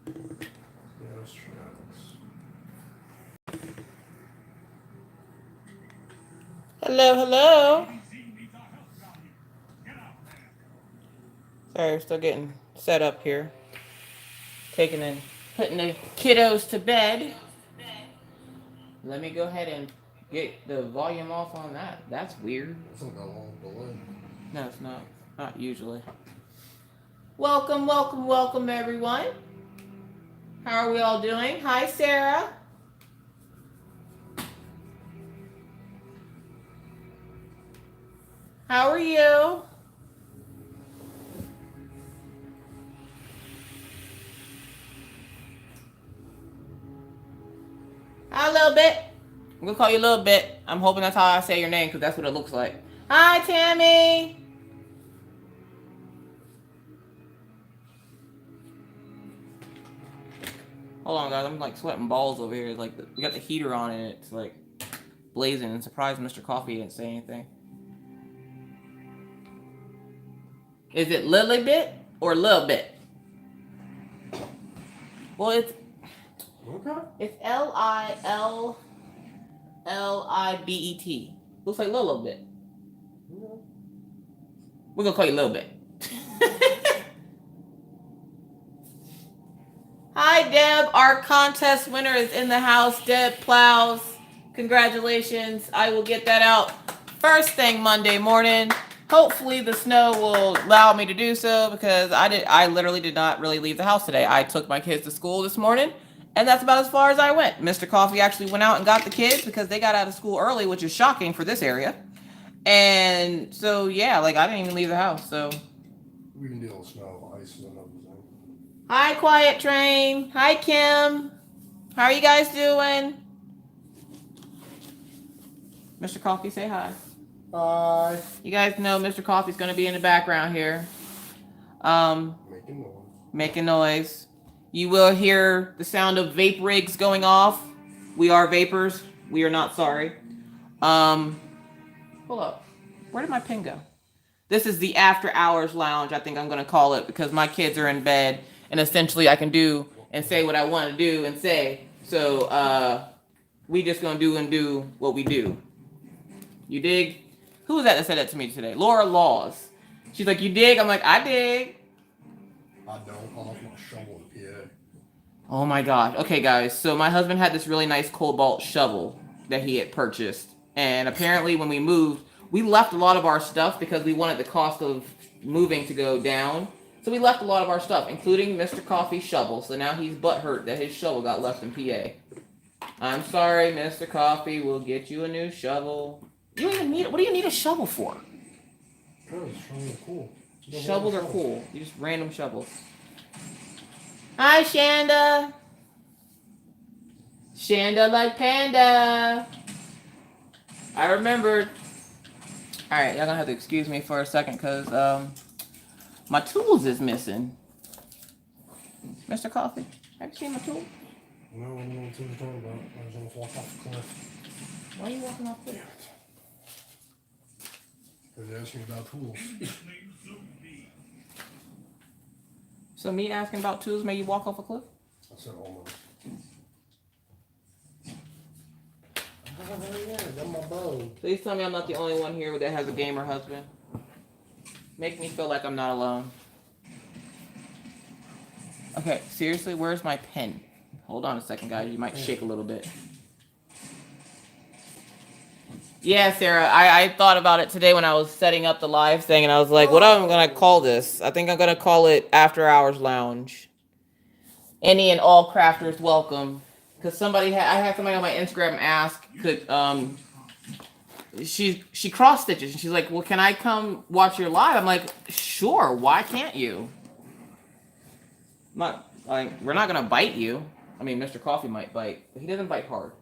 Yes, tracks. Hello, hello. Sorry, we're still getting set up here. Taking and putting the kiddos to bed. Let me go ahead and get the volume off on that. That's weird. It's not that long delay. No, it's not. Not usually. Welcome, welcome, welcome, everyone. How are we all doing? Hi, Sarah. How are you? Hi, a little bit. I'm gonna call you a little bit. I'm hoping that's how I say your name because that's what it looks like. Hi, Tammy. Hold on, guys. I'm like sweating balls over here. Like we got the heater on and it's like blazing. And surprised Mr. Coffee didn't say anything. Is it Lily Bit or Lil Bit? Well, it's Lillibet. Looks like Lil Bit. We're gonna call you Lil Bit. Hi, Deb. Our contest winner is in the house. Deb Plows. Congratulations. I will get that out first thing Monday morning. Hopefully the snow will allow me to do so because I literally did not really leave the house today. I took my kids to school this morning and that's about as far as I went. Mr. Coffee actually went out and got the kids because they got out of school early, which is shocking for this area. And so yeah, like I didn't even leave the house. So we can deal with snow, ice, and everything. Hi, Quiet Train. Hi, Kim. How are you guys doing? Mr. Coffee, say hi. Hi. You guys know Mr. Coffee's going to be in the background here. Making noise. You will hear the sound of vape rigs going off. We are vapors. We are not sorry. Hold up. Where did my pen go? This is the after hours lounge, I think I'm going to call it, because my kids are in bed and essentially I can do and say what I want to do and say. So we just going to do what we do. You dig? Who was that said that to me today? Laura Laws. She's like, you dig? I'm like, I dig. I don't. I'll have my shovel in PA. Oh my god. Okay, guys. So my husband had this really nice cobalt shovel that he had purchased. And apparently when we moved, we left a lot of our stuff because we wanted the cost of moving to go down. So we left a lot of our stuff, including Mr. Coffee's shovel. So now he's butthurt that his shovel got left in PA. I'm sorry, Mr. Coffee. We'll get you a new shovel. You don't even need it. What do you need a shovel for? Because shovels are cool. Shovels are cool. You just random shovels. Hi, Shanda. Shanda like panda. I remembered. All right, y'all gonna have to excuse me for a second because my tools is missing. Mr. Coffee, have you seen my tools? No, I don't know what you're talking about. I was going to walk off the cliff. Why are you walking off the cliff? Because they asked me about tools. So me asking about tools made you walk off a cliff? I said almost. Oh, yeah, I got my bow. Please tell me I'm not the only one here that has a gamer husband. Make me feel like I'm not alone. Okay, seriously, where's my pen? Hold on a second, guys. You might shake a little bit. Yeah, Sarah, I thought about it today when I was setting up the live thing, and I was like, what am I going to call this? I think I'm going to call it After Hours Lounge. Any and all crafters welcome. Because I had somebody on my Instagram ask, she cross stitches, and she's like, well, can I come watch your live? I'm like, sure, why can't you? We're not going to bite you. I mean, Mr. Coffee might bite, but he doesn't bite hard.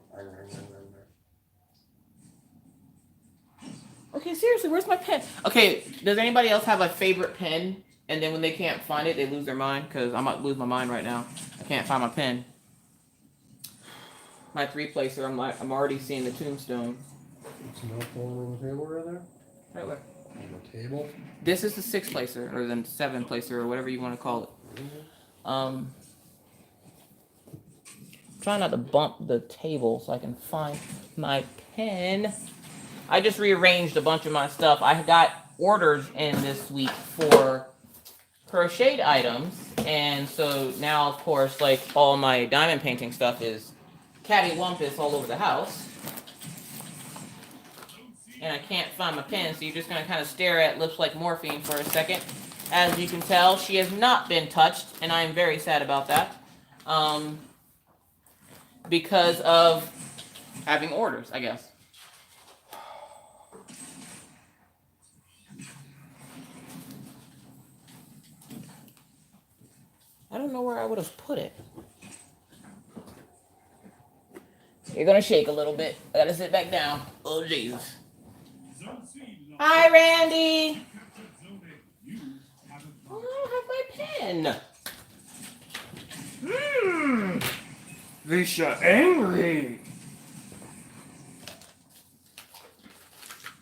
Okay, seriously, where's my pen? Okay, does anybody else have a favorite pen? And then when they can't find it, they lose their mind? Because I might lose my mind right now. I can't find my pen. My 3-placer, I'm already seeing the tombstone. It's not on the table right there? Right where? On the table? This is the 6-placer, or the 7-placer, or whatever you want to call it. Try not to bump the table so I can find my pen. I just rearranged a bunch of my stuff. I got orders in this week for crocheted items, and so now, of course, like all my diamond painting stuff is cattywampus all over the house. And I can't find my pen, so you're just going to kind of stare at Lips Like Morphine for a second. As you can tell, she has not been touched, and I am very sad about that. Because of having orders, I guess. I don't know where I would have put it. You're going to shake a little bit. I got to sit back down. Oh, jeez. Hi, Randy. Oh, I don't have my pen. Risha angry.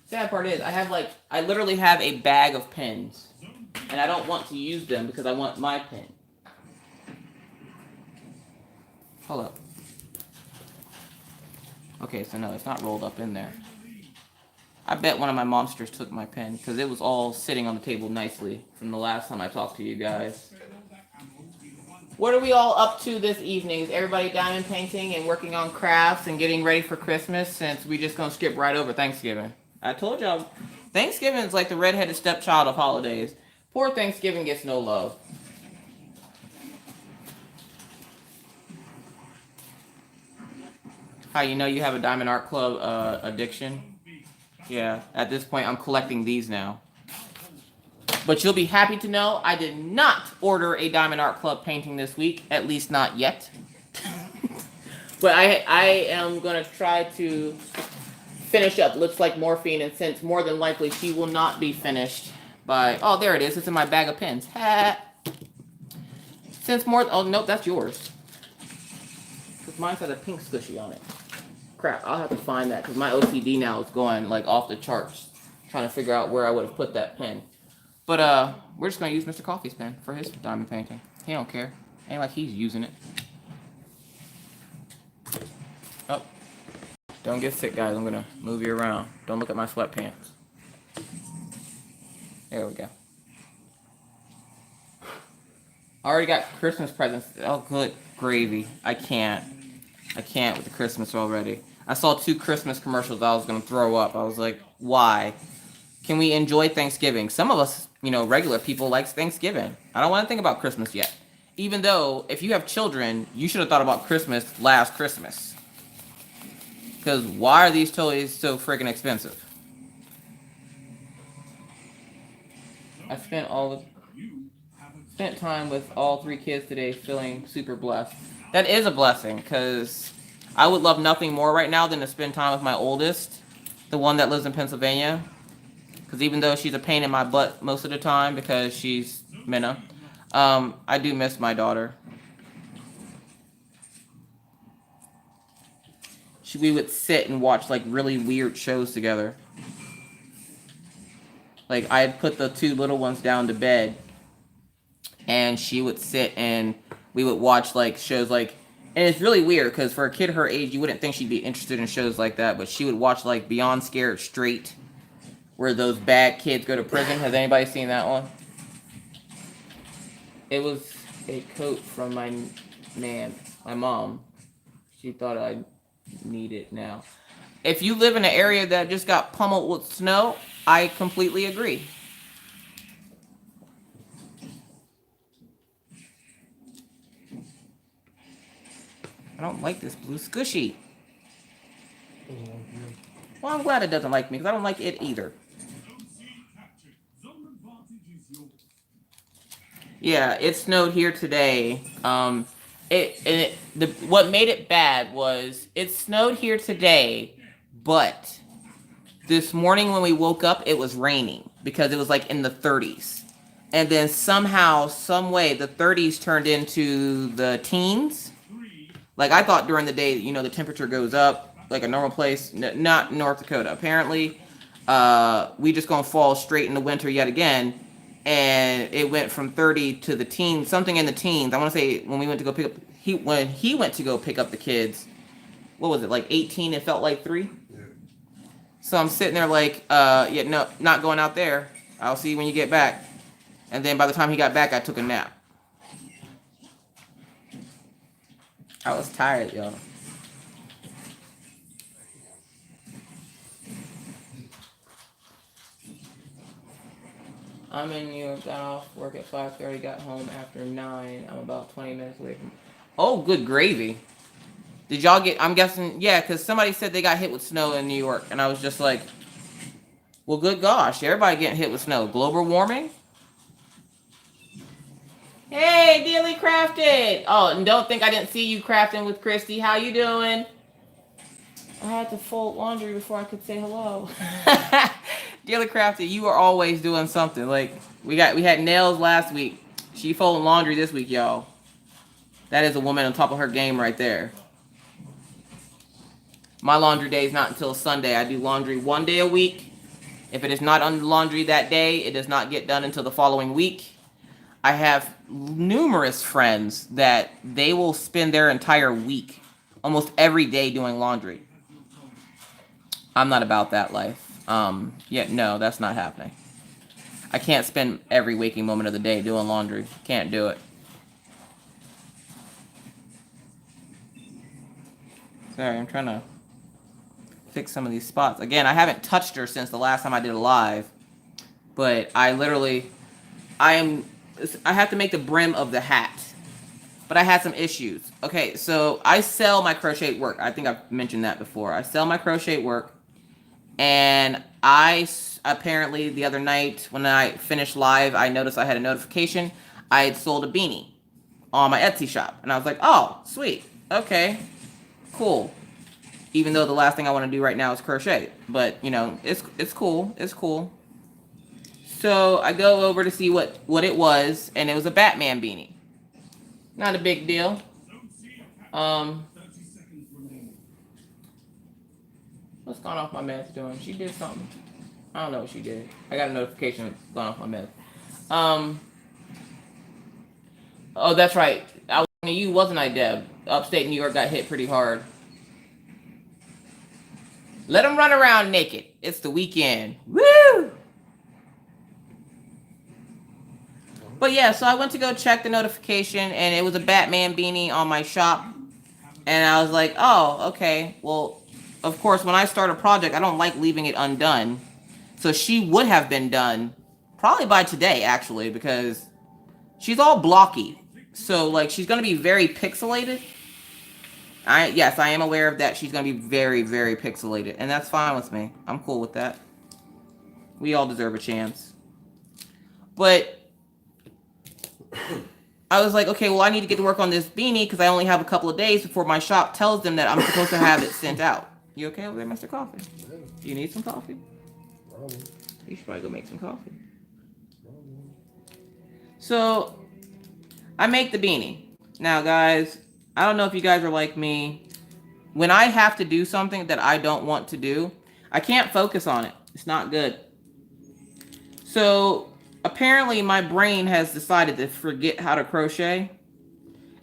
Sad part is, I literally have a bag of pens, and I don't want to use them because I want my pen. Hold up. Okay, so no, it's not rolled up in there. I bet one of my monsters took my pen because it was all sitting on the table nicely from the last time I talked to you guys. What are we all up to this evening? Is everybody diamond painting and working on crafts and getting ready for Christmas, since we just gonna skip right over Thanksgiving? I told y'all, Thanksgiving is like the redheaded stepchild of holidays. Poor Thanksgiving gets no love. How you know you have a Diamond Art Club addiction? Yeah, at this point I'm collecting these now. But you'll be happy to know I did not order a Diamond Art Club painting this week, at least not yet. But I am going to try to finish up Lips Like Morphine, and since more than likely she will not be finished by... Oh, there it is. It's in my bag of pens. Ha! Since more... Oh, nope, that's yours. Because mine has a pink squishy on it. Crap, I'll have to find that because my OCD now is going like off the charts, trying to figure out where I would have put that pen. But we're just gonna use Mr. Coffee's pen for his diamond painting. He don't care. Ain't like he's using it. Oh, don't get sick, guys. I'm gonna move you around. Don't look at my sweatpants. There we go. I already got Christmas presents. Oh, good gravy. I can't with the Christmas already. I saw 2 Christmas commercials I was going to throw up. I was like, why? Can we enjoy Thanksgiving? Some of us, regular people likes Thanksgiving. I don't want to think about Christmas yet. Even though, if you have children, you should have thought about Christmas last Christmas. Because why are these toys so freaking expensive? I spent time with all 3 kids today, feeling super blessed. That is a blessing, because I would love nothing more right now than to spend time with my oldest, the one that lives in Pennsylvania. Because even though she's a pain in my butt most of the time because she's Minna, I do miss my daughter. We would sit and watch like really weird shows together. Like I had put the 2 little ones down to bed, and she would sit and we would watch like shows like, and it's really weird because for a kid her age you wouldn't think she'd be interested in shows like that, but she would watch like Beyond Scared Straight, where those bad kids go to prison. Has anybody seen that one? It was a coat from my mom. She thought I'd need it now. If you live in an area that just got pummeled with snow, I completely agree. I don't like this blue squishy. Well, I'm glad it doesn't like me because I don't like it either. Yeah, it snowed here today. What made it bad was it snowed here today, but this morning when we woke up, it was raining because it was like in the 30s. And then somehow, some way, the 30s turned into the teens. Like I thought during the day, the temperature goes up like a normal place. Not North Dakota. Apparently, we just gonna fall straight into winter yet again. and it went from 30 to the teens, something in the teens. I want to say when we went to go pick up, when he went to go pick up the kids, what was it, like 18? It felt like 3. Yeah. So I'm sitting there like, yeah, no, not going out there. I'll see you when you get back. And then by the time he got back, I took a nap. I was tired, y'all. I'm in New York, got off work at 5:30, got home after 9. I'm about 20 minutes away from... Oh, good gravy. Did y'all get... I'm guessing... Yeah, because somebody said they got hit with snow in New York. And I was just like... Well, good gosh. Everybody getting hit with snow. Global warming? Hey, Dearly Crafted. Oh, and don't think I didn't see you crafting with Christy. How you doing? I had to fold laundry before I could say hello. Dearly Crafted, you are always doing something. Like, we had nails last week. She folding laundry this week, y'all. That is a woman on top of her game right there. My laundry day is not until Sunday. I do laundry 1 day a week. If it is not on laundry that day, it does not get done until the following week. I have numerous friends that they will spend their entire week, almost every day, doing laundry. I'm not about that life. Yeah, no, that's not happening. I can't spend every waking moment of the day doing laundry. Can't do it. Sorry, I'm trying to fix some of these spots. Again, I haven't touched her since the last time I did a live. But I have to make the brim of the hat. But I had some issues. Okay, so I sell my crochet work. I think I've mentioned that before. I sell my crochet work. And I apparently the other night when I finished live, I noticed I had a notification. I had sold a beanie on my Etsy shop. And I was like, oh, sweet. Okay, cool. Even though the last thing I want to do right now is crochet. But, you know, it's cool. It's cool. So I go over to see what it was. And it was a Batman beanie. Not a big deal. What's gone off my meds doing? She did something. I don't know what she did. I got a notification it's gone off my meds. Oh, that's right. I was talking to you, wasn't I, Deb? Upstate New York got hit pretty hard. Let them run around naked. It's the weekend. Woo! But yeah, so I went to go check the notification, and it was a Batman beanie on my shop. And I was like, oh, okay. Well, of course, when I start a project, I don't like leaving it undone. So she would have been done probably by today, actually, because she's all blocky. So, like, she's going to be very pixelated. Yes, I am aware of that. She's going to be very, very pixelated. And that's fine with me. I'm cool with that. We all deserve a chance. But I was like, okay, well, I need to get to work on this beanie because I only have a couple of days before my shop tells them that I'm supposed to have it sent out. You okay over there, Mr. Coffee? Do you need some coffee? You should probably go make some coffee. So, I make the beanie. Now, guys, I don't know if you guys are like me. When I have to do something that I don't want to do, I can't focus on it. It's not good. So, apparently my brain has decided to forget how to crochet.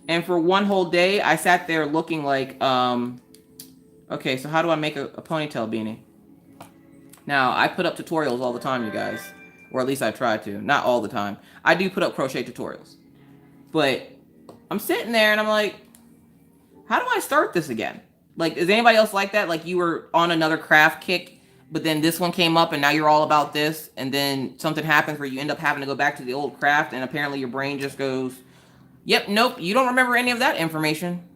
And for one whole day, I sat there looking like, okay, so how do I make a ponytail beanie? Now, I put up tutorials all the time, you guys. Or at least I try to. Not all the time. I do put up crochet tutorials. But I'm sitting there and I'm like, how do I start this again? Like, is anybody else like that? Like, you were on another craft kick, but then this one came up and now you're all about this. And then something happens where you end up having to go back to the old craft. And apparently your brain just goes, yep, nope, you don't remember any of that information.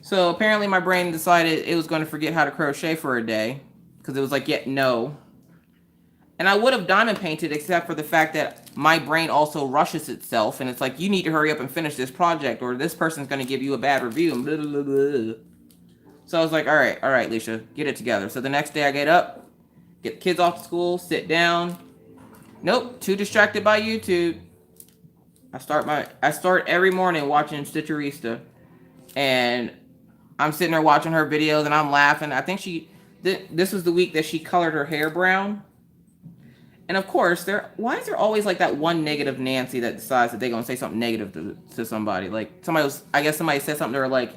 So apparently my brain decided it was going to forget how to crochet for a day. Because it was like, yeah, no. And I would have diamond painted except for the fact that my brain also rushes itself. And it's like, you need to hurry up and finish this project or this person's going to give you a bad review. And blah, blah, blah, blah. So I was like, all right, Leisha, get it together. So the next day I get up, get the kids off to school, sit down. Nope, too distracted by YouTube. I start every morning watching Stitcherista. And I'm sitting there watching her videos and I'm laughing. I think this was the week that she colored her hair brown. And of course, why is there always like that one negative Nancy that decides that they're gonna say something negative to somebody? Like I guess somebody said something to her like,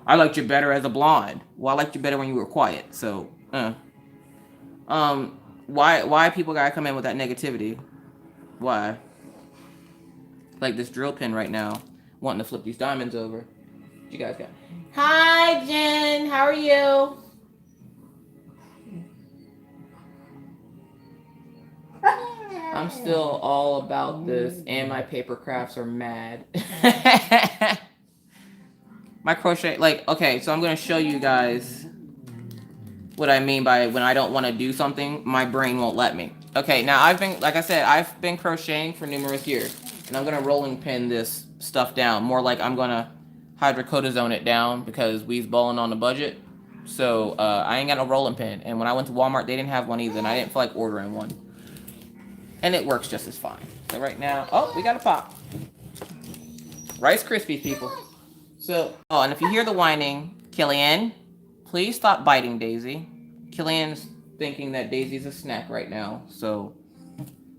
I liked you better as a blonde. Well, I liked you better when you were quiet. So, why people gotta come in with that negativity? Why? Like this drill pin right now, wanting to flip these diamonds over. What you guys got? Hi, Jen. How are you? I'm still all about this, and my paper crafts are mad. My crochet, like, okay, so I'm going to show you guys what I mean by when I don't want to do something, my brain won't let me. Okay, now like I said, I've been crocheting for numerous years, and I'm going to rolling pin this stuff down. More like I'm going to hydrocortisone it down because we's balling on the budget. So I ain't got no rolling pin, and when I went to Walmart, they didn't have one either, and I didn't feel like ordering one. And it works just as fine. So right now, oh, we got a pop. Rice Krispies, people. So, oh, and if you hear the whining, Killian, please stop biting Daisy. Killian's thinking that Daisy's a snack right now. So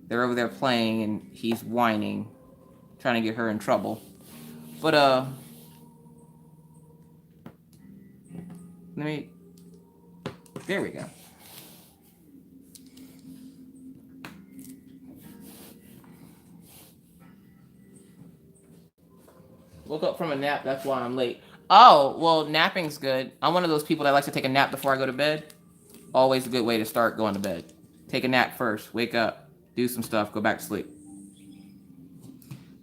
they're over there playing and he's whining, trying to get her in trouble. But, there we go. Woke up from a nap, that's why I'm late. Oh, well, napping's good. I'm one of those people that likes to take a nap before I go to bed. Always a good way to start going to bed. Take a nap first, wake up, do some stuff, go back to sleep.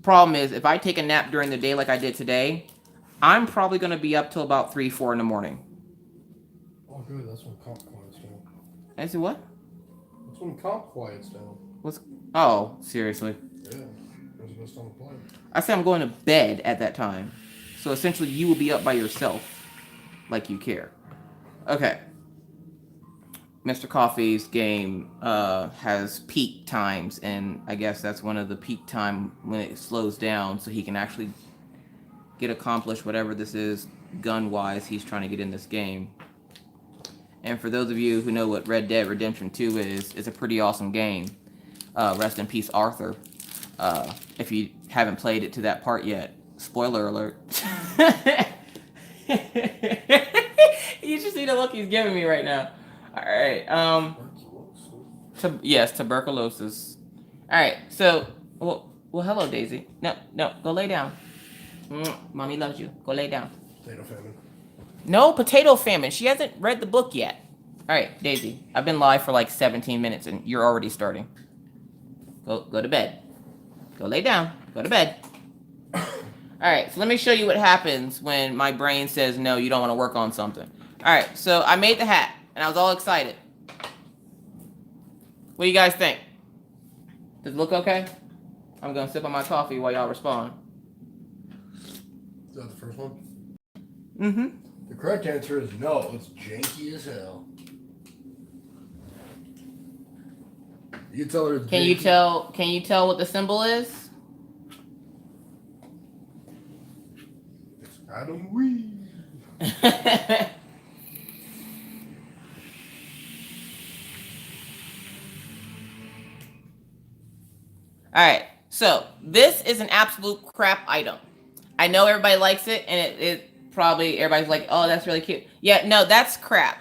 Problem is, if I take a nap during the day like I did today, I'm probably going to be up till about 3, 4 in the morning. Oh, good, that's when comp quiets down. I said, what? That's when comp quiets down. Oh, seriously? Yeah, that's the best time to play. I said I'm going to bed at that time. So essentially you will be up by yourself. Like you care. Okay. Mr. Coffee's game has peak times. And I guess that's one of the peak time when it slows down. So he can actually get accomplished whatever this is gun-wise he's trying to get in this game. And for those of you who know what Red Dead Redemption 2 is, it's a pretty awesome game. Rest in peace, Arthur. If you haven't played it to that part yet, spoiler alert. You should see the look he's giving me right now. All right. Yes, tuberculosis. All right. So, well, hello, Daisy. No, go lay down. Mommy loves you. Go lay down. Potato famine. No potato famine. She hasn't read the book yet. All right, Daisy. I've been live for like 17 minutes, and you're already starting. Go to bed. Go lay down. Go to bed. Alright, so let me show you what happens when my brain says, no, you don't want to work on something. Alright, so I made the hat, and I was all excited. What do you guys think? Does it look okay? I'm going to sip on my coffee while y'all respond. Is that the first one? Mm-hmm. The correct answer is no. It's janky as hell. You tell her. Can you tell what the symbol is? It's Adam Wee. Alright, so this is an absolute crap item. I know everybody likes it, and it probably everybody's like, oh, that's really cute. Yeah, no, that's crap.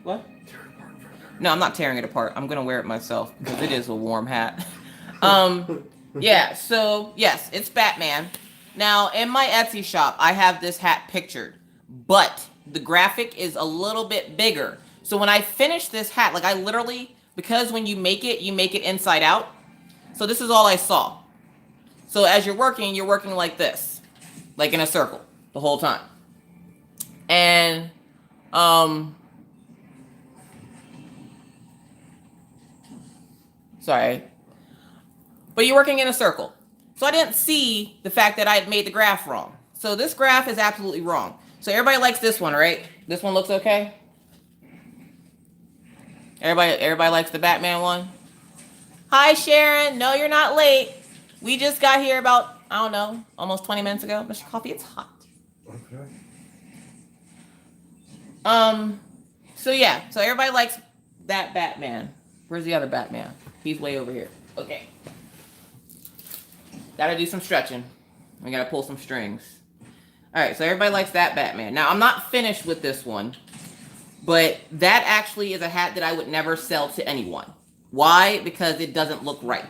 What? No, I'm not tearing it apart. I'm gonna wear it myself because it is a warm hat. Yeah, so yes, it's Batman. Now, in my Etsy shop, I have this hat pictured, but the graphic is a little bit bigger. So when I finish this hat, like I literally, because when you make it inside out. So this is all I saw. So as you're working like this, like in a circle the whole time. And, sorry. But you're working in a circle. So I didn't see the fact that I had made the graph wrong. So this graph is absolutely wrong. So everybody likes this one, right? This one looks okay? Everybody likes the Batman one? Hi, Sharon. No, you're not late. We just got here about, I don't know, almost 20 minutes ago. Mr. Coffee, it's hot. Okay. So yeah, so everybody likes that Batman. Where's the other Batman? He's way over here. Okay. Gotta do some stretching. We gotta pull some strings. Alright, so everybody likes that Batman. Now, I'm not finished with this one, but that actually is a hat that I would never sell to anyone. Why? Because it doesn't look right.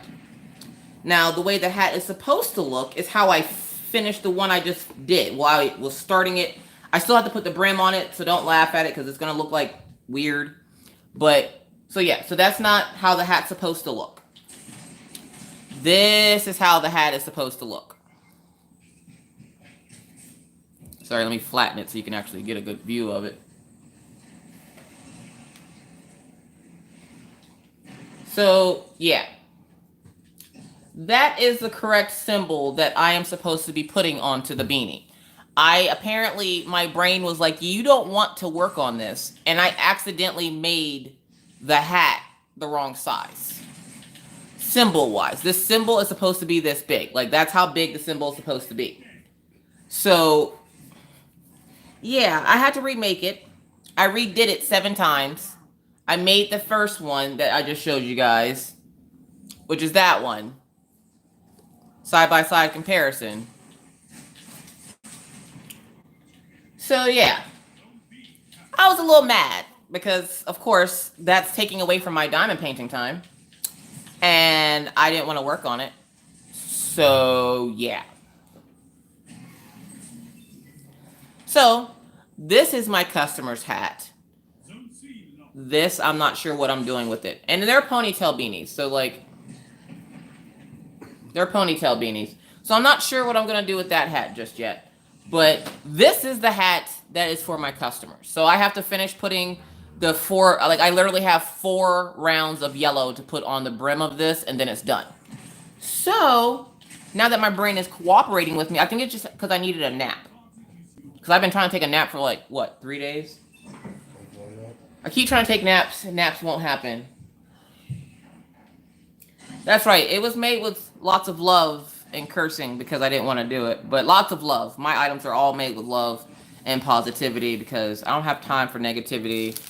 Now, the way the hat is supposed to look is how I finished the one I just did. While I was starting it, I still have to put the brim on it, so don't laugh at it because it's going to look like weird. But, so yeah, so that's not how the hat's supposed to look. This is how the hat is supposed to look. Sorry, let me flatten it so you can actually get a good view of it. So, yeah. That is the correct symbol that I am supposed to be putting onto the beanie. My brain was like, you don't want to work on this. And I accidentally made the hat the wrong size. Symbol-wise. This symbol is supposed to be this big. Like, that's how big the symbol is supposed to be. So, yeah, I had to remake it. I redid it 7 times. I made the first one that I just showed you guys, which is that one. Side-by-side comparison. So, yeah. I was a little mad because, of course, that's taking away from my diamond painting time. And I didn't want to work on it. So, yeah. So, this is my customer's hat. This, I'm not sure what I'm doing with it. And they're ponytail beanies. So, like, they're ponytail beanies. So, I'm not sure what I'm going to do with that hat just yet. But this is the hat that is for my customers. So, I have to finish putting the 4, like, I literally have 4 rounds of yellow to put on the brim of this, and then it's done. So, now that my brain is cooperating with me, I think it's just because I needed a nap. Because I've been trying to take a nap for, like, what, 3 days? I keep trying to take naps, and naps won't happen. That's right. It was made with lots of love and cursing because I didn't want to do it. But lots of love. My items are all made with love and positivity because I don't have time for negativity.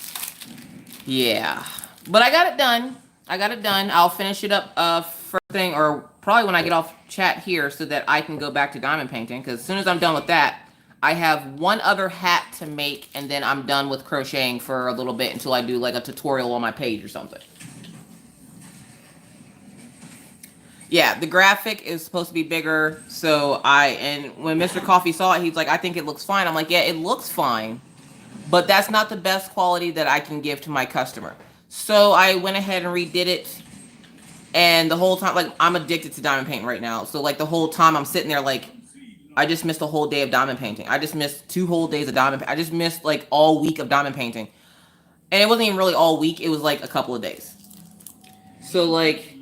Yeah. But I got it done. I'll finish it up first thing, or probably when I get off chat here so that I can go back to diamond painting. Because as soon as I'm done with that, I have one other hat to make, and then I'm done with crocheting for a little bit until I do like a tutorial on my page or something. Yeah, the graphic is supposed to be bigger, so and when Mr. Coffee saw it, he's like, I think it looks fine. I'm like, yeah, it looks fine, but that's not the best quality that I can give to my customer. So I went ahead and redid it, and the whole time, like, I'm addicted to diamond painting right now, so like the whole time I'm sitting there like, I just missed a whole day of diamond painting. I just missed 2 whole days of diamond painting. I just missed like all week of diamond painting. And it wasn't even really all week. It was like a couple of days. So like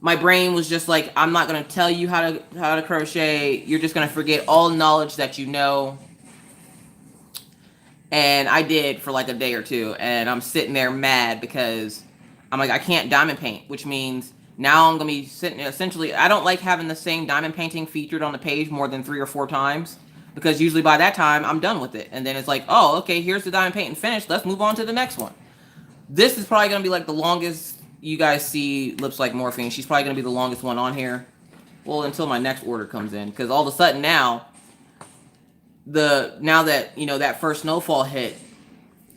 my brain was just like, I'm not going to tell you how to crochet. You're just going to forget all knowledge that you know. And I did for like a day or 2. And I'm sitting there mad because I'm like, I can't diamond paint, which means now I'm going to be sitting there. Essentially, I don't like having the same diamond painting featured on the page more than 3 or 4 times. Because usually by that time, I'm done with it. And then it's like, oh, okay, here's the diamond painting finished. Let's move on to the next one. This is probably going to be like the longest you guys see Lips Like Morphine. She's probably going to be the longest one on here. Well, until my next order comes in. Because all of a sudden now that, you know, that first snowfall hit,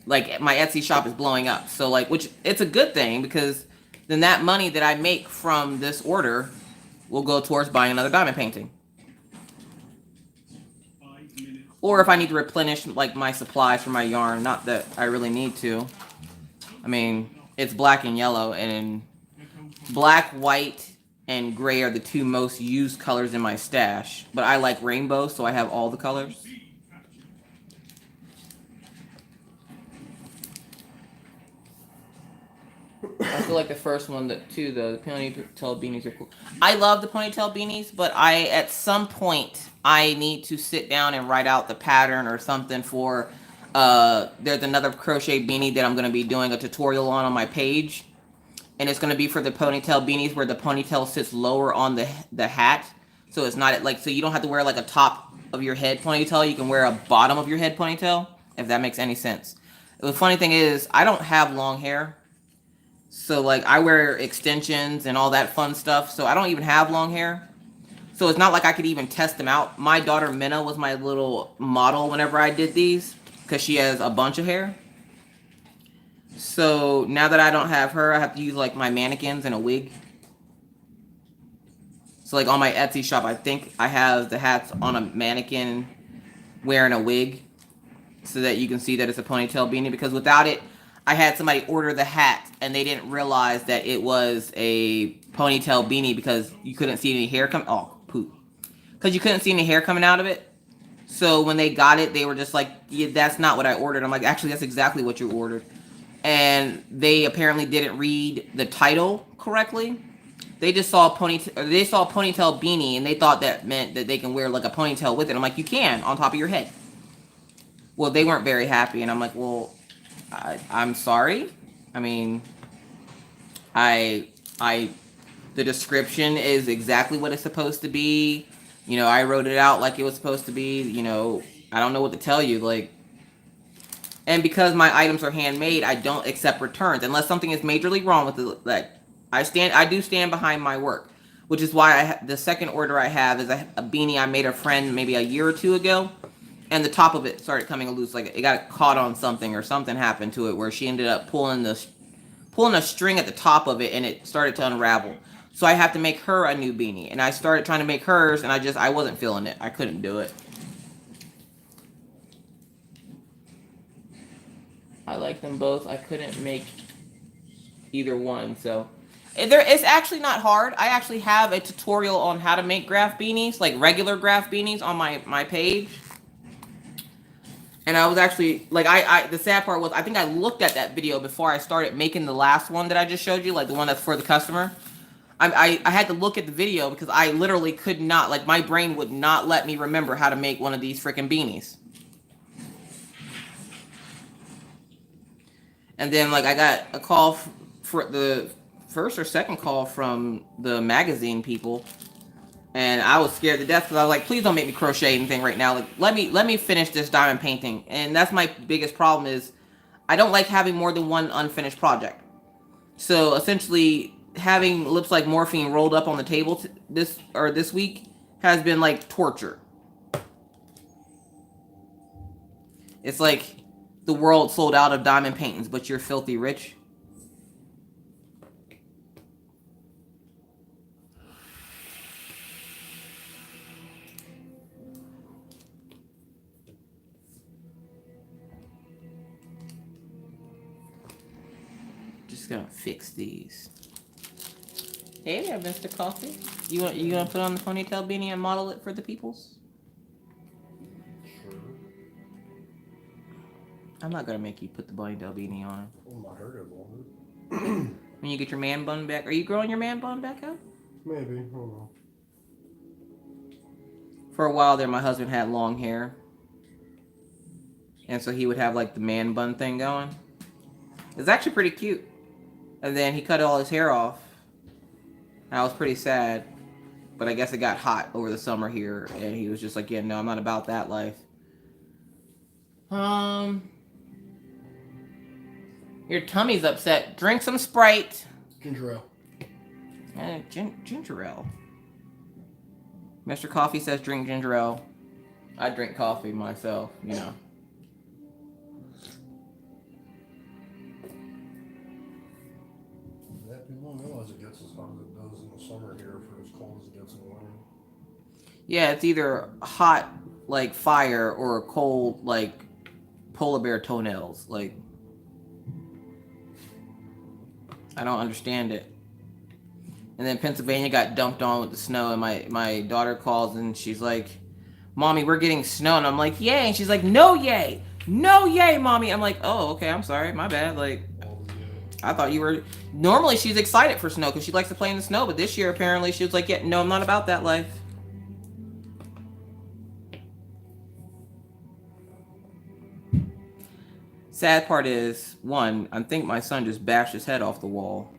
like, my Etsy shop is blowing up. So, like, which, it's a good thing, because then that money that I make from this order will go towards buying another diamond painting. Or if I need to replenish, like, my supplies for my yarn. Not that I really need to. I mean, it's black and yellow, and black, white, and gray are the 2 most used colors in my stash. But I like rainbow, so I have all the colors. I feel like the first one, the ponytail beanies are cool. I love the ponytail beanies, but at some point, I need to sit down and write out the pattern or something for, there's another crochet beanie that I'm going to be doing a tutorial on my page. And it's going to be for the ponytail beanies where the ponytail sits lower on the hat. So you don't have to wear like a top of your head ponytail. You can wear a bottom of your head ponytail. if that makes any sense. The funny thing is, I don't have long hair. So, like, I wear extensions and all that fun stuff. So, I don't even have long hair. So, it's not like I could even test them out. My daughter, Minna, was my little model whenever I did these. Because she has a bunch of hair. So, now that I don't have her, I have to use, like, my mannequins and a wig. So, like, on my Etsy shop, I think I have the hats on a mannequin wearing a wig. So that you can see that it's a ponytail beanie. Because without it, I had somebody order the hat and they didn't realize that it was a ponytail beanie because you couldn't see any hair come. Oh, poop. Because you couldn't see any hair coming out of it. So when they got it, they were just like, yeah, that's not what I ordered. I'm like, actually, that's exactly what you ordered. And they apparently didn't read the title correctly. They just saw ponytail beanie and they thought that meant that they can wear like a ponytail with it. I'm like, you can on top of your head. Well, they weren't very happy, and I'm like, well, I'm sorry. I mean, the description is exactly what it's supposed to be. You know, I wrote it out like it was supposed to be. You know, I don't know what to tell you. Like, and because my items are handmade, I don't accept returns unless something is majorly wrong with it. Like, I do stand behind my work, which is why the second order I have is a beanie I made a friend maybe a year or two ago. And the top of it started coming loose, like it got caught on something or something happened to it where she ended up pulling a string at the top of it and it started to unravel. So I have to make her a new beanie. And I started trying to make hers and I wasn't feeling it. I couldn't do it. I like them both. I couldn't make either one. So it's actually not hard. I actually have a tutorial on how to make graph beanies, like regular graph beanies on my page. And I was actually, like, the sad part was, I think I looked at that video before I started making the last one that I just showed you, like the one that's for the customer. I had to look at the video because I literally could not, like, my brain would not let me remember how to make one of these freaking beanies. And then, like, I got a call for the first or second call from the magazine people. And I was scared to death because I was like, please don't make me crochet anything right now. Like, let me finish this diamond painting. And that's my biggest problem is I don't like having more than one unfinished project. So essentially, having Lips Like Morphine rolled up on the table this week has been like torture. It's like the world sold out of diamond paintings, but you're filthy rich. Gonna fix these. Hey there, Mr. Coffee. You gonna put on the ponytail beanie and model it for the peoples? Sure. I'm not gonna make you put the ponytail beanie on. Oh, my hair gets longer. When you get your man bun back, are you growing your man bun back out? Maybe. I don't know. For a while there, my husband had long hair, and so he would have like the man bun thing going. It's actually pretty cute. And then he cut all his hair off. I was pretty sad. But I guess it got hot over the summer here. And he was just like, yeah, no, I'm not about that life. Your tummy's upset. Drink some Sprite. Ginger ale. Ginger ale. Mr. Coffee says drink ginger ale. I drink coffee myself, you know. People don't realize it gets as hot as it does in the summer here for as cold as it gets in the winter. Yeah, it's either hot like fire or cold like polar bear toenails. Like, I don't understand it. And then Pennsylvania got dumped on with the snow, and my daughter calls and she's like, Mommy, we're getting snow. And I'm like, yay. And she's like, no yay. No yay, Mommy. I'm like, oh, okay, I'm sorry. My bad. Like, I thought you were... Normally, she's excited for snow because she likes to play in the snow. But this year, apparently, she was like, yeah, no, I'm not about that life. Sad part is, one, I think my son just bashed his head off the wall.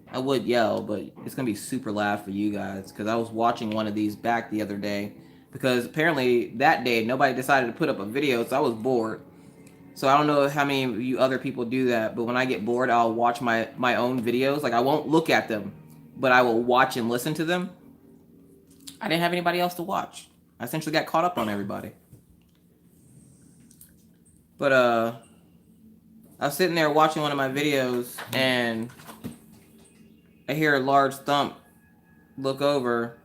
I would yell, but it's going to be super loud for you guys. Because I was watching one of these back the other day. because apparently that day nobody decided to put up a video, so I was bored. So I don't know how many of you other people do that, but when I get bored, I'll watch my own videos. Like I won't look at them, but I will watch and listen to them. I didn't have anybody else to watch. I essentially got caught up on everybody. But I was sitting there watching one of my videos and I hear a large thump, look over,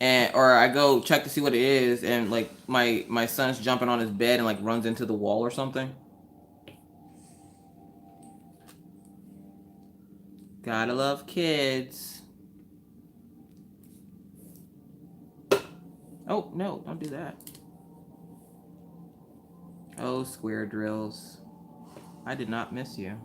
or I go check to see what it is, and like my son's jumping on his bed and like runs into the wall or something. Gotta love kids. Oh no, don't do that. Oh, square drills. I did not miss you.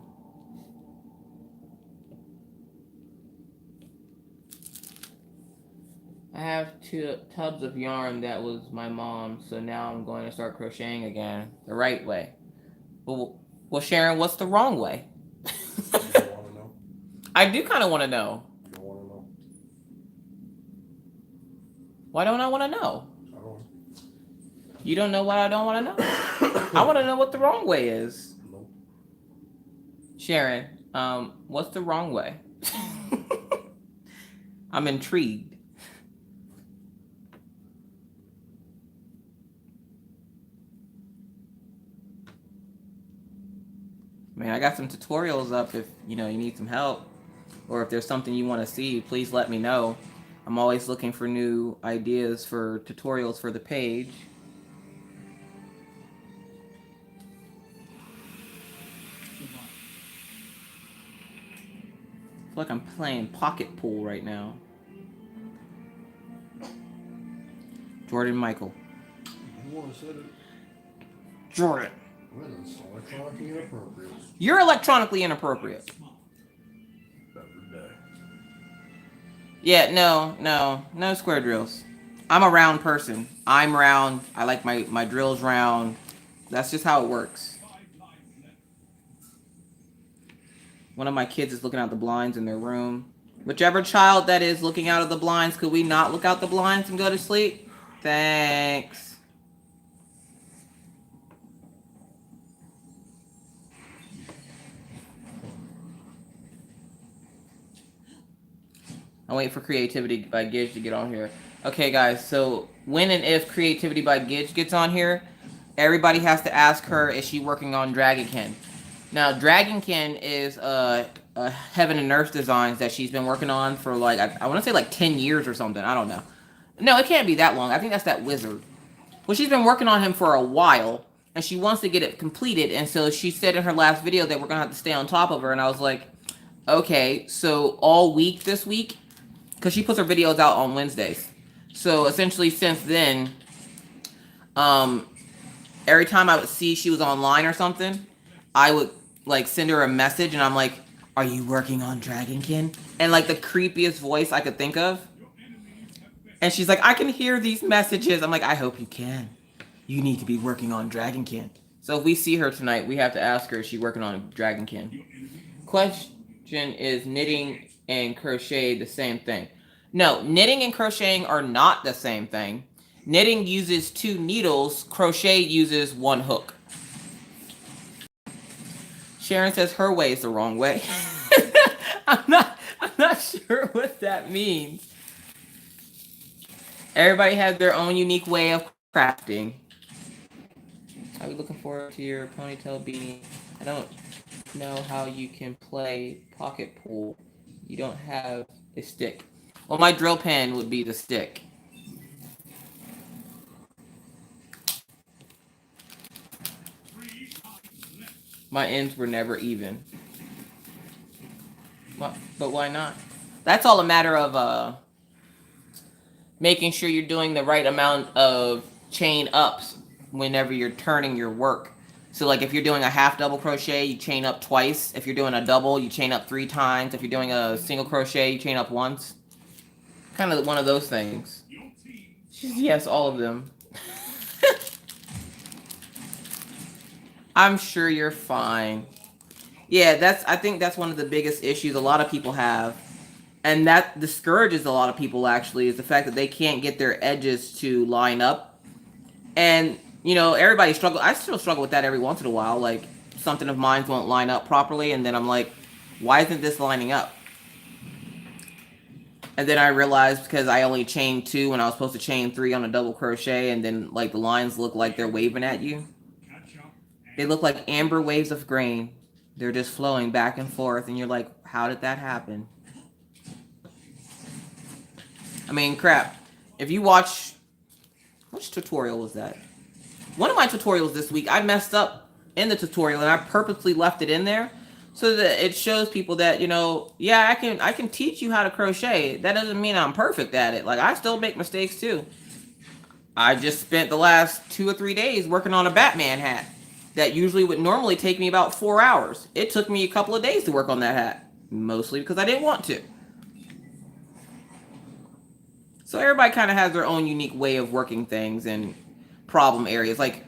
I have 2 tubs of yarn that was my mom's, so now I'm going to start crocheting again the right way. Well, Sharon, what's the wrong way? You don't want to know? I do kind of want to know. You don't want to know? Why don't I want to know? I don't know. You don't know what I don't want to know? I want to know what the wrong way is. Nope. Sharon, what's the wrong way? I'm intrigued. Man, I got some tutorials up if you need some help, or if there's something you want to see, please let me know. I'm always looking for new ideas for tutorials for the page. I feel like I'm playing pocket pool right now. Jordan Michael. You want to say it? Jordan. Well, it's electronically inappropriate. You're electronically inappropriate. Every day. Yeah, no square drills. I'm a round person. I'm round. I like my drills round. That's just how it works. One of my kids is looking out the blinds in their room. Whichever child that is looking out of the blinds, could we not look out the blinds and go to sleep? Thanks. I'll wait for Creativity by Gidge to get on here. Okay, guys, so when and if Creativity by Gidge gets on here, everybody has to ask her, is she working on Dragonkin? Now, Dragonkin is a Heaven and Earth designs that she's been working on for like, I want to say like 10 years or something. I don't know. No, it can't be that long. I think that's that wizard. Well, she's been working on him for a while, and she wants to get it completed, and so she said in her last video that we're going to have to stay on top of her, and I was like, okay, so all week this week, because she puts her videos out on Wednesdays. So essentially since then, every time I would see she was online or something, I would like send her a message and I'm like, are you working on Dragonkin? And like the creepiest voice I could think of. And she's like, I can hear these messages. I'm like, I hope you can. You need to be working on Dragonkin. So if we see her tonight, we have to ask her, is she working on Dragonkin? Question is, knitting and crochet the same thing? No, knitting and crocheting are not the same thing. Knitting uses 2 needles, crochet uses 1 hook. Sharon says her way is the wrong way. I'm not sure what that means. Everybody has their own unique way of crafting. Are we looking forward to your ponytail beanie? I don't know how you can play pocket pool. You don't have a stick. Well, my drill pen would be the stick. My ends were never even. But why not? That's all a matter of making sure you're doing the right amount of chain ups whenever you're turning your work. So like if you're doing a half double crochet, you chain up twice. If you're doing a double, you chain up 3 times. If you're doing a single crochet, you chain up once. Kind of one of those things. Yes, all of them. I'm sure you're fine. Yeah, I think that's one of the biggest issues a lot of people have And that discourages a lot of people, actually, is the fact that they can't get their edges to line up. And, you know, everybody struggles. I still struggle with that every once in a while. Like, something of mine won't line up properly, and then I'm like, why isn't this lining up? And then I realized because I only chained 2 when I was supposed to chain 3 on a double crochet, and then, like, the lines look like they're waving at you. They look like amber waves of grain. They're just flowing back and forth, and you're like, how did that happen? I mean, crap. If you watch... Which tutorial was that? One of my tutorials this week, I messed up in the tutorial, and I purposely left it in there so that it shows people that, you know, yeah, I can teach you how to crochet. That doesn't mean I'm perfect at it. Like, I still make mistakes too. I just spent the last 2 or 3 days working on a Batman hat that usually would normally take me about 4 hours. It took me a couple of days to work on that hat, mostly because I didn't want to. So everybody kind of has their own unique way of working things and problem areas. Like,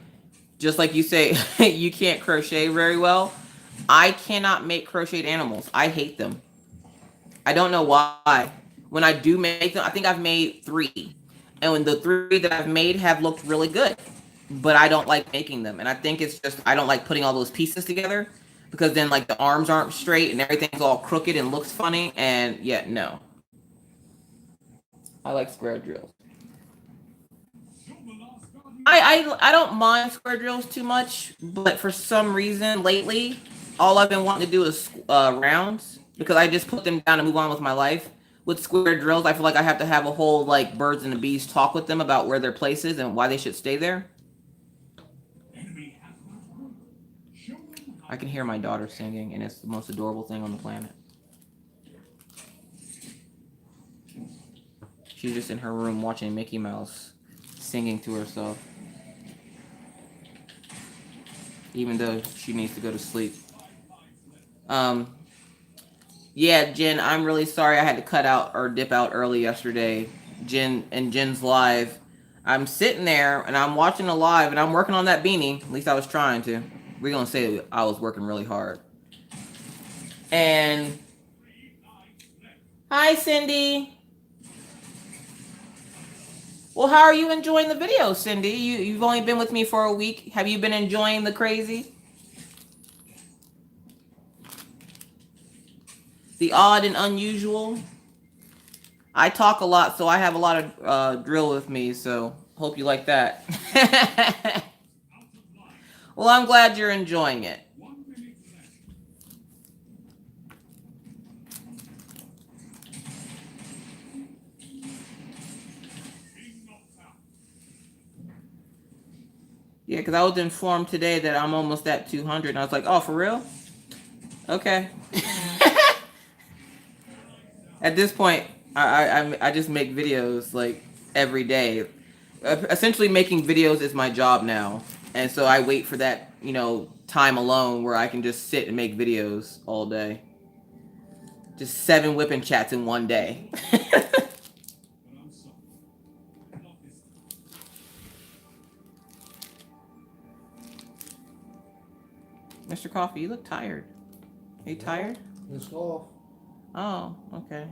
just like you say, you can't crochet very well. I cannot make crocheted animals. I hate them. I don't know why. When I do make them, I think I've made 3. And when the 3 that I've made have looked really good. But I don't like making them. And I think it's just, I don't like putting all those pieces together. Because then, like, the arms aren't straight and everything's all crooked and looks funny. And, yeah, no. I like square drills. I don't mind square drills too much, but for some reason lately, all I've been wanting to do is rounds, because I just put them down and move on with my life. With square drills, I feel like I have to have a whole, like, birds and the bees talk with them about where their place is and why they should stay there. I can hear my daughter singing, and it's the most adorable thing on the planet. She's just in her room watching Mickey Mouse, singing to herself, even though she needs to go to sleep. Yeah, Jen, I'm really sorry I had to cut out or dip out early yesterday. Jen's live. I'm sitting there and I'm watching a live and I'm working on that beanie. At least I was trying to. We're gonna say I was working really hard. And hi, Cindy. Well, how are you enjoying the video, Cindy? You've only been with me for a week. Have you been enjoying the crazy? The odd and unusual? I talk a lot, so I have a lot of drill with me, so hope you like that. Well, I'm glad you're enjoying it. Yeah, because I was informed today that I'm almost at 200, and I was like, oh, for real? Okay. At this point, I just make videos, like, every day. Essentially, making videos is my job now. And so I wait for that, you know, time alone where I can just sit and make videos all day. Just 7 whipping chats in one day. Mr. Coffee, you look tired. Are you tired? It's off. Oh, okay.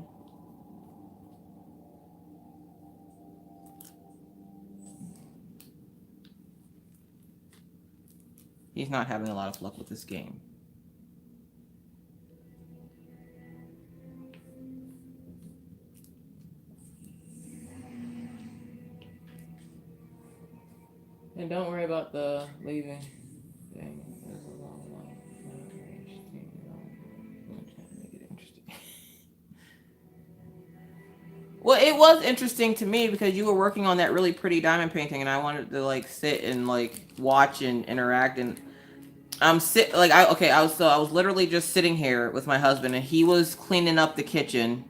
He's not having a lot of luck with this game. And don't worry about the leaving thing. There's a long line. Make it interesting. Well, it was interesting to me because you were working on that really pretty diamond painting, and I wanted to, like, sit and, like, watch and interact. And I was literally just sitting here with my husband, and he was cleaning up the kitchen,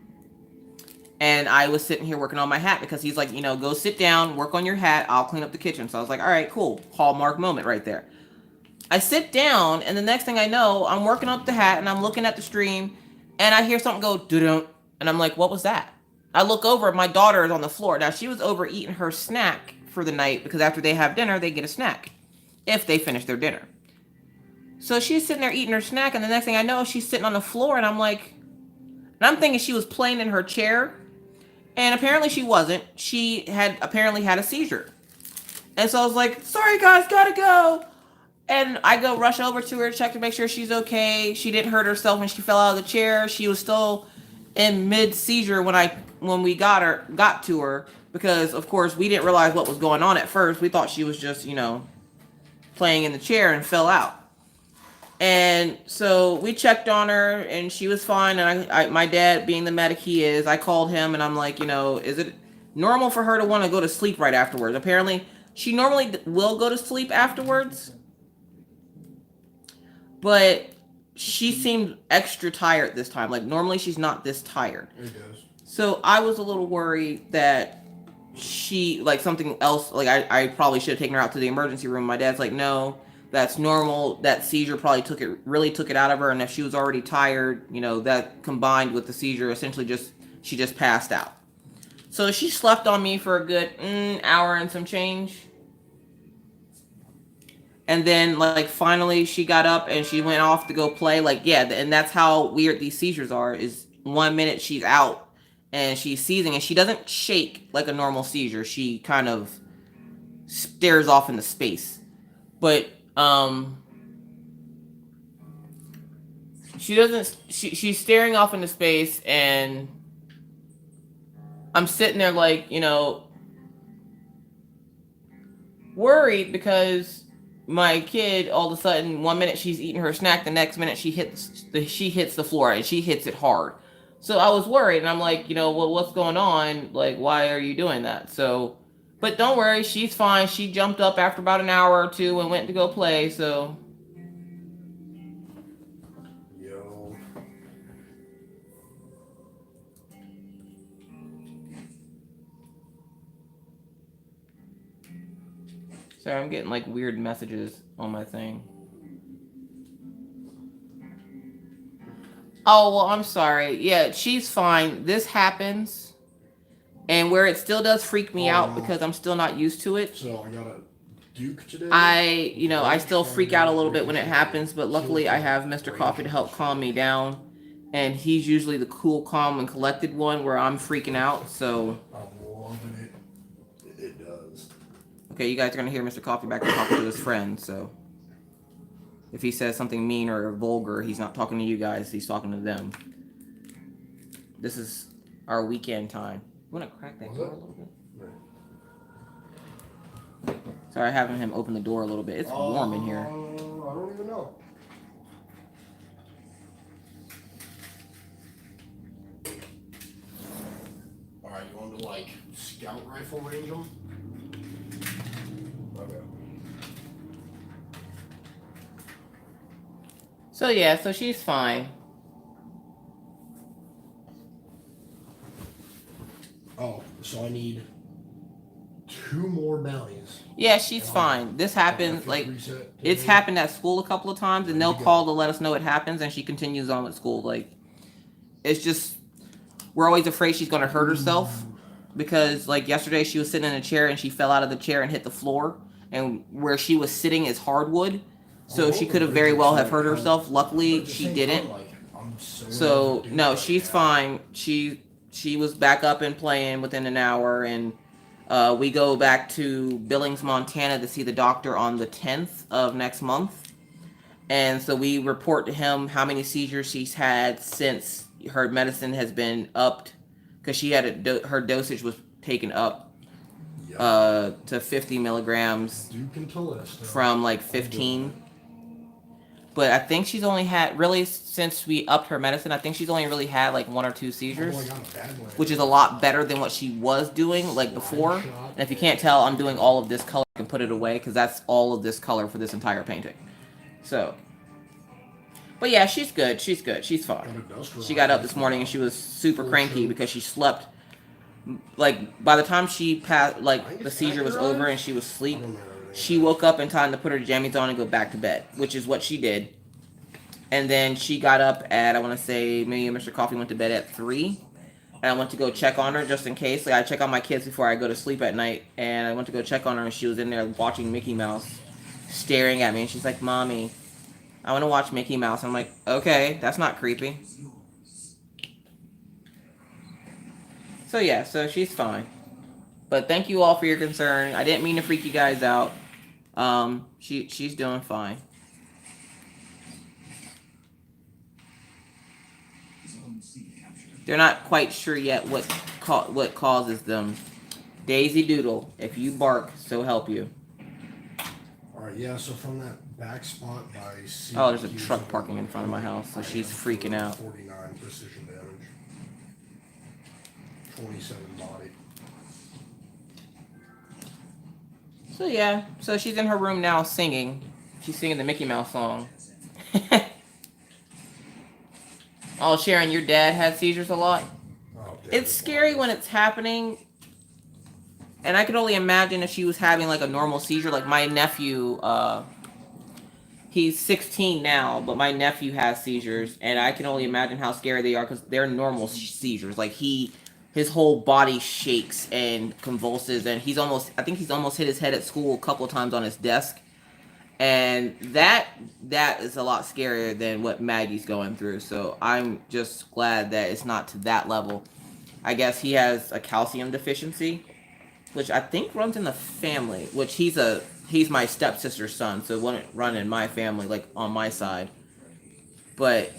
and I was sitting here working on my hat because he's like, you know, go sit down, work on your hat, I'll clean up the kitchen. So I was like, all right, cool, hallmark moment right there. I sit down, and the next thing I know, I'm working up the hat, and I'm looking at the stream, and I hear something go doo-doo, and I'm like, what was that? I look over, my daughter is on the floor. Now, she was over eating her snack for the night because after they have dinner, they get a snack if they finish their dinner. So she's sitting there eating her snack, and the next thing I know, she's sitting on the floor, and I'm like, And I'm thinking she was playing in her chair. And apparently she wasn't. She had apparently had a seizure. And so I was like, sorry guys, gotta go. And I go rush over to her, check to make sure she's okay. She didn't hurt herself when she fell out of the chair. She was still in mid seizure when we got to her, because of course we didn't realize what was going on at first. We thought she was just, playing in the chair and fell out. And so we checked on her and she was fine. And my dad, being the medic he is, I called him and I'm like, is it normal for her to want to go to sleep right afterwards? Apparently, she normally will go to sleep afterwards, but she seemed extra tired this time. Like, normally she's not this tired. It does. So I was a little worried that she, like, something else, like, I probably should have taken her out to the emergency room. My dad's like, no, that's normal. That seizure probably really took it out of her. And if she was already tired, that combined with the seizure, essentially she just passed out. So she slept on me for a good hour and some change. And then, like, finally she got up and she went off to go play. Like, yeah, and that's how weird these seizures are, is 1 minute she's out and she's seizing, and she doesn't shake like a normal seizure. She kind of stares off into space. But, she's staring off into space, and I'm sitting there like, worried, because my kid, all of a sudden, 1 minute she's eating her snack, the next minute she hits the floor, and she hits it hard. So I was worried, and I'm like, well, what's going on? Like, why are you doing that? So, but don't worry, she's fine. She jumped up after about an hour or two and went to go play, so. Yo. Sorry, I'm getting like weird messages on my thing. Oh, well, I'm sorry. Yeah, she's fine. This happens. And where it still does freak me out because I'm still not used to it. So I got a Duke today. I still freak out a little bit when it happens, but luckily I have Mr. Coffee to help calm me down. And he's usually the cool, calm, and collected one where I'm freaking out, so. I'm loving it. It does. Okay, you guys are going to hear Mr. Coffee back there talking to his friend, so. If he says something mean or vulgar, he's not talking to you guys, he's talking to them. This is our weekend time. You want to crack that door a little bit? Right. Sorry, having him open the door a little bit. It's warm in here. I don't even know. Alright, you want to, like, scout rifle range them? Okay. So yeah, so she's fine. Oh, so I need 2 more bounties. Yeah, she's fine. This happens, like, it's happened at school a couple of times, and they'll call to let us know it happens, and she continues on with school. Like, it's just, we're always afraid she's going to hurt herself, because, like, yesterday she was sitting in a chair, and she fell out of the chair and hit the floor, and where she was sitting is hardwood, so she could have very well have hurt herself. Luckily, she didn't. So, no, she's fine. She was back up and playing within an hour, and we go back to Billings, Montana to see the doctor on the 10th of next month. And so we report to him how many seizures she's had since her medicine has been upped, because she had her dosage was taken up to 50 milligrams from like 15. But I think she's only had, really, since we upped her medicine, I think she's only really had like 1 or 2 seizures, which is a lot better than what she was doing like before. And if you can't tell, I'm doing all of this color. I can put it away because that's all of this color for this entire painting. So, but yeah, she's good. She's good. She's fine. She got up this morning and she was super cranky because she slept. Like, by the time she passed, like, the seizure was over and she was asleep, she woke up in time to put her jammies on and go back to bed, which is what she did. And then she got up at, I want to say, me and Mr. Coffee went to bed at 3. And I went to go check on her just in case. Like, I check on my kids before I go to sleep at night. And I went to go check on her, and she was in there watching Mickey Mouse, staring at me. And she's like, "Mommy, I want to watch Mickey Mouse." I'm like, "Okay, that's not creepy." So yeah, so she's fine. But thank you all for your concern. I didn't mean to freak you guys out. She's doing fine. They're not quite sure yet what causes them. Daisy Doodle, if you bark, so help you. Alright, yeah, so from that back spot by C. Oh, there's a truck parking in front of my house, so she's freaking out. 49 precision damage. 27 body. So yeah, so she's in her room now singing. She's singing the Mickey Mouse song. Oh, Sharon, your dad had seizures a lot? Oh, It's scary when it's happening. And I could only imagine if she was having like a normal seizure. Like my nephew, he's 16 now, but my nephew has seizures. And I can only imagine how scary they are because they're normal seizures. Like his whole body shakes and convulses. And I think he's almost hit his head at school a couple of times on his desk. And that is a lot scarier than what Maggie's going through. So I'm just glad that it's not to that level. I guess he has a calcium deficiency, which I think runs in the family. Which he's my stepsister's son, so it wouldn't run in my family, like on my side. But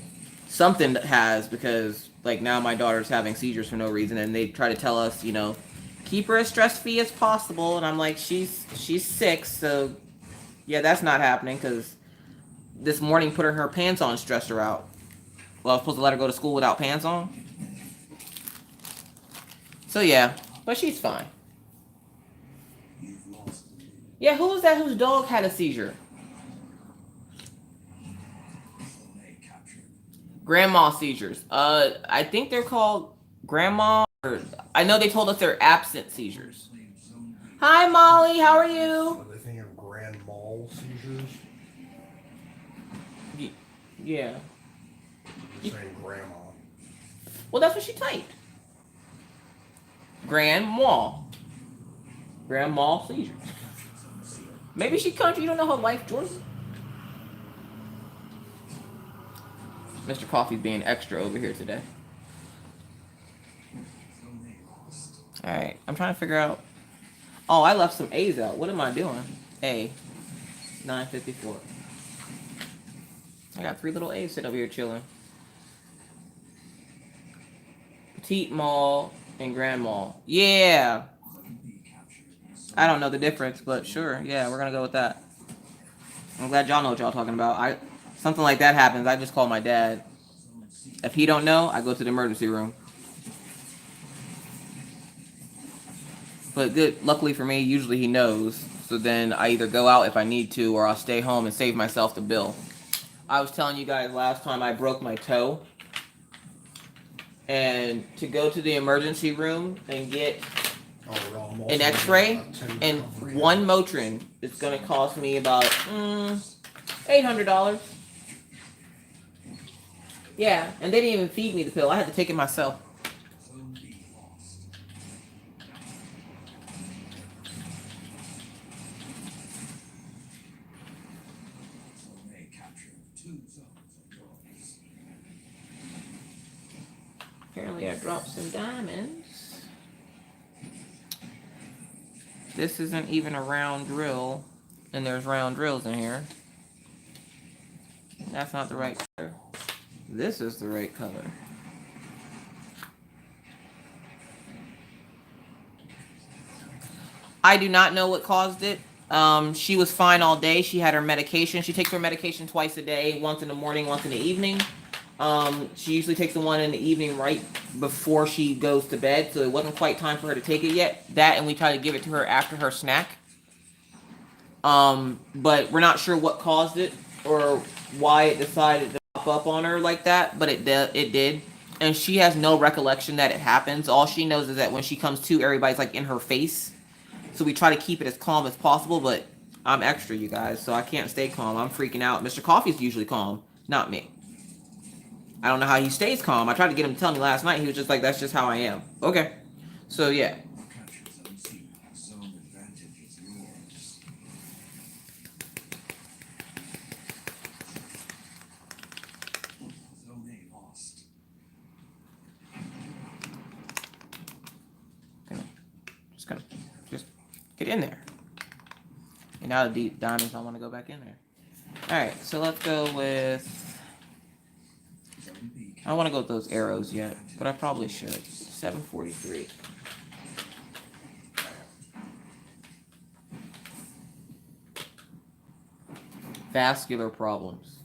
something has, because like now my daughter's having seizures for no reason, and they try to tell us, keep her as stress-free as possible. And I'm like, she's 6, so. Yeah, that's not happening because this morning putting her pants on stressed her out. Well, I was supposed to let her go to school without pants on. So yeah, but she's fine. Yeah, who was that whose dog had a seizure? Grandma seizures. I think they're called grandma. I know they told us they're absent seizures. Hi, Molly. How are you? Are they thinking of grand mal seizures? Yeah. You're saying grandma. Well, that's what she typed. Grand mal. Grand mal seizures. Maybe she country. You don't know her life, Jordan. Mr. Coffee's being extra over here today. Alright, I'm trying to figure out. Oh, I left some A's out. What am I doing? A. 954. I got 3 little A's sitting over here chilling. Petite mall and grand mall. Yeah. I don't know the difference, but sure. Yeah, we're going to go with that. I'm glad y'all know what y'all talking about. Something like that happens, I just call my dad. If he don't know, I go to the emergency room. But luckily for me, usually he knows. So then I either go out if I need to, or I'll stay home and save myself the bill. I was telling you guys last time I broke my toe. And to go to the emergency room and get an x-ray and one Motrin is going to cost me about $800. Yeah, and they didn't even feed me the pill. I had to take it myself. Apparently I dropped some diamonds. This isn't even a round drill, and there's round drills in here. That's not the right color. This is the right color. I do not know what caused it. She was fine all day. She had her medication. She takes her medication twice a day, once in the morning, once in the evening. She usually takes the one in the evening right before she goes to bed, so it wasn't quite time for her to take it yet. That, and we try to give it to her after her snack. But we're not sure what caused it or why it decided to pop up on her like that, but it did. And she has no recollection that it happens. All she knows is that when she comes to, everybody's like in her face. So we try to keep it as calm as possible, but I'm extra, you guys, so I can't stay calm. I'm freaking out. Mr. Coffee's usually calm, not me. I don't know how he stays calm. I tried to get him to tell me last night. He was just like, that's just how I am. Okay. So, yeah. just get in there. And now the deep diamonds, I want to go back in there. All right, so let's go with. I don't want to go with those arrows yet, but I probably should. 743. Vascular problems.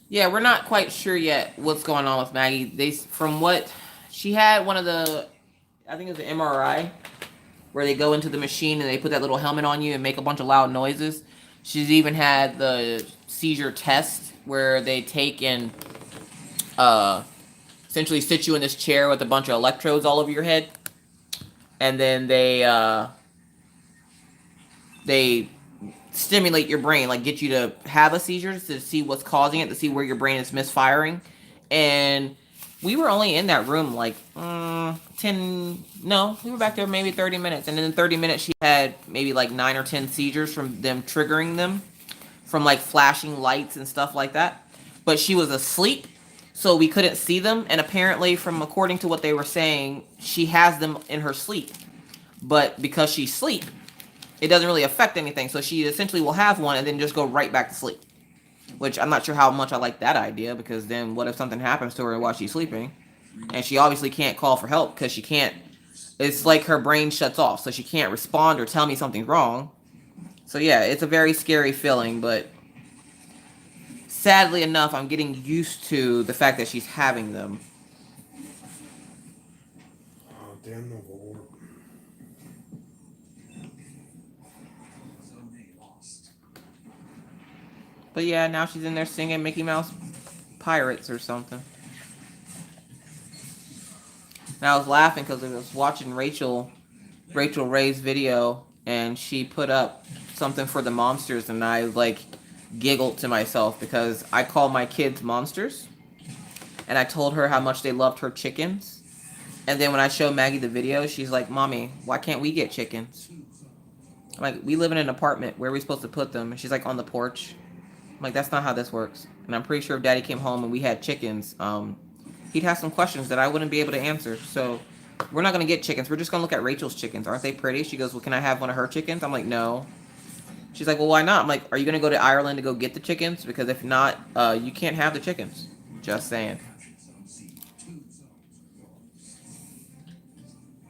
Yeah, we're not quite sure yet what's going on with Maggie. From what she had, one of the, I think it was an MRI, where they go into the machine and they put that little helmet on you and make a bunch of loud noises. She's even had the seizure test where they take and essentially sit you in this chair with a bunch of electrodes all over your head, and then they stimulate your brain, like get you to have a seizure to see what's causing it, to see where your brain is misfiring. And we were only in that room like we were back there maybe 30 minutes. And in 30 minutes, she had maybe like 9 or 10 seizures from them triggering them, from like flashing lights and stuff like that. But she was asleep, so we couldn't see them. And apparently, according to what they were saying, she has them in her sleep. But because she's asleep, it doesn't really affect anything. So she essentially will have one and then just go right back to sleep. Which I'm not sure how much I like that idea, because then what if something happens to her while she's sleeping? And she obviously can't call for help because she can't. It's like her brain shuts off, so she can't respond or tell me something's wrong. So yeah, it's a very scary feeling, but sadly enough, I'm getting used to the fact that she's having them. Oh, damn the Lord. But yeah, now she's in there singing Mickey Mouse Pirates or something. And I was laughing because I was watching Rachel Ray's video, and she put up something for the monsters, and I like giggled to myself because I call my kids monsters, and I told her how much they loved her chickens. And then when I showed Maggie the video, she's like, "Mommy, why can't we get chickens?" I'm like, "We live in an apartment. Where are we supposed to put them?" And she's like, "On the porch." I'm like, "That's not how this works." And I'm pretty sure if Daddy came home and we had chickens, he'd have some questions that I wouldn't be able to answer. So we're not going to get chickens. We're just going to look at Rachel's chickens. Aren't they pretty? She goes, "Well, can I have one of her chickens?" I'm like, "No." She's like, "Well, why not?" I'm like, "Are you going to go to Ireland to go get the chickens? Because if not, you can't have the chickens." Just saying.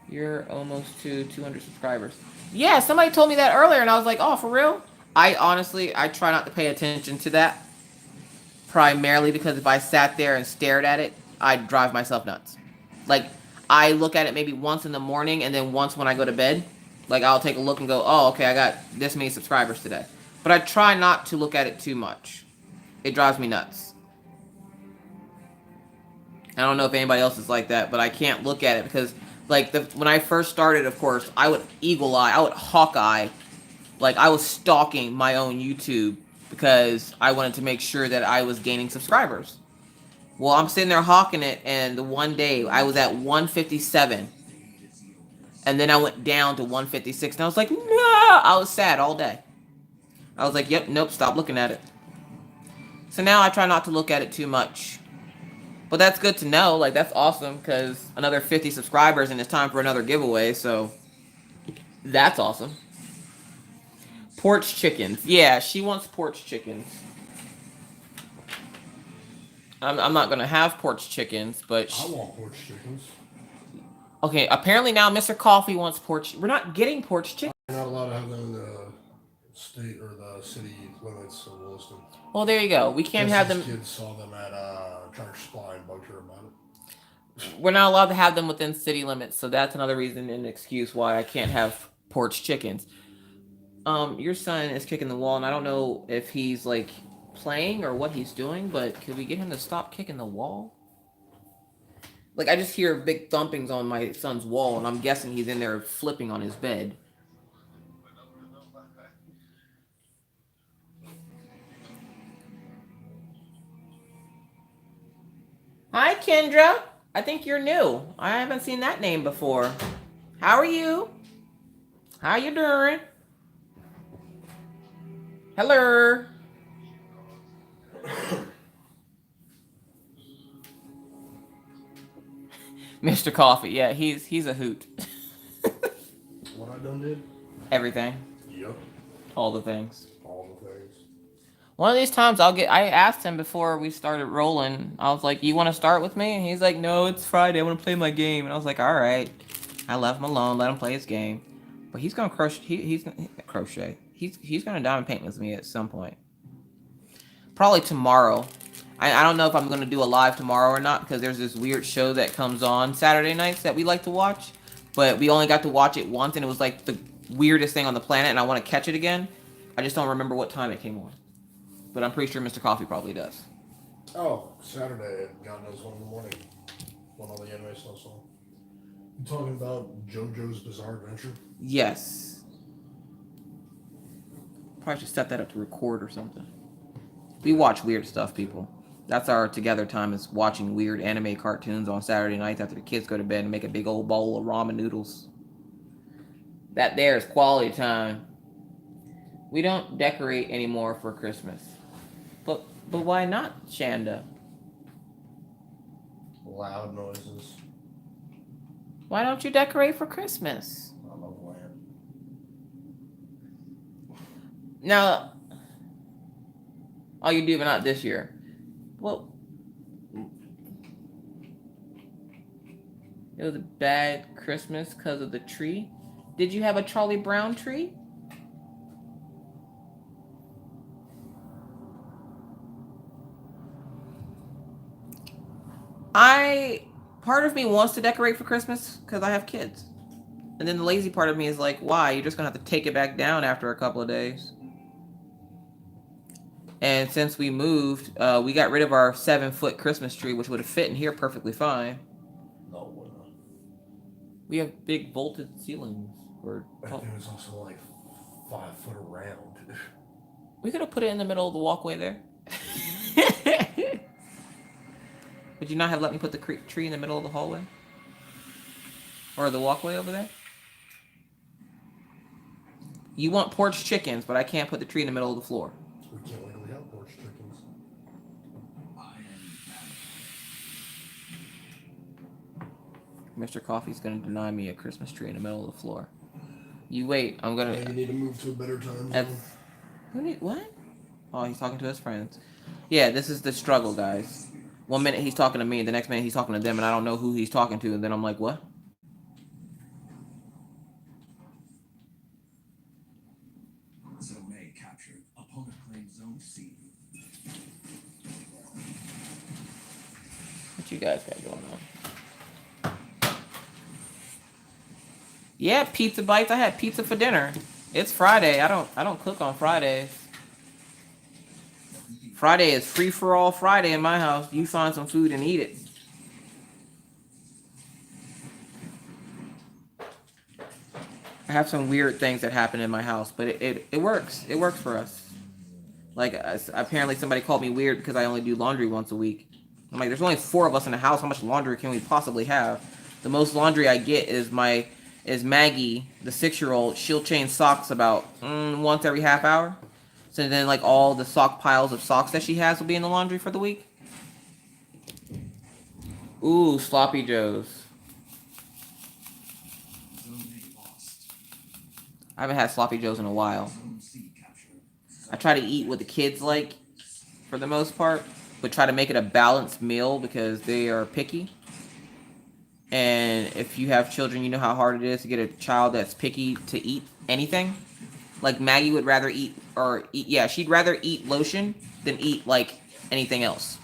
You're almost to 200 subscribers. Yeah, somebody told me that earlier, and I was like, "Oh, for real?" I try not to pay attention to that, primarily because if I sat there and stared at it, I'd drive myself nuts. Like, I look at it maybe once in the morning, and then once when I go to bed. Like, I'll take a look and go, "Oh, okay, I got this many subscribers today." But I try not to look at it too much. It drives me nuts. I don't know if anybody else is like that, but I can't look at it because, like, when I first started, of course, I would eagle eye, I would hawk eye. Like, I was stalking my own YouTube because I wanted to make sure that I was gaining subscribers. Well, I'm sitting there hawking it, and the one day I was at 157, and then I went down to 156, and I was like, "No!" I was sad all day. I was like, "Yep, nope, stop looking at it." So now I try not to look at it too much. But that's good to know. Like, that's awesome, because another 50 subscribers, and it's time for another giveaway, so that's awesome. Porch chickens. Yeah, she wants porch chickens. I'm not going to have porch chickens, but... I want porch chickens. Okay, apparently now Mr. Coffee wants porch... We're not getting porch chickens. You're not allowed to have them in the state or the city limits of Williston. Well, there you go. We can't have them... Kids saw them at Tractor Supply and bugged her about it. We're not allowed to have them within city limits, so that's another reason and excuse why I can't have porch chickens. Your son is kicking the wall, and I don't know if he's, like, playing or what he's doing, but could we get him to stop kicking the wall? Like, I just hear big thumpings on my son's wall, and I'm guessing he's in there flipping on his bed. Hi, Kendra. I think you're new. I haven't seen that name before. How are you? How you doing? Hello. Mr. Coffee. Yeah, he's a hoot. What I done did? Everything. Yep. All the things. All the things. One of these times I asked him before we started rolling. I was like, "You want to start with me?" And he's like, "No, it's Friday. I want to play my game." And I was like, "All right." I left him alone, let him play his game. But he's gonna crochet. He's crochet. He's gonna diamond paint with me at some point. Probably tomorrow. I don't know if I'm gonna do a live tomorrow or not because there's this weird show that comes on Saturday nights that we like to watch, but we only got to watch it once and it was like the weirdest thing on the planet, and I want to catch it again. I just don't remember what time it came on. But I'm pretty sure Mr. Coffee probably does. Oh, Saturday at God knows 1 in the morning. When all the anime stuff's on. You talking about JoJo's Bizarre Adventure? Yes. Probably should set that up to record or something. We watch weird stuff, people. That's our together time, is watching weird anime cartoons on Saturday nights after the kids go to bed and make a big old bowl of ramen noodles. That there is quality time. We don't decorate anymore for Christmas. But why not, Shanda? Loud noises. Why don't you decorate for Christmas? I love lamp. Now, oh, you do, but not this year. Well, it was a bad Christmas because of the tree. Did you have a Charlie Brown tree? Part of me wants to decorate for Christmas because I have kids. And then the lazy part of me is like, why? You're just going to have to take it back down after a couple of days. And since we moved, we got rid of our 7-foot Christmas tree, which would have fit in here perfectly fine. No, it wouldn't. We have big vaulted ceilings. That thing was also like 5 foot around. We could have put it in the middle of the walkway there. Would you not have let me put the tree in the middle of the hallway? Or the walkway over there? You want porch chickens, but I can't put the tree in the middle of the floor. We can't legally have porch chickens. Mr. Coffee's gonna deny me a Christmas tree in the middle of the floor. You wait, I'm gonna... Yeah, you need to move to a better time zone. What? Oh, he's talking to his friends. Yeah, this is the struggle, guys. 1 minute he's talking to me, the next minute he's talking to them, and I don't know who he's talking to, and then I'm like, what? Zone A captured. Opponent claims Zone C. What you guys got going on? Yeah, pizza bites. I had pizza for dinner. It's Friday. I don't cook on Fridays. Friday is free for all Friday in my house. You find some food and eat it. I have some weird things that happen in my house, but it works. It works for us. Like, apparently somebody called me weird because I only do laundry once a week. I'm like, there's only 4 of us in the house. How much laundry can we possibly have? The most laundry I get is Maggie, the 6-year-old. She'll change socks about once every half hour. So then, like, all the sock piles of socks that she has will be in the laundry for the week. Ooh, sloppy joes. I haven't had sloppy joes in a while. I try to eat what the kids like, for the most part, but try to make it a balanced meal because they are picky. And if you have children, you know how hard it is to get a child that's picky to eat anything. Like, Maggie would rather she'd rather eat lotion than eat, like, anything else.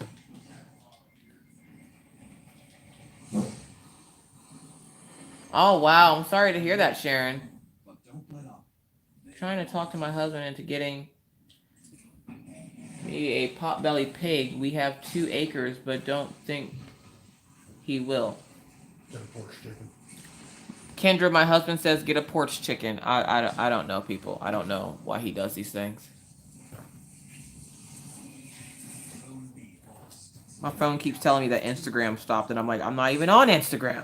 Oh, wow. I'm sorry to hear that, Sharon. Trying to talk to my husband into getting me a pot-bellied pig. We have 2 acres, but don't think he will. Get a porch chicken. Kendra, my husband, says get a porch chicken. I don't know, people. I don't know why he does these things. My phone keeps telling me that Instagram stopped, and I'm like, I'm not even on Instagram.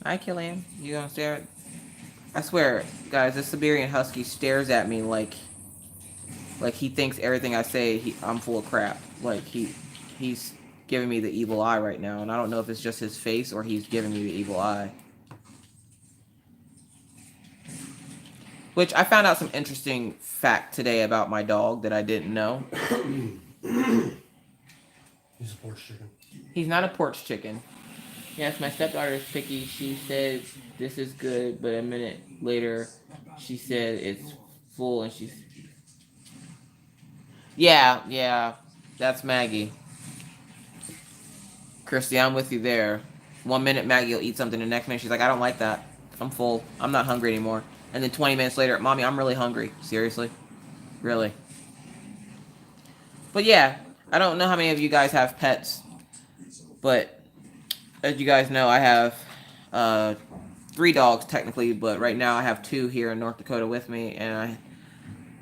Hi, Killian. You gonna stare at... I swear, guys, this Siberian Husky stares at me like Like, he thinks everything I say, I'm full of crap. Like, he's giving me the evil eye right now, and I don't know if it's just his face or he's giving me the evil eye. Which, I found out some interesting fact today about my dog that I didn't know. He's a porch chicken. He's not a porch chicken. Yes, my stepdaughter is picky. She said this is good, but a minute later, she said it's full, and she's... Yeah, that's Maggie. Christy, I'm with you there. 1 minute, Maggie will eat something. The next minute, she's like, I don't like that. I'm full. I'm not hungry anymore. And then 20 minutes later, Mommy, I'm really hungry. Seriously? Really? But yeah, I don't know how many of you guys have pets. But as you guys know, I have 3 dogs technically. But right now I have 2 here in North Dakota with me. And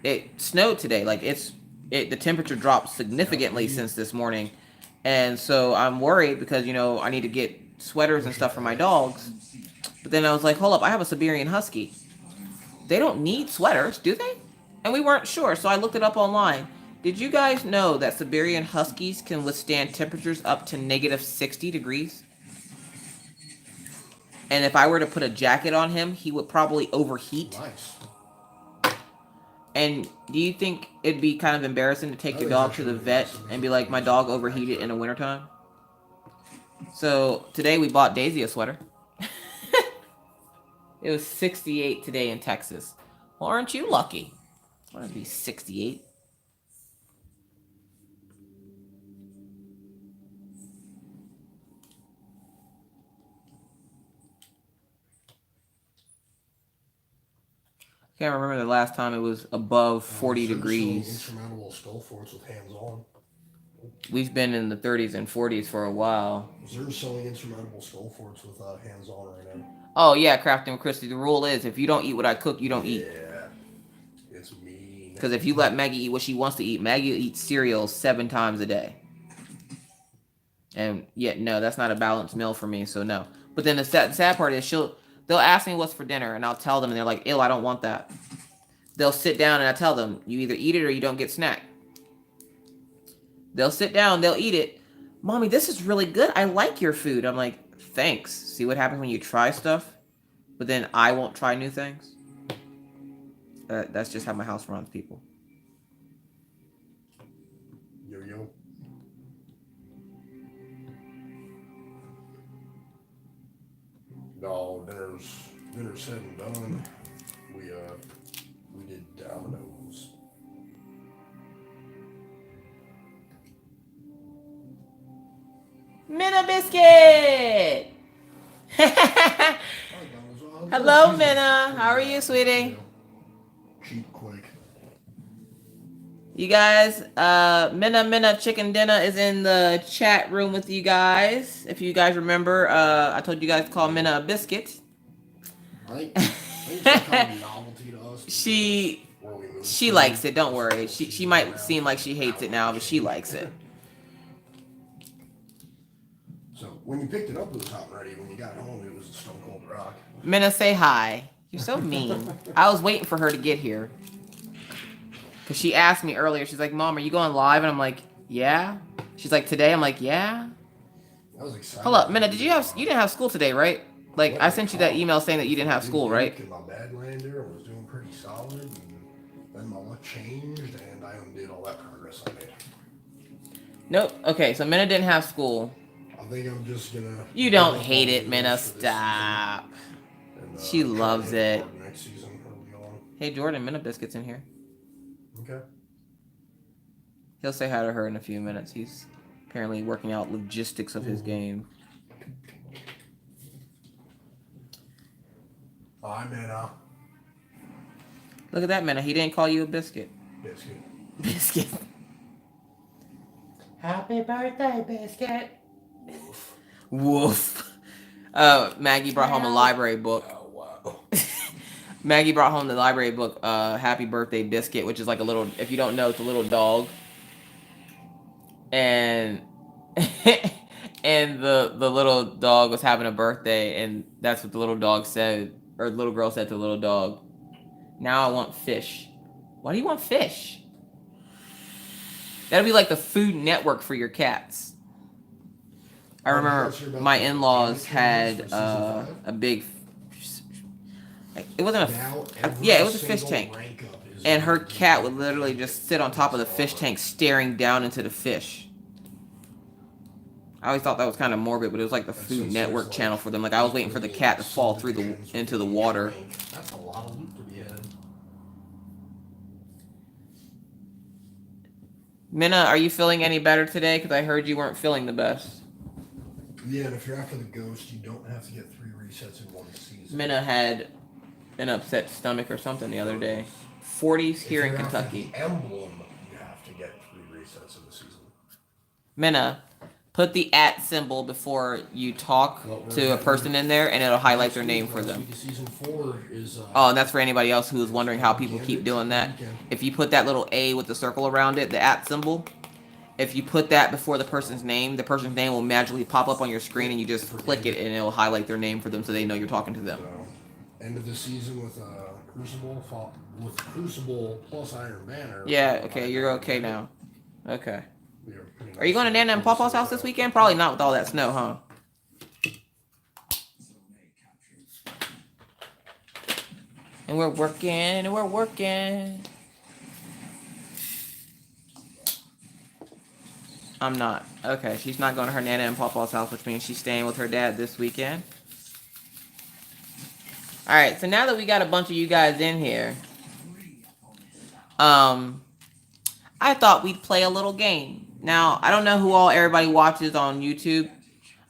it snowed today. Like, the temperature dropped significantly since this morning. And so I'm worried because, I need to get sweaters and stuff for my dogs. But then I was like, hold up, I have a Siberian Husky. They don't need sweaters, do they? And we weren't sure, so I looked it up online. Did you guys know that Siberian Huskies can withstand temperatures up to negative 60 degrees? And if I were to put a jacket on him, he would probably overheat. Nice. And do you think it'd be kind of embarrassing to take your dog to the vet and be like, my dog overheated in the wintertime? So today we bought Daisy a sweater. It was 68 today in Texas. Well, aren't you lucky? I want to be 68. Can't remember the last time it was above 40 degrees. Insurmountable skull forts with hands on. We've been in the 30s and 40s for a while. They're selling insurmountable skull forts with hands on right now. Oh yeah, Crafting with Christy. The rule is if you don't eat what I cook, you don't eat. Yeah, it's mean. Because if you let Maggie eat what she wants to eat, Maggie eats cereal 7 times a day. And yet, no, that's not a balanced meal for me. So no. But then the sad part is they'll ask me what's for dinner, and I'll tell them, and they're like, ew, I don't want that. They'll sit down, and I tell them, you either eat it or you don't get snack. They'll sit down, they'll eat it. Mommy, this is really good. I like your food. I'm like, thanks. See what happens when you try stuff? But then I won't try new things? That's just how my house runs, people. Yo. No, dinner's said and done. We did Domino's. Minna Biscuit! Hello, Minna. How are you, sweetie? Cheap quick. You guys, Minna Chicken Dinner is in the chat room with you guys. If you guys remember, I told you guys to call Minna a biscuit. I think it's kind of a novelty to us. She likes it. Don't worry. She might seem like she hates it now, but she likes it. So when you picked it up, it was hot and ready. When you got home, it was a stone cold rock. Minna, say hi. You're so mean. I was waiting for her to get here. Because she asked me earlier, she's like, Mom, are you going live? And I'm like, yeah. She's like, today? I'm like, yeah. I was excited. Hold up, Minna, you didn't have school today, right? Like, I sent you that email saying that you didn't have school, right? My Badlander was doing pretty solid, and then my luck changed, and I undid all that progress I made. Nope. Okay, so Minna didn't have school. I think I'm just gonna... You don't hate it, Minna. Stop. And, she loves it. Next season, hey, Jordan, Minna Biscuit's in here. Okay. He'll say hi to her in a few minutes. He's apparently working out logistics of his game. Hi, Minna. Look at that, Minna. He didn't call you a biscuit. Biscuit. Happy birthday, biscuit. Woof. Maggie brought home a library book. Oh, wow. Maggie brought home the library book, Happy Birthday Biscuit, which is like a little, if you don't know, it's a little dog. And and the little dog was having a birthday, and that's what the little dog said, or the little girl said to the little dog, now I want fish. Why do you want fish? That'd be like the Food Network for your cats. I remember my in-laws had a big. It wasn't yeah, it was a fish tank, and her cat would literally just sit on top of the fish tank, staring down into the fish. I always thought that was kind of morbid, but it was like the Food Network channel for them. Like I was waiting for the cat to fall through into the water. That's a lot of loot to be had. Minna, are you feeling any better today? Because I heard you weren't feeling the best. Yeah, and if you're after the ghost, you don't have to get 3 resets in one season. Minna had an upset stomach or something the other day. 40s here in Kentucky. The emblem, you have to get 3 resets in the season. Minna, put the @ symbol before you talk to a person in there, and it'll highlight their name for them. Season 4 is. Oh, and that's for anybody else who is wondering how people keep doing that. If you put that little A with the circle around it, the @ symbol, if you put that before the person's name will magically pop up on your screen, and you just click it, and it'll highlight their name for them so they know you're talking to them. So, end of the season with Crucible plus Iron Banner. Yeah, okay, you're okay now. Okay. Are you going to Nana and Papa's house this weekend? Probably not with all that snow, huh? And we're working, and we're working. I'm not. Okay, she's not going to her Nana and Papa's house, which means she's staying with her dad this weekend. Alright, so now that we got a bunch of you guys in here, I thought we'd play a little game. Now, I don't know who everybody watches on YouTube.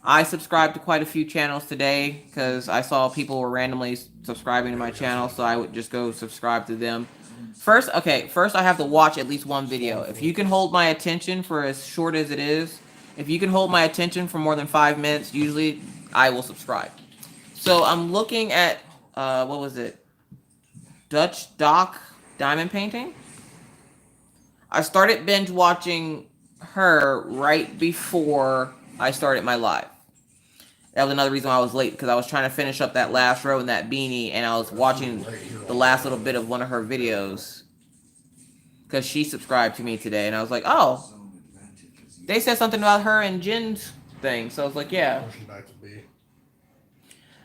I subscribed to quite a few channels today because I saw people were randomly subscribing to my channel, so I would just go subscribe to them. First I have to watch at least one video. If you can hold my attention for as short as it is, if you can hold my attention for more than 5 minutes, usually I will subscribe. So I'm looking at, what was it? Dutch Dock diamond painting. I started binge watching her right before I started my live. That was another reason why I was late, because I was trying to finish up that last row in that beanie, and I was watching the last little bit of one of her videos because she subscribed to me today, and I was like, oh, they said something about her and Jen's thing, so I was like, yeah.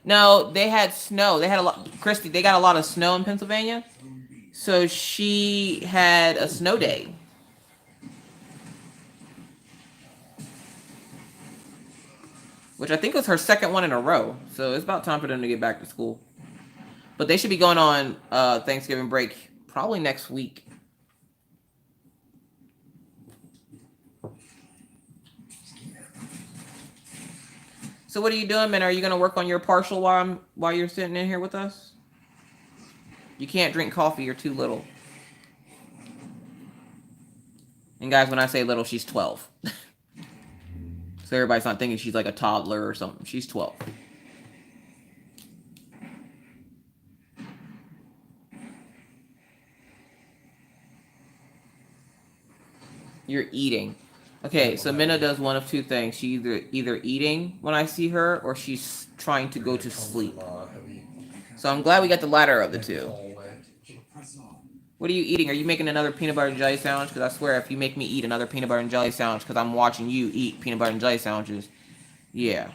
No, they had snow. They had a lot. Christy, they got a lot of snow in Pennsylvania, so she had a snow day. Which I think was her second one in a row. So it's about time for them to get back to school. But they should be going on Thanksgiving break probably next week. So what are you doing, man? Are you going to work on your partial while you're sitting in here with us? You can't drink coffee. You're too little. And guys, when I say little, she's 12. So everybody's not thinking she's like a toddler or something. She's 12. You're eating. Okay, so Minna does one of two things. She's either eating when I see her, or she's trying to go to sleep. So I'm glad we got the latter of the two. What are you eating? Are you making another peanut butter and jelly sandwich? Because I swear, if you make me eat another peanut butter and jelly sandwich because I'm watching you eat peanut butter and jelly sandwiches, yeah.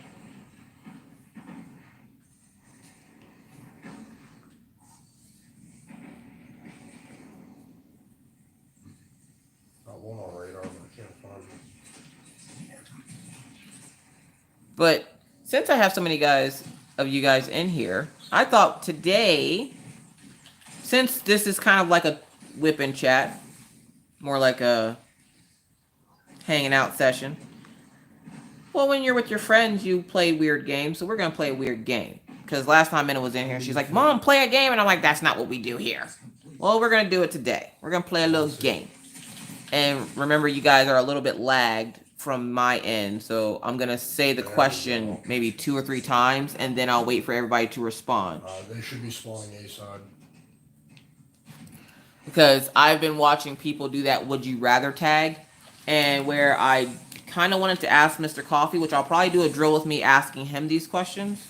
But since I have so many of you guys in here, I thought today, since this is kind of like a whip and chat, more like a hanging out session. Well, when you're with your friends, you play weird games, so we're going to play a weird game. Because last time Minna was in here, she's like, Mom, play a game, and I'm like, that's not what we do here. Well, we're going to do it today. We're going to play a little game. And remember, you guys are a little bit lagged from my end, so I'm going to say the question maybe 2 or 3 times, and then I'll wait for everybody to respond. They should be spawning A side. Because I've been watching people do that would you rather tag, and where I kind of wanted to ask Mr. Coffee, which I'll probably do a drill with me asking him these questions,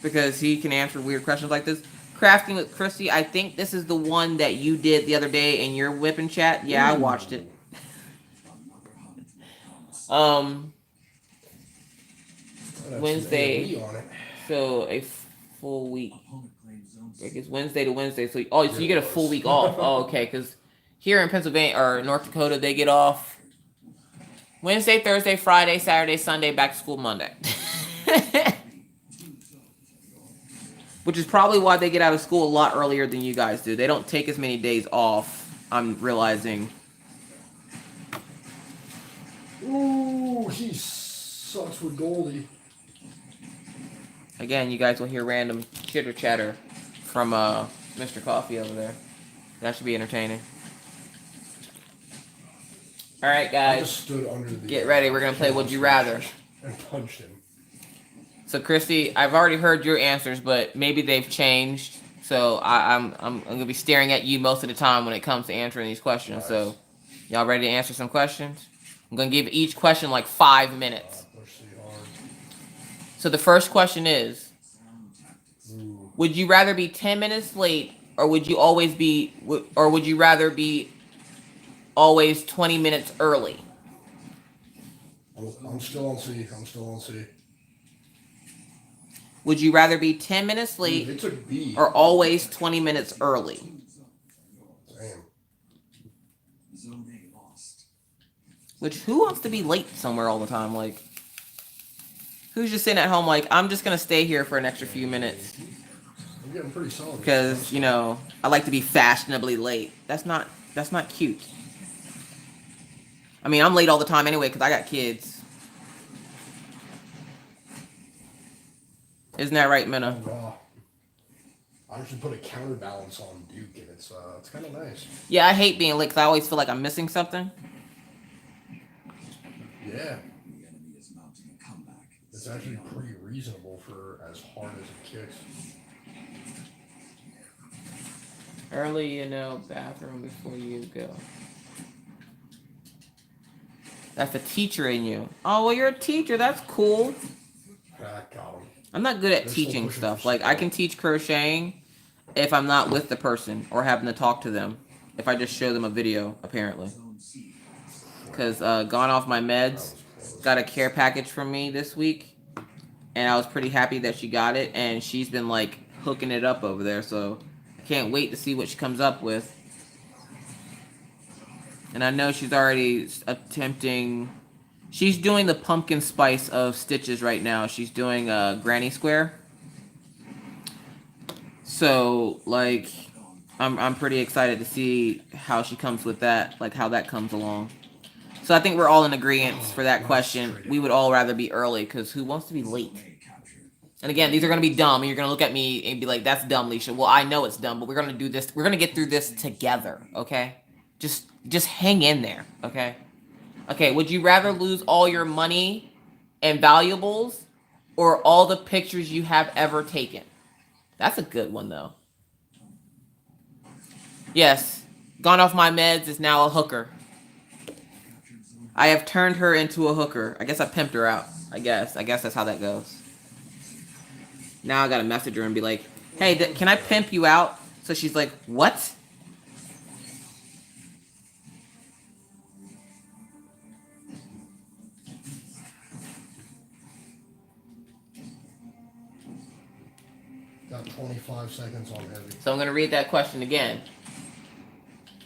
because he can answer weird questions like this. Crafting with Christy, I think this is the one that you did the other day in your whip and chat. Yeah, I watched it. That's Wednesday. some AOE on it. So a full week. Opponent claims zone Like C. it's Wednesday to Wednesday. So so you get a full week off. Oh, okay. Because here in Pennsylvania or North Dakota, they get off Wednesday, Thursday, Friday, Saturday, Sunday, back to school Monday. Which is probably why they get out of school a lot earlier than you guys do. They don't take as many days off, I'm realizing. Ooh, he sucks with Goldie. Again, you guys will hear random chitter chatter from Mr. Coffee over there. That should be entertaining. All right, I guys, just stood under the get ready. We're gonna play Would You Rather. and punched him. So, Christy, I've already heard your answers, but maybe they've changed. So I'm gonna be staring at you most of the time when it comes to answering these questions. Nice. So, y'all ready to answer some questions? I'm gonna give each question like 5 minutes. Push C hard. So the first question is: Ooh. would you rather be 10 minutes late, or would you always be, or would you rather be always 20 minutes early? I'm still on C. I'm still on C. Would you rather be 10 minutes late It took B. or always 20 minutes early? Damn. Zone A lost. Which, who wants to be late somewhere all the time? Like, who's just sitting at home like, I'm just gonna stay here for an extra few minutes I'm getting pretty solid. because, you know, I like to be fashionably late. That's not cute. I mean, I'm late all the time anyway because I got kids. Isn't that right, Minna? Wow. I actually put a counterbalance on Duke, and it's kind of nice. Yeah, I hate being late because I always feel like I'm missing something. Yeah, The enemy is mounting a comeback. it's actually pretty reasonable for as hard as it kicks. Early, you know, bathroom before you go. That's the teacher in you. Oh, well, you're a teacher. That's cool. Ah, got him. I'm not good at They're still teaching pushing stuff. for Like, I skill. can teach crocheting if I'm not with the person or having to talk to them. If I just show them a video, apparently. Zone C. Because gone off my That meds, was close. got a care package from me this week. And I was pretty happy that she got it. And she's been, like, hooking it up over there. So I can't wait to see what she comes up with. And I know she's already attempting... She's doing the pumpkin spice of stitches right now. She's doing a granny square. So, like, I'm pretty excited to see how she comes with that, like how that comes along. So I think we're all in agreement for that question. We would all rather be early, because who wants to be late? A captured. And again, these are going to be dumb, and you're going to look at me and be like, that's dumb, Leisha. Well, I know it's dumb, but we're going to do this. We're going to get through this together, okay? Just hang in there, okay? Okay, would you rather lose all your money and valuables or all the pictures you have ever taken? That's a good one, though. Yes, gone off my meds is now a hooker. I have turned her into a hooker. I guess I pimped her out. I guess that's how that goes. Now I gotta message her and be like, hey, can I pimp you out? So she's like, what? Got 25 seconds on heavy. So I'm going to read that question again,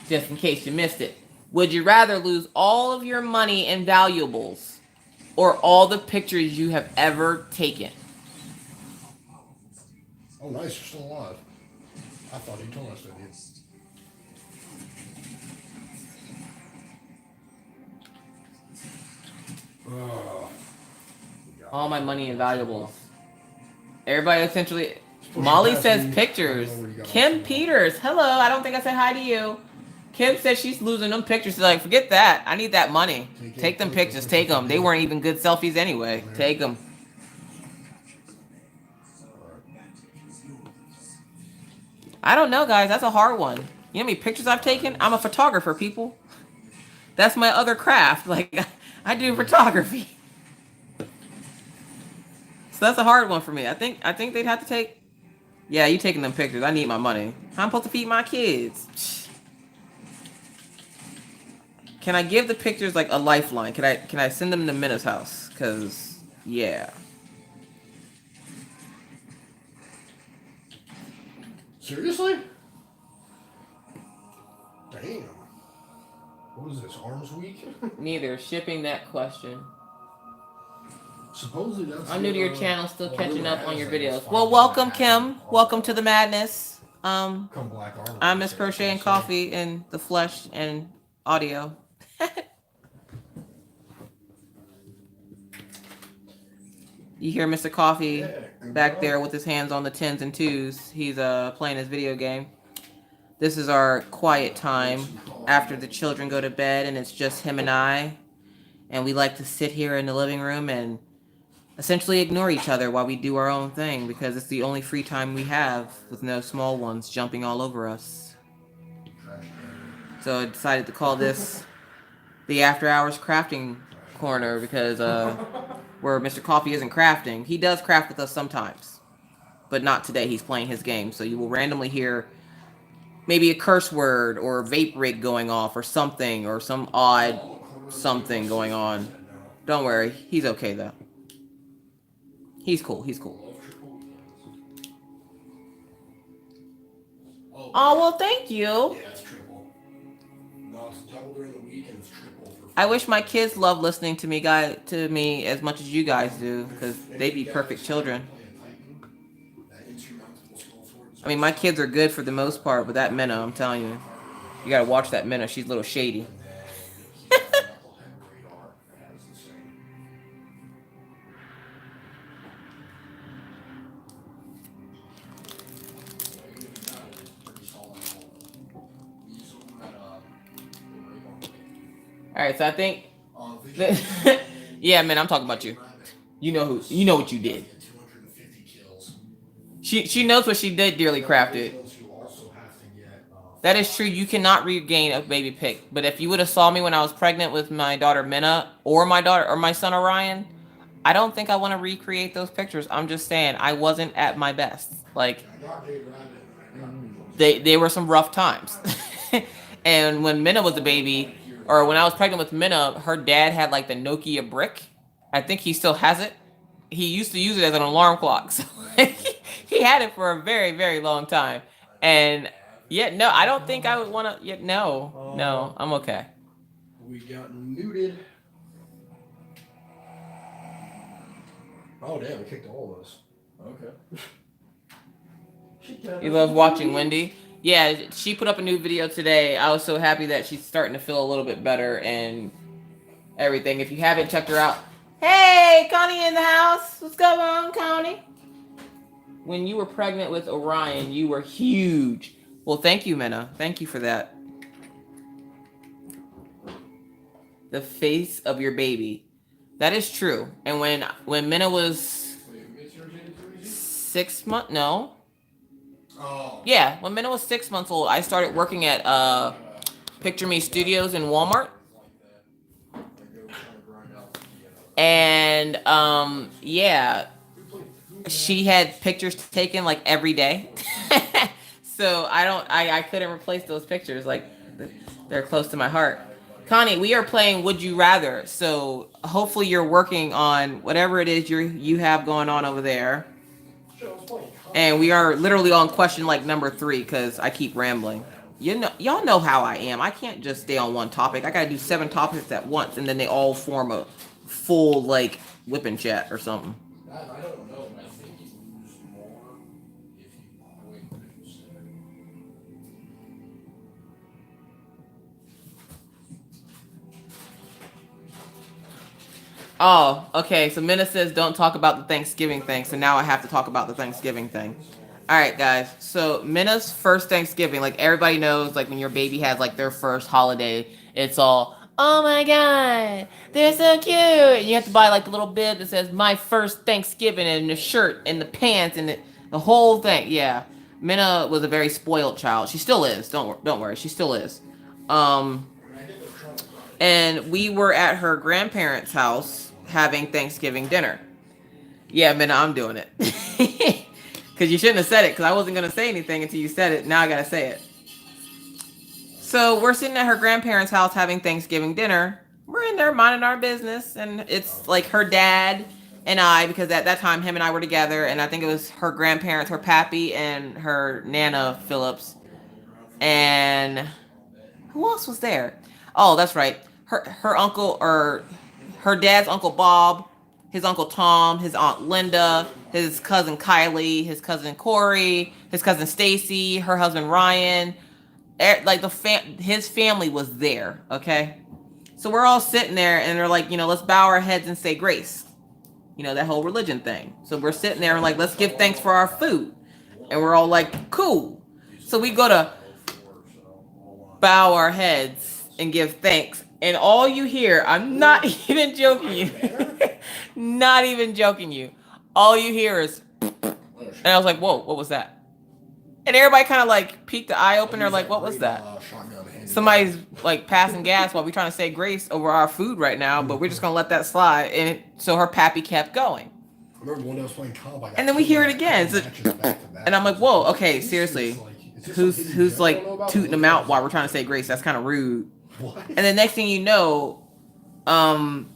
just in case you missed it. Would you rather lose all of your money and valuables or all the pictures you have ever taken? Oh, nice, you're still alive. I thought he told us that he All my money and valuables. Everybody essentially... Molly says pictures. Kim Peters. Hello, I don't think I said hi to you. Kim said she's losing them pictures. She's like, forget that. I need that money. Take them pictures. Take them. They weren't even good selfies anyway. Take them. I don't know, guys. That's a hard one. You know how many pictures I've taken? I'm a photographer, people. That's my other craft. Like, I do photography. So that's a hard one for me. I think they'd have to take... Yeah, you taking them pictures. I need my money. How am I supposed to feed my kids? Can I give the pictures like a lifeline? Can I send them to Minna's house? Cause yeah. Seriously? Damn. What is this, Arms Week? Neither. Shipping that question. Supposedly that's I'm new to your channel, still catching really up on has, your like, videos. 5 Well, welcome, and a half Kim. inch Welcome to arms. the madness. Come Black Armor. I'm Miss Crochet and Coffee in the flesh and audio. You hear Mr. Coffee back there with his hands on the 10s and 2s. He's playing his video game. This is our quiet time after the children go to bed and it's just him and I. And we like to sit here in the living room and essentially ignore each other while we do our own thing because it's the only free time we have with no small ones jumping all over us. So I decided to call this the After Hours Crafting Corner because where Mr. Coffee isn't crafting, he does craft with us sometimes, but not today. He's playing his game, so you will randomly hear maybe a curse word or a vape rig going off or something or some odd something going on. Don't worry, he's okay though. He's cool. He's cool. Oh well, thank you. Yeah, it's triple. No, it's double during the week and it's triple for. I wish my kids loved listening to me, as much as you guys do, because they'd be perfect children. I mean, my kids are good for the most part, but that Minna, I'm telling you, you gotta watch that Minna. She's a little shady. All right, so I think, yeah, man, I'm talking about you. You know what you did. She knows what she did, dearly crafted. That is true. You cannot regain a baby pic. But if you would have saw me when I was pregnant with my daughter Minna or my son Orion, I don't think I want to recreate those pictures. I'm just saying I wasn't at my best. Like they were some rough times. And when Minna was a baby, or when I was pregnant with Minna, her dad had like the Nokia brick. I think he still has it. He used to use it as an alarm clock. So he had it for a very, very long time. And yeah, no, I don't think I would want to. Yeah, no, I'm okay. We got muted. Oh damn, we kicked all of us. Okay. You love watching Wendy? Yeah, she put up a new video today. I was so happy that she's starting to feel a little bit better and everything. If you haven't checked her out, hey, Connie in the house. What's going on, Connie? When you were pregnant with Orion, you were huge. Well, thank you, Minna. Thank you for that. The face of your baby. That is true. And when Minna was 6 months, no. Oh. Yeah, when Minna was 6 months old, I started working at Picture Me Studios in Walmart. And yeah, she had pictures taken like every day. So I couldn't replace those pictures. Like they're close to my heart. Connie, we are playing Would You Rather. So hopefully you're working on whatever it is you have going on over there. And we are literally on question like number 3 because I keep rambling. Y'all know how I am. I can't just stay on one topic. I gotta do 7 topics at once, and then they all form a full like whipping chat or something. I don't know. I think you lose more if you quit instead. Oh, okay. So Minna says don't talk about the Thanksgiving thing. So now I have to talk about the Thanksgiving thing. All right, guys. So Minna's first Thanksgiving, like everybody knows, like when your baby has like their first holiday, it's all, oh my God, they're so cute. And you have to buy like the little bib that says my first Thanksgiving and the shirt and the pants and the whole thing. Yeah. Minna was a very spoiled child. She still is. Don't worry. She still is. And we were at her grandparents' house having Thanksgiving dinner. Yeah, Minna, I'm doing it. Because you shouldn't have said it, because I wasn't going to say anything until you said it. Now I got to say it. So we're sitting at her grandparents' house having Thanksgiving dinner. We're in there minding our business, and it's like her dad and I, because at that time him and I were together, and I think it was her grandparents, her pappy, and her Nana Phillips, and who else was there? Oh, that's right. Her uncle, or her dad's uncle Bob, his uncle Tom, his aunt Linda, his cousin Kylie, his cousin Corey, his cousin Stacy, her husband Ryan. Like his family was there. Okay, so we're all sitting there, and they're like, let's bow our heads and say grace. That whole religion thing. So we're sitting there and like, let's give thanks for our food, and we're all like, cool. So we go to bow our heads and give thanks, and all you hear, I'm not even joking you, not even joking you, all you hear is, and I was like, whoa, what was that? And everybody kind of like peeked the eye open. They're like, what was that? Somebody's like passing gas while we're trying to say grace over our food right now, but we're just gonna let that slide. And so her pappy kept going. And then we hear it again. And I'm like, whoa, okay, seriously. Who's like tooting them out while we're trying to say grace? That's kind of rude. And the next thing you know,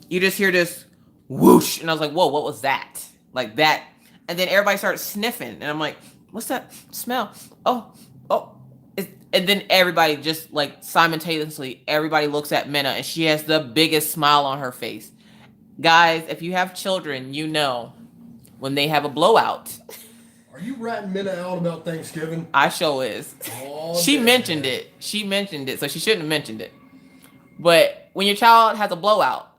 you just hear this whoosh, and I was like, whoa, what was that? Like that. And then everybody started sniffing, and I'm like, what's that smell? Oh. And then everybody just like simultaneously, everybody looks at Minna, and she has the biggest smile on her face. Guys, if you have children, when they have a blowout. Are you ratting Minna out about Thanksgiving? I sure is. She mentioned it, so she shouldn't have mentioned it. But when your child has a blowout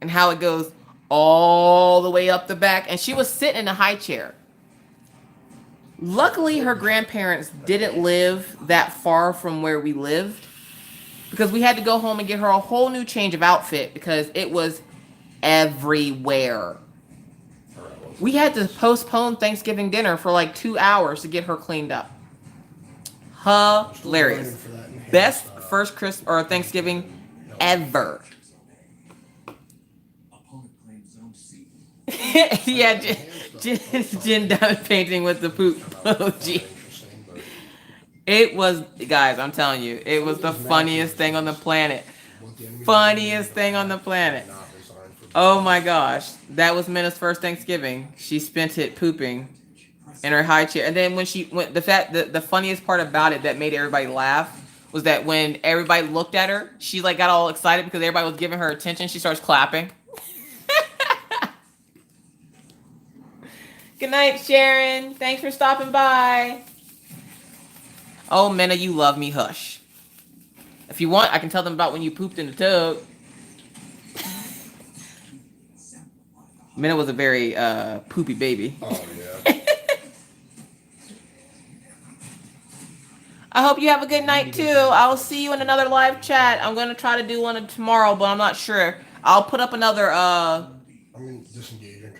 and how it goes all the way up the back, and she was sitting in a high chair. Luckily, her grandparents didn't live that far from where we lived, because we had to go home and get her a whole new change of outfit because it was everywhere. We had to postpone Thanksgiving dinner for like 2 hours to get her cleaned up. Hilarious. Best first Christmas or Thanksgiving ever. Yeah, Jen Diamond painting with the poop emoji. It was, guys, I'm telling you, it was the funniest thing on the planet. Funniest thing on the planet. Oh my gosh, that was Minna's first Thanksgiving. She spent it pooping in her high chair. And then when she went, the funniest part about it that made everybody laugh was that when everybody looked at her, she like got all excited because everybody was giving her attention. She starts clapping. Good night, Sharon. Thanks for stopping by. Oh, Minna, you love me. Hush. If you want, I can tell them about when you pooped in the tub. Minna was a very poopy baby. Oh, yeah. I hope you have a good night, too. I will see you in another live chat. I'm going to try to do one tomorrow, but I'm not sure. I'll put up another... I'm disengaging.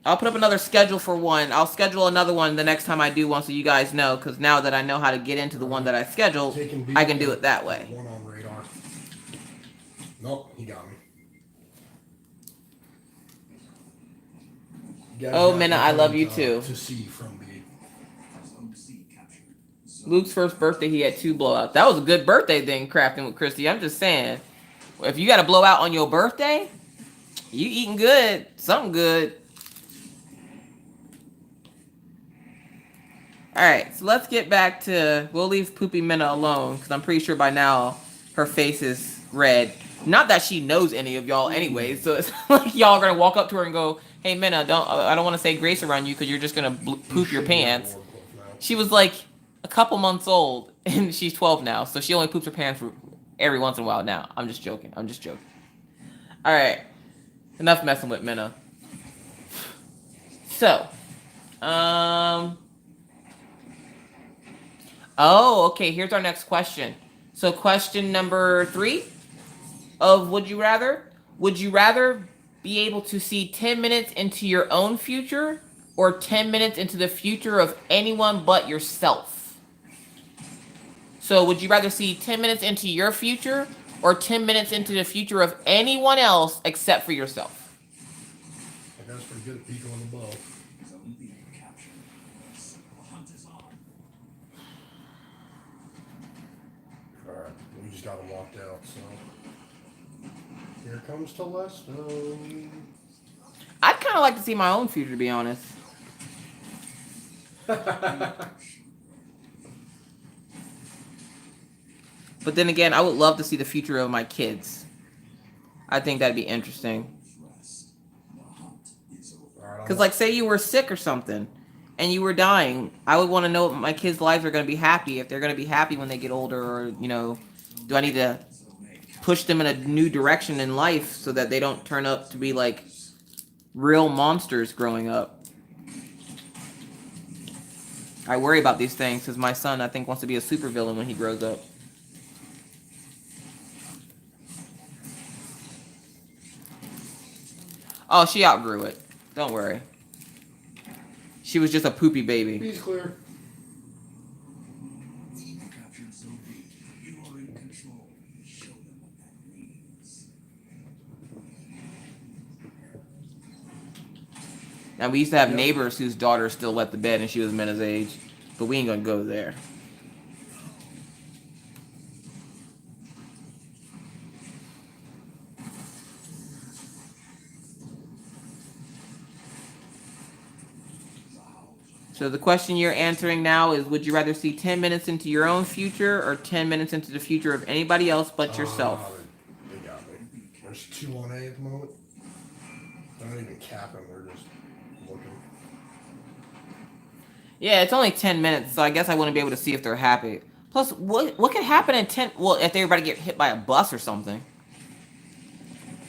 I'll put up another schedule for one. I'll schedule another one the next time I do one so you guys know, because now that I know how to get into the one that I scheduled, I can do it that way. One on radar. Nope, he got me. Oh, Minna, I love you too. To see from the Luke's first birthday, he had 2 blowouts. That was a good birthday thing, crafting with Christy. I'm just saying, if you got a blowout on your birthday, you eating good, something good. All right, so let's get back to, we'll leave Poopy Minna alone, because I'm pretty sure by now her face is red. Not that she knows any of y'all anyway, so it's like y'all are going to walk up to her and go, hey, Minna, I don't want to say grace around you because you're just going to poop your pants. She was like a couple months old, and she's 12 now, so she only poops her pants every once in a while now. I'm just joking. All right, enough messing with Minna. So, oh, okay, here's our next question. So question number 3 of Would You Rather? Would you rather be able to see 10 minutes into your own future or 10 minutes into the future of anyone but yourself? So would you rather see 10 minutes into your future or 10 minutes into the future of anyone else except for yourself? That guy's pretty good at peeking on the bow. just got him locked out, so. Here comes Telesto. I'd kind of like to see my own future, to be honest. But then again, I would love to see the future of my kids. I think that'd be interesting. Because, like, say you were sick or something, and you were dying, I would want to know if my kids' lives are going to be happy, if they're going to be happy when they get older, or, you know, do I need to push them in a new direction in life so that they don't turn up to be, like, real monsters growing up. I worry about these things because my son, I think, wants to be a supervillain when he grows up. Oh, she outgrew it. Don't worry. She was just a poopy baby. He's clear. Captured Sophie. You are in control. Show them what that means. Now, we used to have neighbors whose daughter still wet the bed and she was Minna's age. But we ain't gonna go there. So the question you're answering now is, would you rather see 10 minutes into your own future or 10 minutes into the future of anybody else but yourself? They got me. There's 2 on A at the moment. They're not even capping, they're just looking. Yeah, it's only 10 minutes, so I guess I wouldn't be able to see if they're happy. Plus, what could happen in 10... Well, if everybody get hit by a bus or something.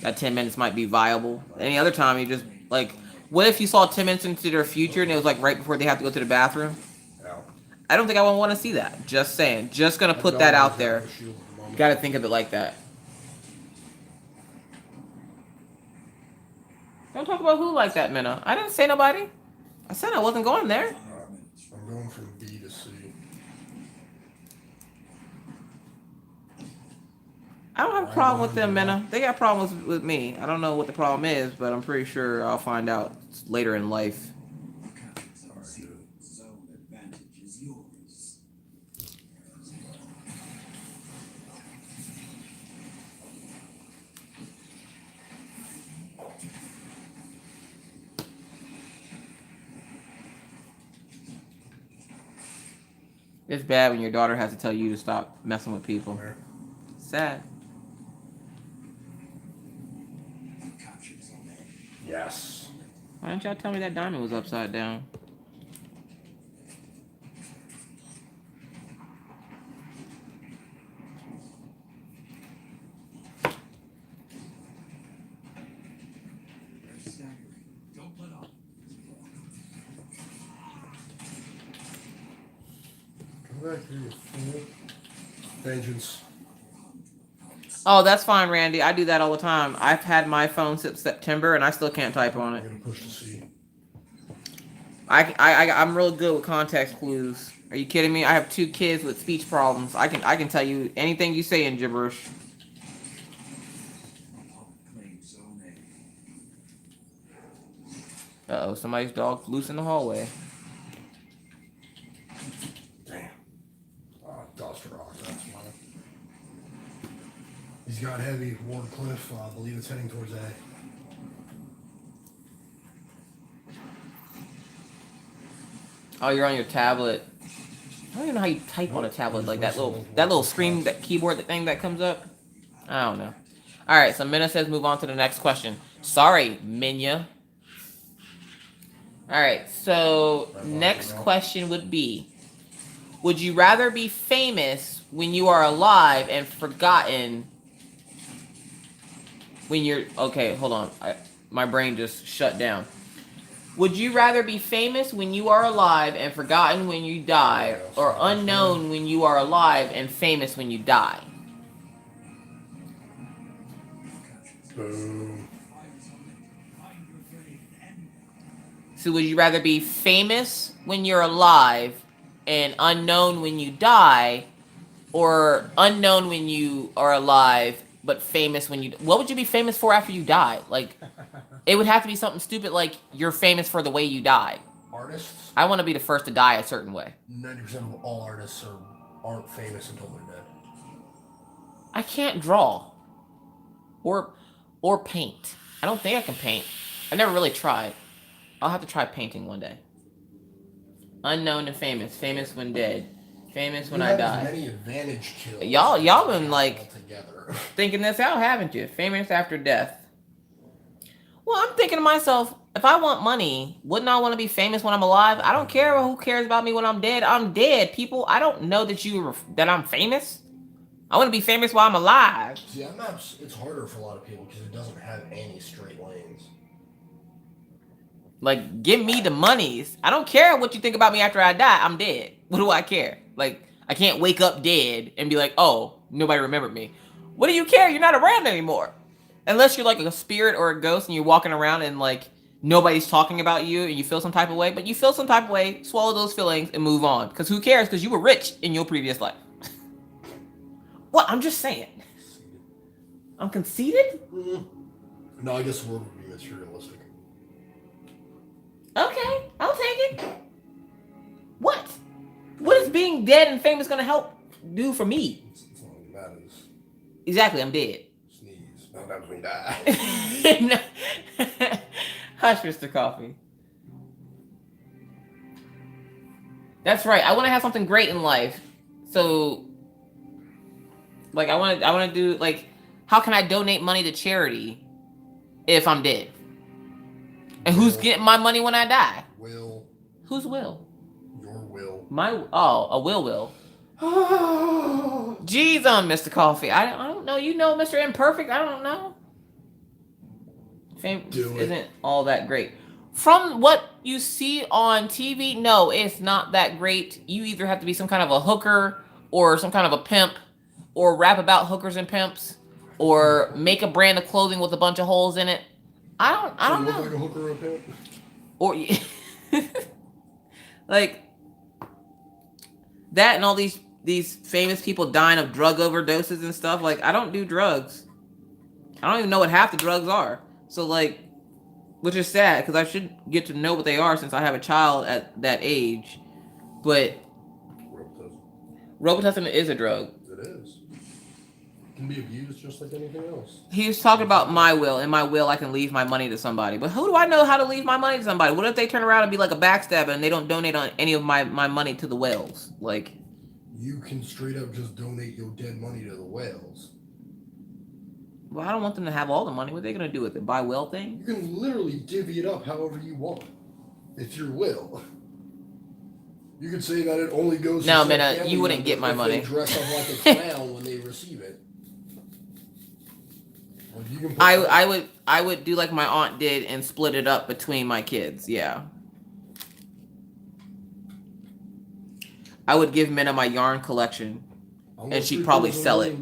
That 10 minutes might be viable. Any other time, you just, like... What if you saw 10 minutes into their future and it was, like, right before they have to go to the bathroom? Yeah. I don't think I would want to see that. Just saying. Just gonna put that out there. Gotta think of it like that. Don't talk about who like that, Minna. I didn't say nobody. I said I wasn't going there. I'm going from B to C. I don't have a problem with them, Minna. They got problems with me. I don't know what the problem is, but I'm pretty sure I'll find out later in life. Zone advantage is yours. It's bad when your daughter has to tell you to stop messing with people. Where? Sad. Captured Zone A. Yes. Why didn't y'all tell me that diamond was upside down? They're staggering. Don't let up. Come back here, you fool. Vengeance. Oh, that's fine, Randy. I do that all the time. I've had my phone since September, and I still can't type on I'm it. gonna push to C. I'm real good with context clues. Are you kidding me? I have 2 kids with speech problems. I can tell you anything you say in gibberish. Claim Zone A. Uh-oh, somebody's dog's loose in the hallway. Damn. Dust rock, that's funny. He's got heavy. Wardcliff, I believe it's heading towards A. Oh, you're on your tablet. I don't even know how you type on a tablet, like that little screen, that keyboard thing that comes up. I don't know. All right, so Minna says move on to the next question. Sorry, Minya. All right, so next question would be, would you rather be famous when you are alive and forgotten when you're... Okay, hold on. My brain just shut down. Would you rather be famous when you are alive and forgotten when you die, or unknown when you are alive and famous when you die? Boom. So would you rather be famous when you're alive and unknown when you die, or unknown when you are alive but famous when you... What would you be famous for after you die? Like, it would have to be something stupid like you're famous for the way you died. Artists? I want to be the first to die a certain way. 90% of all artists aren't famous until they're dead. I can't draw. Or paint. I don't think I can paint. I never really tried. I'll have to try painting one day. Unknown to famous. Famous when dead. Famous when I die. Many advantage kills. Y'all been like altogether. thinking this out, haven't you? Famous after death. Well, I'm thinking to myself, if I want money, wouldn't I want to be famous when I'm alive? I don't care who cares about me when I'm dead. I'm dead, people. I don't know that I'm famous. I want to be famous while I'm alive. See, that map's it's harder for a lot of people because it doesn't have any straight lanes. Like, give me the monies. I don't care what you think about me after I die. I'm dead. What do I care? Like, I can't wake up dead and be like, oh, nobody remembered me. What do you care? You're not around anymore. Unless you're like a spirit or a ghost and you're walking around and like nobody's talking about you and you feel some type of way. But you feel some type of way, swallow those feelings and move on. Because who cares? Because you were rich in your previous life. What? I'm just saying. I'm conceited? No, I guess the world would be materialistic. Okay, I'll take it. What? What is being dead and famous going to help do for me? It's not what matters. Exactly, I'm dead. Sneeze. No, that's when you die. Hush, Mr. Coffee. That's right. I want to have something great in life. So, like, I want to do, like, how can I donate money to charity if I'm dead? And who's getting my money when I die? Will. Whose will? Your will. A will. Jeez, Mr. Coffee. I don't know. You know, Mr. Imperfect. I don't know. Fame isn't all that great. From what you see on TV, no, it's not that great. You either have to be some kind of a hooker or some kind of a pimp or rap about hookers and pimps or make a brand of clothing with a bunch of holes in it. I don't know. Look like a hooker or a pimp? Or like that and all these famous people dying of drug overdoses and stuff. Like, I don't do drugs. I don't even know what half the drugs are. So, like, which is sad because I should get to know what they are since I have a child at that age. But Robitussin is a drug. It is. It can be abused just like anything else. He was talking about my will. In my will, I can leave my money to somebody. But who do I know how to leave my money to somebody? What if they turn around and be like a backstabber and they don't donate on any of my money to the whales? Like, you can straight up just donate your dead money to the whales. well, I don't want them to have all the money. What are they going to do with it? Buy whale thing? You can literally divvy it up however you want. It's your will. You could say that it only goes No, to man, you wouldn't get my money. They dress up like a clown when they receive it. Well, you can put I would do like my aunt did and split it up between my kids. Yeah. I would give Minna my yarn collection, and she'd probably sell it.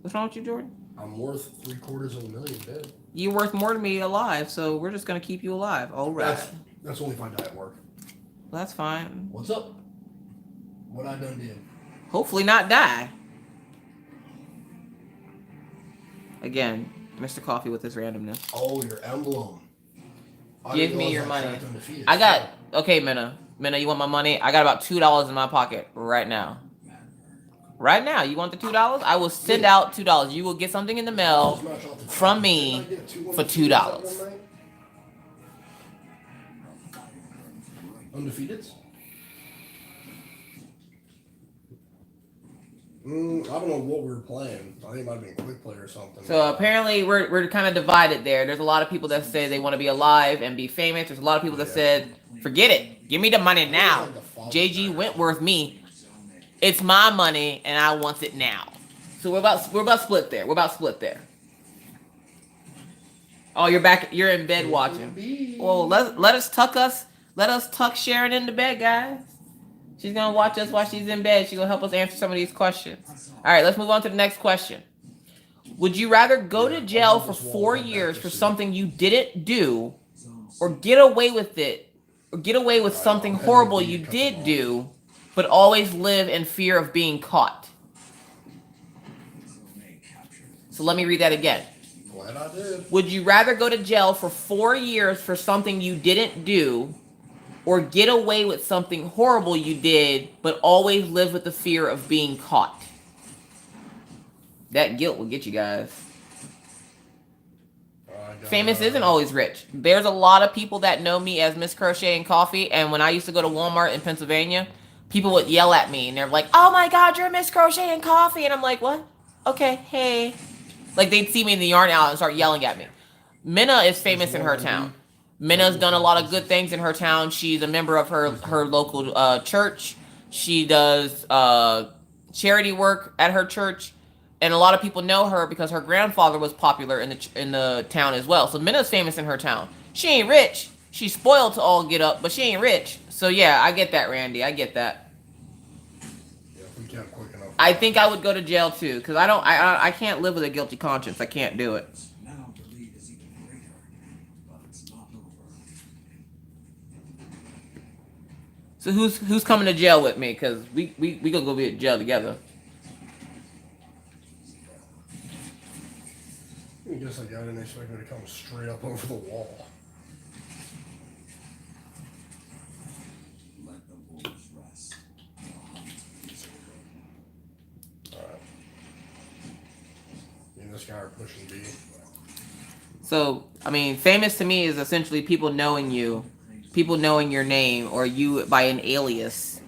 What's wrong with you, Jordan? I'm worth $750,000 dead. You're worth more to me alive, so we're just gonna keep you alive. All right. That's only if I die at work. Well, that's fine. What's up? What I done did? Hopefully not die. Again, Mr. Coffee with his randomness. Oh, your emblem. Give me your money. I got... Okay, Minna. Minna, you want my money? I got about $2 in my pocket right now. Right now. You want the $2? I will send out $2. You will get something in the mail from me for $2. Undefeated? I don't know what we were playing. I think it might have been Quick Play or something. So apparently we're kind of divided there. There's a lot of people that say they want to be alive and be famous. There's a lot of people that said, forget it. Give me the money now. JG Wentworth me. It's my money and I want it now. So we're about split there. We're about split there. Oh, you're back. You're in bed watching. Well, let us tuck Sharon into bed, guys. She's gonna watch us while she's in bed. She's gonna help us answer some of these questions. All right, let's move on to the next question. Would you rather go to jail for 4 years for something you didn't do, or get away with it, or get away with something horrible you did do, but always live in fear of being caught? So let me read that again. Glad I did. Would you rather go to jail for 4 years for something you didn't do, or get away with something horrible you did, but always live with the fear of being caught? That guilt will get you guys. I Famous got, isn't always rich. There's a lot of people that know me as Miss Crochet and Coffee, and when I used to go to Walmart in Pennsylvania, people would yell at me, and they're like, "Oh my God, you're Miss Crochet and Coffee," and I'm like, "What? Okay, hey." Like they'd see me in the yarn out and start yelling at me. Minna is famous in her town. Minna's done a lot of good things in her town. She's a member of her local church. She does charity work at her church, and a lot of people know her because her grandfather was popular in the town as well. So Minna's famous in her town. She ain't rich. She's spoiled to all get up, but she ain't rich. So yeah, I get that, Randy. I get that. Yeah, if we can't quick enough. I think I would go to jail too, because I can't live with a guilty conscience. I can't do it. Now the lead is even greater, but it's not over. So who's coming to jail with me? Because we gonna go be at jail together. I guess I didn't expect me to come straight up over the wall. Let the wolves rest. The hunt is over. Alright. Me and this guy are pushing B. So I mean, famous to me is essentially people knowing you, people knowing your name or you by an alias,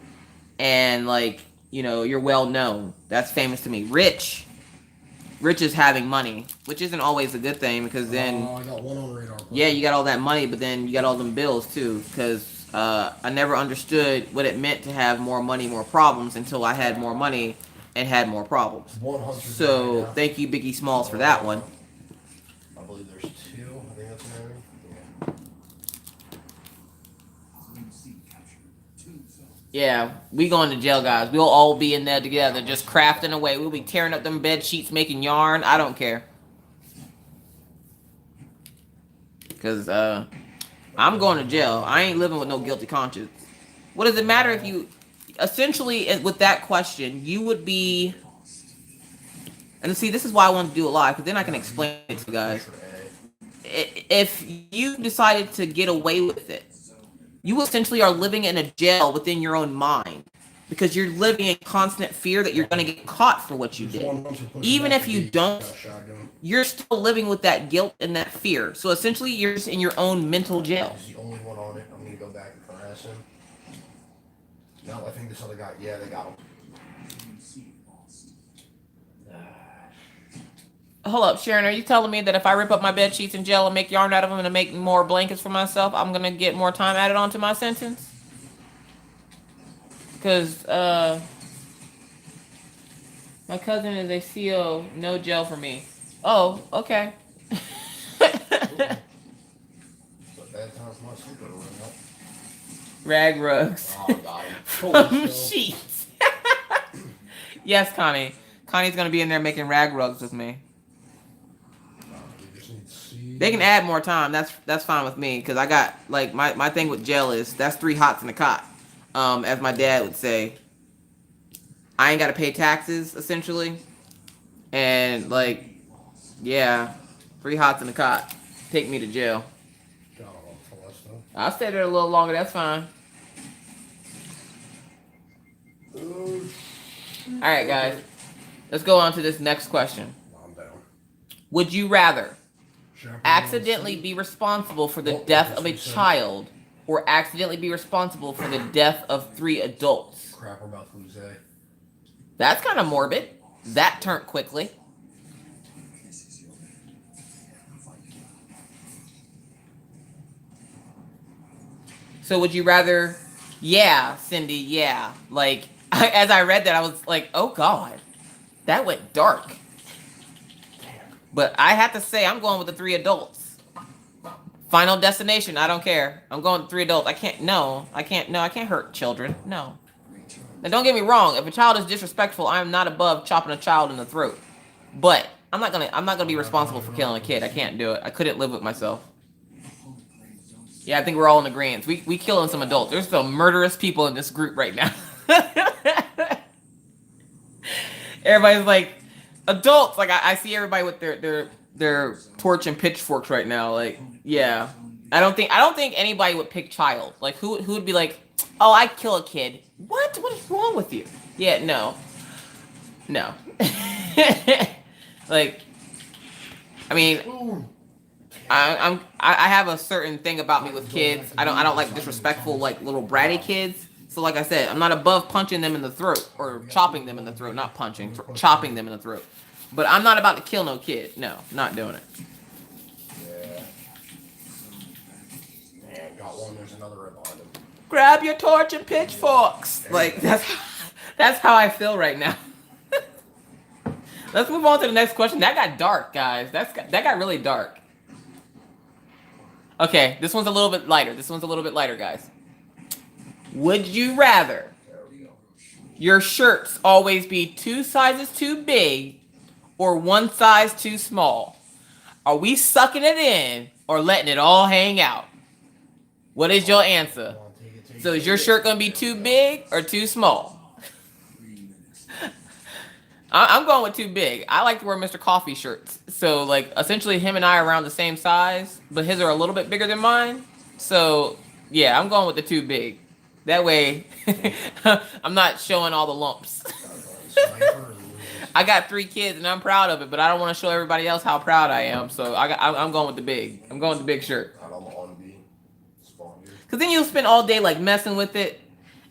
and like you're well known. That's famous to me. Rich is having money, which isn't always a good thing because then I got one on radar. yeah, you got all that money, but then you got all them bills too. Because I never understood what it meant to have more money, more problems until I had more money and had more problems. 100. So thank you, Biggie Smalls, for that one. I believe there's 2. I think that's maybe. Yeah. Clean seat captured. 2 zones. Yeah, we going to jail, guys. We'll all be in there together, just crafting away. We'll be tearing up them bed sheets, making yarn. I don't care. Because I'm going to jail. I ain't living with no guilty conscience. What does it matter if you... Essentially, with that question, you would be... And see, this is why I want to do it live, because then I can explain it to you guys. If you decided to get away with it, you essentially are living in a jail within your own mind. Because you're living in constant fear that you're going to get caught for what you did. Even if you don't, you're still living with that guilt and that fear. So essentially, you're just in your own mental jail. He's the only one on it. I'm going to go back and harass him. No, I think this other guy, yeah, they got him. Clean seat lost. Hold up, Sharon, are you telling me that if I rip up my bed sheets in jail and make yarn out of them and make more blankets for myself, I'm going to get more time added onto my sentence? Because, my cousin is a CO, no jail for me. Oh, okay. But bad times my sleeper room up. Rag rugs. Oh, got him. From sheets. Yes, Connie. Connie's going to be in there making rag rugs with me. We just need C. They can add more time. That's fine with me. Because I got, like, my thing with jail is, that's 3 hots in a cot. As my dad would say, I ain't got to pay taxes, essentially. And, like, yeah, 3 hots in a cot. Take me to jail. Got him on Telesto. I'll stay there a little longer. That's fine. Oh, All right, guys. Let's go on to this next question. I'm down. Would you rather Chaperone accidentally C. be responsible for the What death was of a this you said? child or accidentally be responsible for the death of 3 adults? Crap, we're about to lose A. That's kind of morbid. That turned quickly. This is your end. Fight. So would you rather... Yeah, Cindy, yeah. Like, as I read that, I was like, oh, God. That went dark. But I have to say, I'm going with the 3 adults. Final destination, I don't care. I'm going with 3 adults. I can't hurt children. No. Now, don't get me wrong. If a child is disrespectful, I am not above chopping a child in the throat. But I'm not gonna be responsible for killing a kid. I can't do it. I couldn't live with myself. Yeah, I think we're all in agreement. We killing some adults. There's some murderous people in this group right now. Everybody's like, adults. Like I see everybody with their torch and pitchforks right now. Like, yeah. I don't think anybody would pick child. Like who would be like, oh, I'd kill a kid. What is wrong with you? Yeah, no. Like, I mean, Ooh. I have a certain thing about me with kids. I don't like disrespectful like little bratty kids. So like I said, I'm not above punching them in the throat or chopping them in the throat, not punching, chopping them in the throat. But I'm not about to kill no kid. No, not doing it. Yeah. Man, got one. There's another right behind him. Grab your torch and pitchforks. Like that's how I feel right now. Let's move on to the next question. That got dark, guys. That got really dark. Okay, this one's a little bit lighter. This one's a little bit lighter, guys. Would you rather your shirts always be 2 sizes too big or 1 size too small? Are we sucking it in or letting it all hang out? What is your answer? So is your shirt going to be too big or too small? I'm going with too big. I like to wear Mr. Coffee shirts. So, like, essentially him and I are around the same size, but his are a little bit bigger than mine. So, yeah, I'm going with the too big. That way, I'm not showing all the lumps. I got 3 kids and I'm proud of it, but I don't want to show everybody else how proud I am. So, I'm going with the big. I'm going with the big shirt. Because then you'll spend all day, like, messing with it.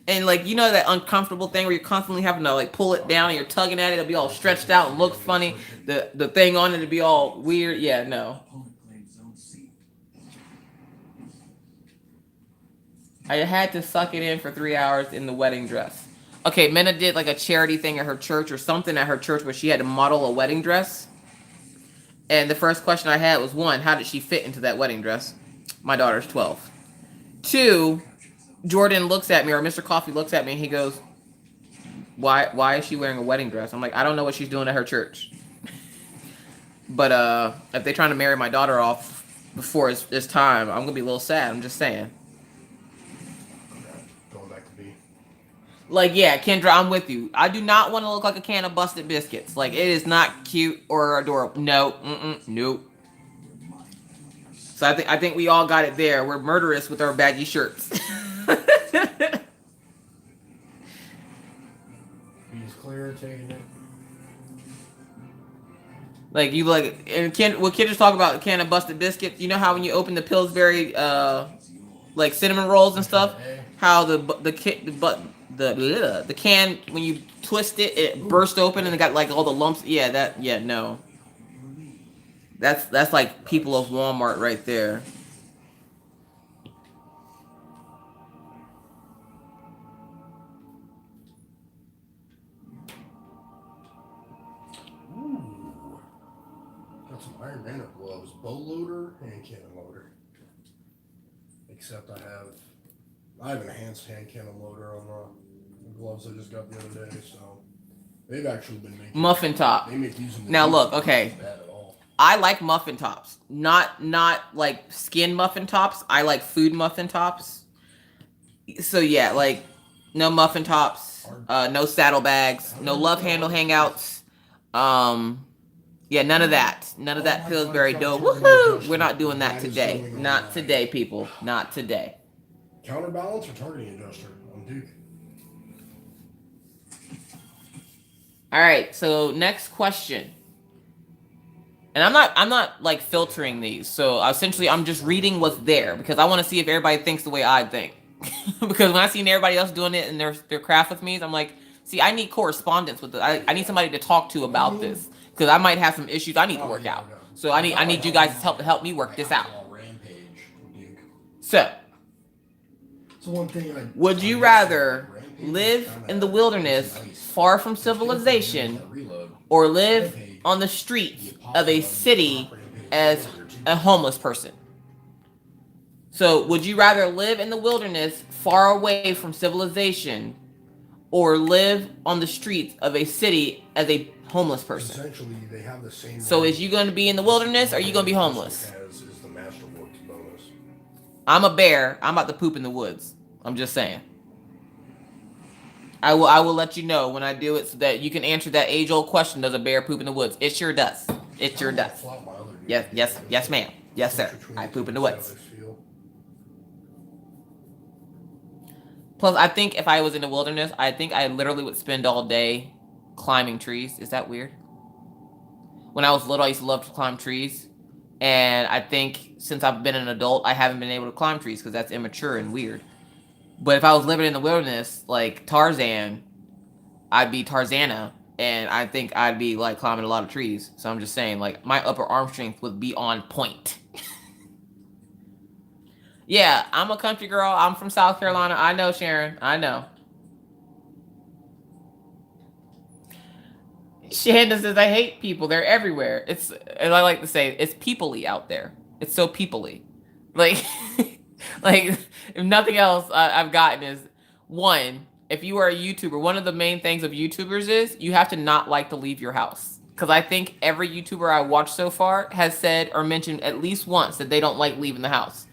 And, like, you know that uncomfortable thing where you're constantly having to, like, pull it down and you're tugging at it. It'll be all stretched out and look funny. The thing on it will be all weird. Yeah, no. I had to suck it in for 3 hours in the wedding dress. Okay, Minna did, like, a charity thing at her church or something at her church where she had to model a wedding dress. And the first question I had was, 1, how did she fit into that wedding dress? My daughter's 12. 2... Jordan looks at me, or Mr. Coffee looks at me, and he goes, why is she wearing a wedding dress? I'm like, I don't know what she's doing at her church. But if they're trying to marry my daughter off before it's time, I'm going to be a little sad. I'm just saying. Going back to B. Like, yeah, Kendra, I'm with you. I do not want to look like a can of busted biscuits. Like, it is not cute or adorable. No, nope. So I think we all got it there. We're murderous with our baggy shirts. He's clear, taking it. Like you like, and what Kendra's talking about, a can of busted biscuits. You know how when you open the Pillsbury, like cinnamon rolls and stuff, how the can when you twist it, it burst open and it got like all the lumps. Yeah, no. That's like people of Walmart right there. Ooh. Got some Iron Man gloves. Bow loader and cannon loader. Except I have an enhanced hand cannon loader on the gloves I just got the other day, so they've actually been making muffin top. They make these in the now look, okay. Bad at all. I like muffin tops. Not like skin muffin tops. I like food muffin tops. So yeah, like no muffin tops, no saddlebags, no love handle hangouts. Yeah, none of that. None of that Pillsbury dough. Woohoo! We're not doing that today. Not today, people. Not today. Counterbalance or targeting adjuster on Duke? All right, so next question. And I'm not like filtering these. So essentially I'm just reading what's there because I want to see if everybody thinks the way I think. Because when I seen everybody else doing it and their craft with me, I'm like, see, I need correspondence with it. I need somebody to talk to about this. Because I might have some issues I need to work out. So I need you guys to help me work this out. So would you rather live in the wilderness far from civilization or live on the streets of a city as a homeless person? So would you rather live in the wilderness far away from civilization or live on the streets of a city as a homeless person? Essentially, they have the same. So is you going to be in the wilderness or are you going to be homeless? As is the Masterworks bonus. I'm a bear. I'm about to poop in the woods. I'm just saying. I will let you know when I do it so that you can answer that age-old question, does a bear poop in the woods? It sure does. It sure does. Yes, ma'am. Yes, sir. I poop in the woods. Plus, I think if I was in the wilderness, I think I literally would spend all day climbing trees. Is that weird? When I was little, I used to love to climb trees. And I think since I've been an adult, I haven't been able to climb trees because that's immature and weird. But if I was living in the wilderness, like Tarzan, I'd be Tarzana. And I think I'd be like climbing a lot of trees. So I'm just saying, like, my upper arm strength would be on point. Yeah, I'm a country girl. I'm from South Carolina. I know, Sharon. I know. Shanda says, I hate people. They're everywhere. It's, as I like to say, it's people-y out there. It's so people-y. Like, like, if nothing else I've gotten is, one, if you are a YouTuber, one of the main things of YouTubers is you have to not like to leave your house. Because I think every YouTuber I watched so far has said or mentioned at least once that they don't like leaving the house.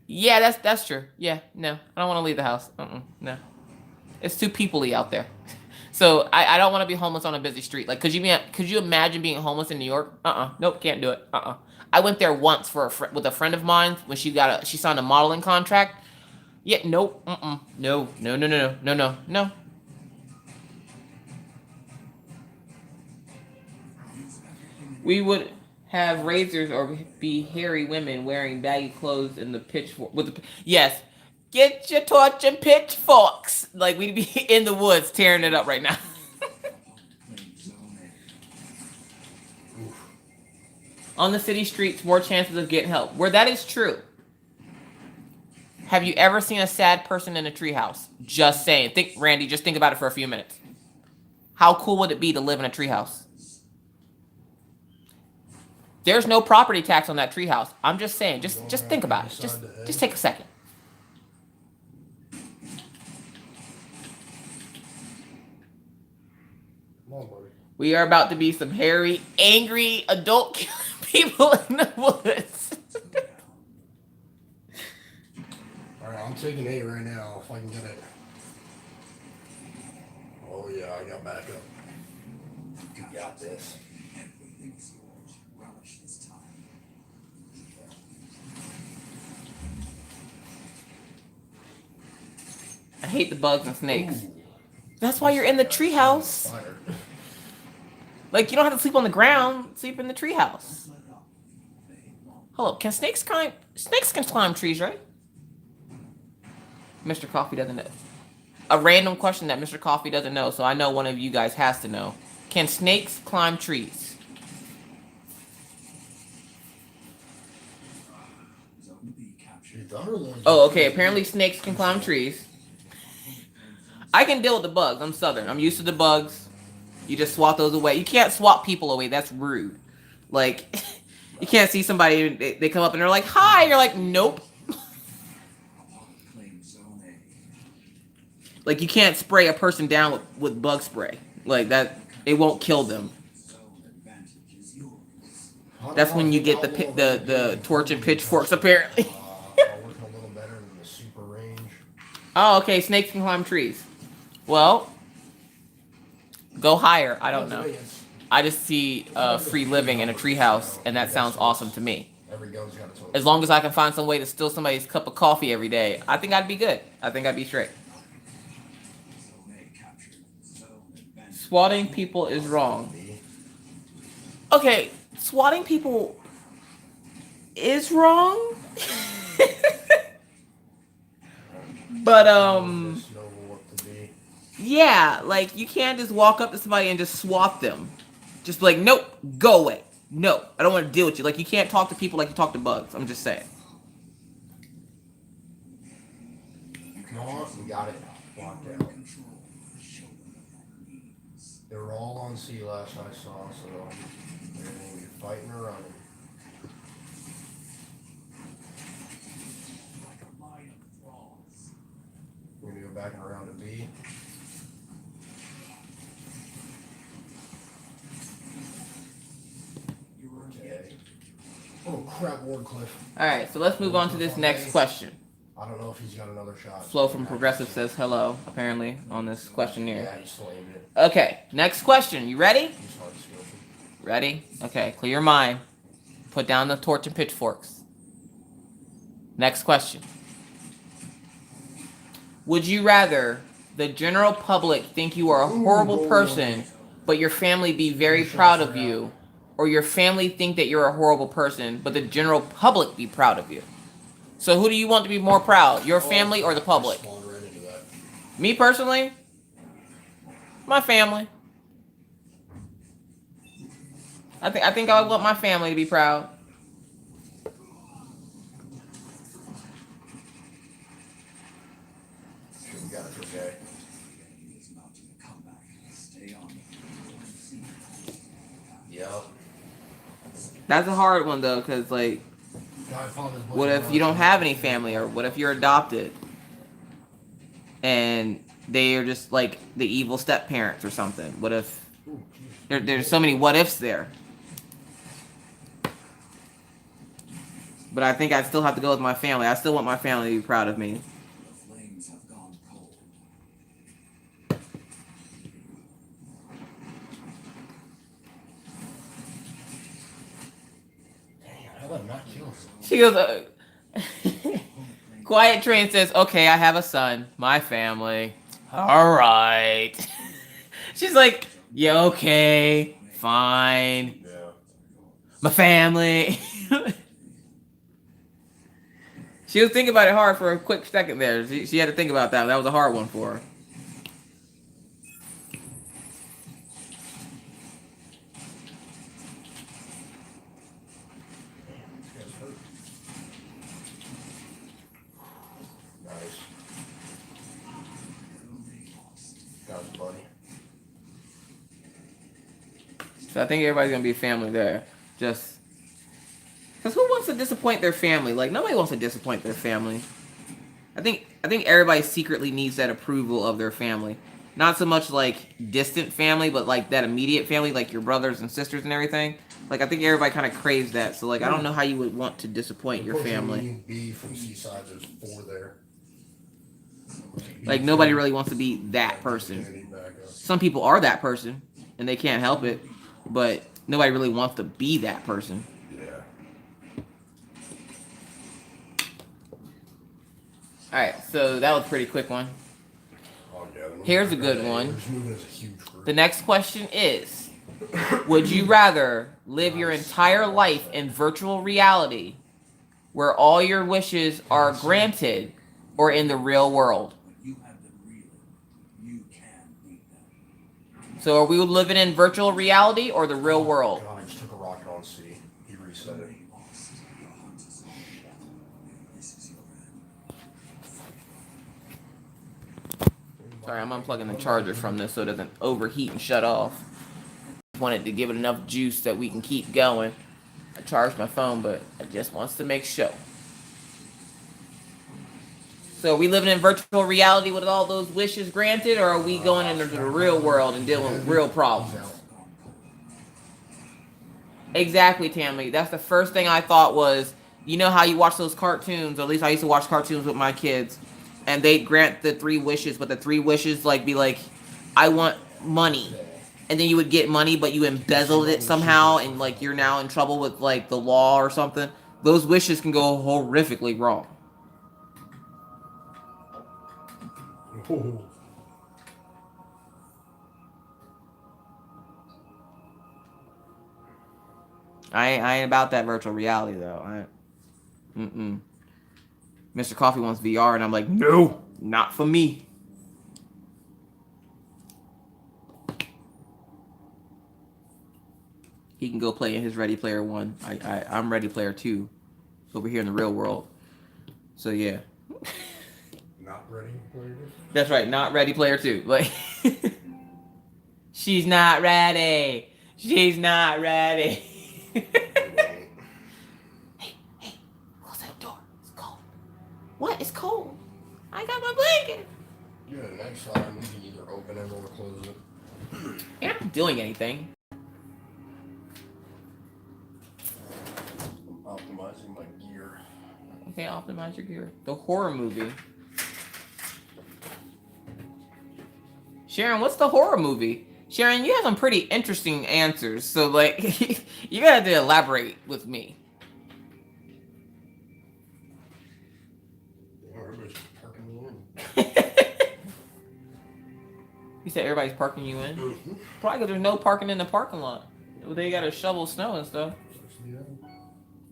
Yeah, that's true. Yeah, no, I don't want to leave the house. No. It's too people-y out there. So I don't want to be homeless on a busy street. Like, could you imagine being homeless in New York? Nope, can't do it. I went there once with a friend of mine when she signed a modeling contract. Yeah, nope. No. We would have razors or be hairy women wearing baggy clothes in the pitchfork yes. Get your torch and pitchforks. Like, we'd be in the woods tearing it up right now. On the city streets, more chances of getting help. Where that is true. Have you ever seen a sad person in a treehouse? Just saying. Randy, just think about it for a few minutes. How cool would it be to live in a treehouse? There's no property tax on that treehouse. I'm just saying. Just think about it. Just take a second. We are about to be some hairy, angry, adult people in the woods. Alright, I'm taking 8 right now if I can get it. Oh yeah, I got backup. You got this. I hate the bugs and snakes. Ooh. That's why you're in the treehouse. Like, you don't have to sleep on the ground. Sleep in the treehouse. Hello, can snakes climb? Snakes can climb trees, right? Mr. Coffee doesn't know. A random question that Mr. Coffee doesn't know, so I know one of you guys has to know. Can snakes climb trees? Oh, okay. Apparently snakes can climb trees. I can deal with the bugs. I'm Southern. I'm used to the bugs. You just swat those away. You can't swat people away. That's rude. Like, you can't see somebody, they come up and they're like, hi. You're like, nope. Like, you can't spray a person down with bug spray. Like, that, it won't kill them. That's when you get the torch and pitchforks, apparently. Oh, okay. Snakes can climb trees. Well, go higher. I don't know. I just see free living in a treehouse, and that sounds awesome to me. As long as I can find some way to steal somebody's cup of coffee every day, I think I'd be good. I think I'd be straight. Swatting people is wrong. Okay, swatting people is wrong. But yeah, like, you can't just walk up to somebody and just swat them. Just be like, nope, go away. No, I don't want to deal with you. Like, you can't talk to people like you talk to bugs. I'm just saying. You got it. Locked out. They were all on sea last I saw, so they're going to be fighting or running. We're going to go back and around to B. Oh crap, Wardcliffe. Alright, so let's move on to this next question. I don't know if he's got another shot. Flo from Progressive says hello, apparently, on this questionnaire. Yeah, he's slammed it. Okay, next question. You ready? Ready? Okay, clear your mind. Put down the torch and pitchforks. Next question. Would you rather the general public think you are a horrible person, but your family be very proud of you, or your family think that you're a horrible person, but the general public be proud of you? So who do you want to be more proud, your family or the public? I spawned right into that. Me personally, my family. I think I would want my family to be proud. Sure, we got it, okay. It's mounting a comeback. Stay on. Yep. That's a hard one though, cause like, what if you don't have any family, or what if you're adopted, and they are just like the evil step parents or something? What if there's so many what ifs there? But I think I still have to go with my family. I still want my family to be proud of me. The flames have gone cold. Damn, how about not kill him? She goes, Quiet Train says, okay, I have a son. My family. All right. She's like, yeah, okay, fine. Yeah. My family. She was thinking about it hard for a quick second there. She had to think about that. That was a hard one for her. Nice. Got his buddy. So I think everybody's gonna be a family there. Just because who wants to disappoint their family? Like nobody wants to disappoint their family. I think everybody secretly needs that approval of their family. Not so much like distant family, but like that immediate family, like your brothers and sisters and everything. Like I think everybody kind of craves that. So like I don't know how you would want to disappoint your family. B from Seaside, there's 4 there. Like nobody really wants to be that person. Some people are that person and they can't help it, but nobody really wants to be that person. Yeah. All right, so that was a pretty quick one. Oh, yeah, Here's a good one. We're just moving as a huge group. The next question is, would you rather live your entire life in virtual reality where all your wishes are granted or in the real world? But you have them real. You can beat them. So are we living in virtual reality or the real world? God, I just took a rocket on C. He reset it. Already lost. Your hunt is over. This is your end. Sorry, I'm unplugging the charger from this so it doesn't overheat and shut off. Wanted to give it enough juice that we can keep going. I charged my phone, but it just wants to make show. So are we living in virtual reality with all those wishes granted, or are we going into the real world and dealing with real problems? Exactly, Tammy. That's the first thing I thought was, you know how you watch those cartoons, or at least I used to watch cartoons with my kids, and they grant the 3 wishes, but the 3 wishes like be like, I want money. And then you would get money, but you embezzled it somehow, and like you're now in trouble with like the law or something. Those wishes can go horrifically wrong. Oh. I ain't about that virtual reality though. Mr. Coffee wants VR, and I'm like, no, not for me. He can go play in his Ready Player 1. I'm Ready Player 2 over here in the real world. So yeah. Not ready? That's right, not Ready Player 2. Like she's not ready. She's not ready. Hey, close that door. It's cold. What? It's cold. I got my blanket. Yeah, next time we can either open it or close it. You're not doing anything. I'm optimizing my gear. Okay, optimize your gear. The horror movie. Sharon, what's the horror movie? Sharon, you have some pretty interesting answers, so like, you gotta have to elaborate with me. Yeah, everybody's parking me in. You said everybody's parking you in? Mm-hmm. Probably because there's no parking in the parking lot. They gotta shovel snow and stuff. Yeah.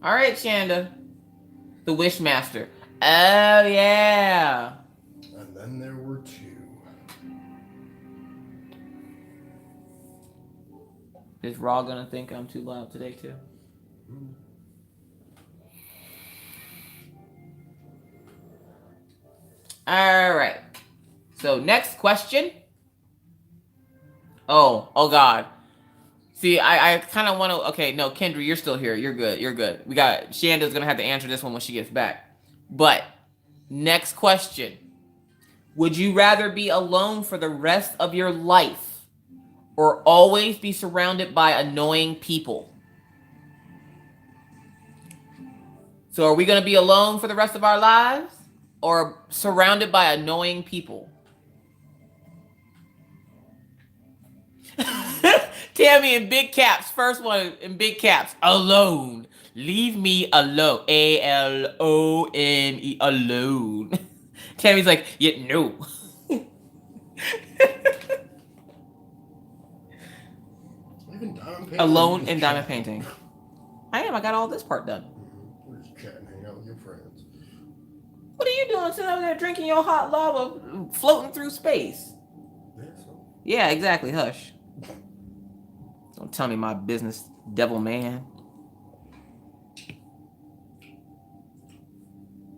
All right, Shanda. The Wishmaster. Oh, yeah. And then there were two. Is Raw gonna think I'm too loud today, too? All right. So, next question. Oh God. See, I kind of want to. Okay, no, Kendra, you're still here. You're good. You're good. We got Shanda's gonna have to answer this one when she gets back. But next question: would you rather be alone for the rest of your life, or always be surrounded by annoying people? So, are we gonna be alone for the rest of our lives, or surrounded by annoying people? Tammy in big caps. First one in big caps. Alone. Leave me alone. Alone. Alone. Tammy's like, yeah, no. Even diamond painting. Alone in diamond painting. I am. I got all this part done. We're just chatting, hanging out with your friends. What are you doing sitting over there drinking your hot lava, floating through space? Yeah, so. Yeah, exactly. Hush. Don't tell me my business, devil man.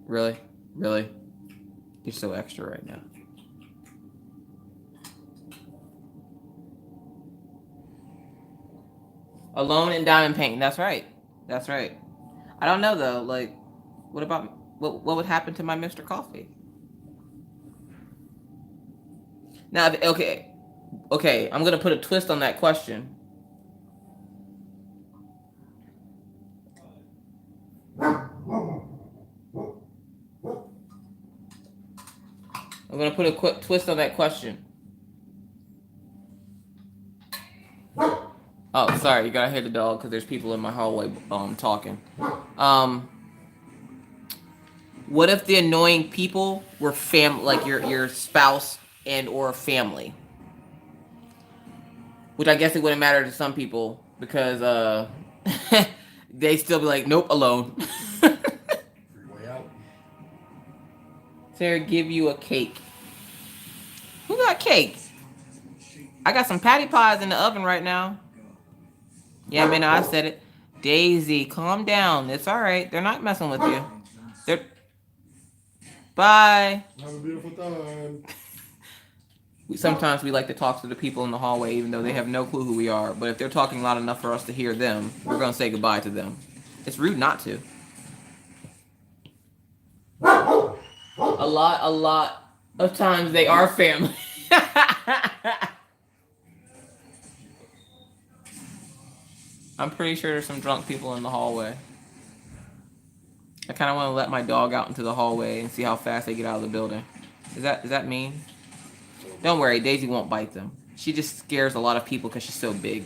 Really? Really? You're so extra right now. Alone in diamond painting. That's right. That's right. I don't know though. Like, what about what would happen to my Mr. Coffee? Now, okay. I'm gonna put a twist on that question. I'm gonna put a quick twist on that question. Oh, sorry, you gotta hear the dog because there's people in my hallway talking. What if the annoying people were like your spouse and or family? Which I guess it wouldn't matter to some people because they still be like, nope, alone. Free way out. Sarah, give you a cake. Who got cake? I got some patty pies in the oven right now. Yeah, man, I said it. Daisy, calm down. It's all right. They're not messing with you. They're... Bye. Have a beautiful time. Sometimes we like to talk to the people in the hallway even though they have no clue who we are. But if they're talking loud enough for us to hear them, we're going to say goodbye to them. It's rude not to. A lot of times they are family. I'm pretty sure there's some drunk people in the hallway. I kind of want to let my dog out into the hallway and see how fast they get out of the building. Is that mean? Don't worry, Daisy won't bite them. She just scares a lot of people because she's so big.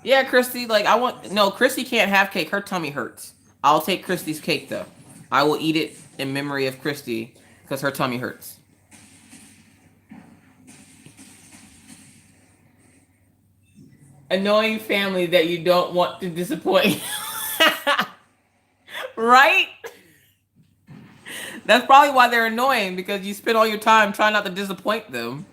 Yeah, Christy, like no, Christy can't have cake. Her tummy hurts. I'll take Christy's cake though. I will eat it in memory of Christy because her tummy hurts. Annoying family that you don't want to disappoint. Right? That's probably why they're annoying, because you spend all your time trying not to disappoint them.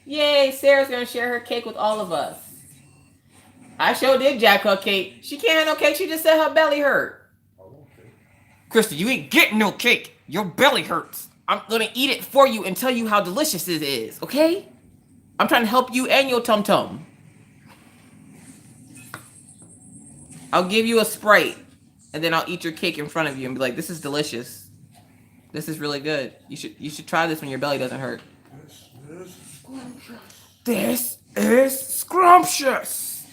Yay, Sarah's gonna share her cake with all of us. I sure did jack her cake. She can't have no cake, she just said her belly hurt. Krista, you ain't getting no cake. Your belly hurts. I'm gonna eat it for you and tell you how delicious it is, okay? I'm trying to help you and your tum-tum. I'll give you a Sprite, and then I'll eat your cake in front of you and be like, this is delicious. This is really good. You should try this when your belly doesn't hurt. This is scrumptious.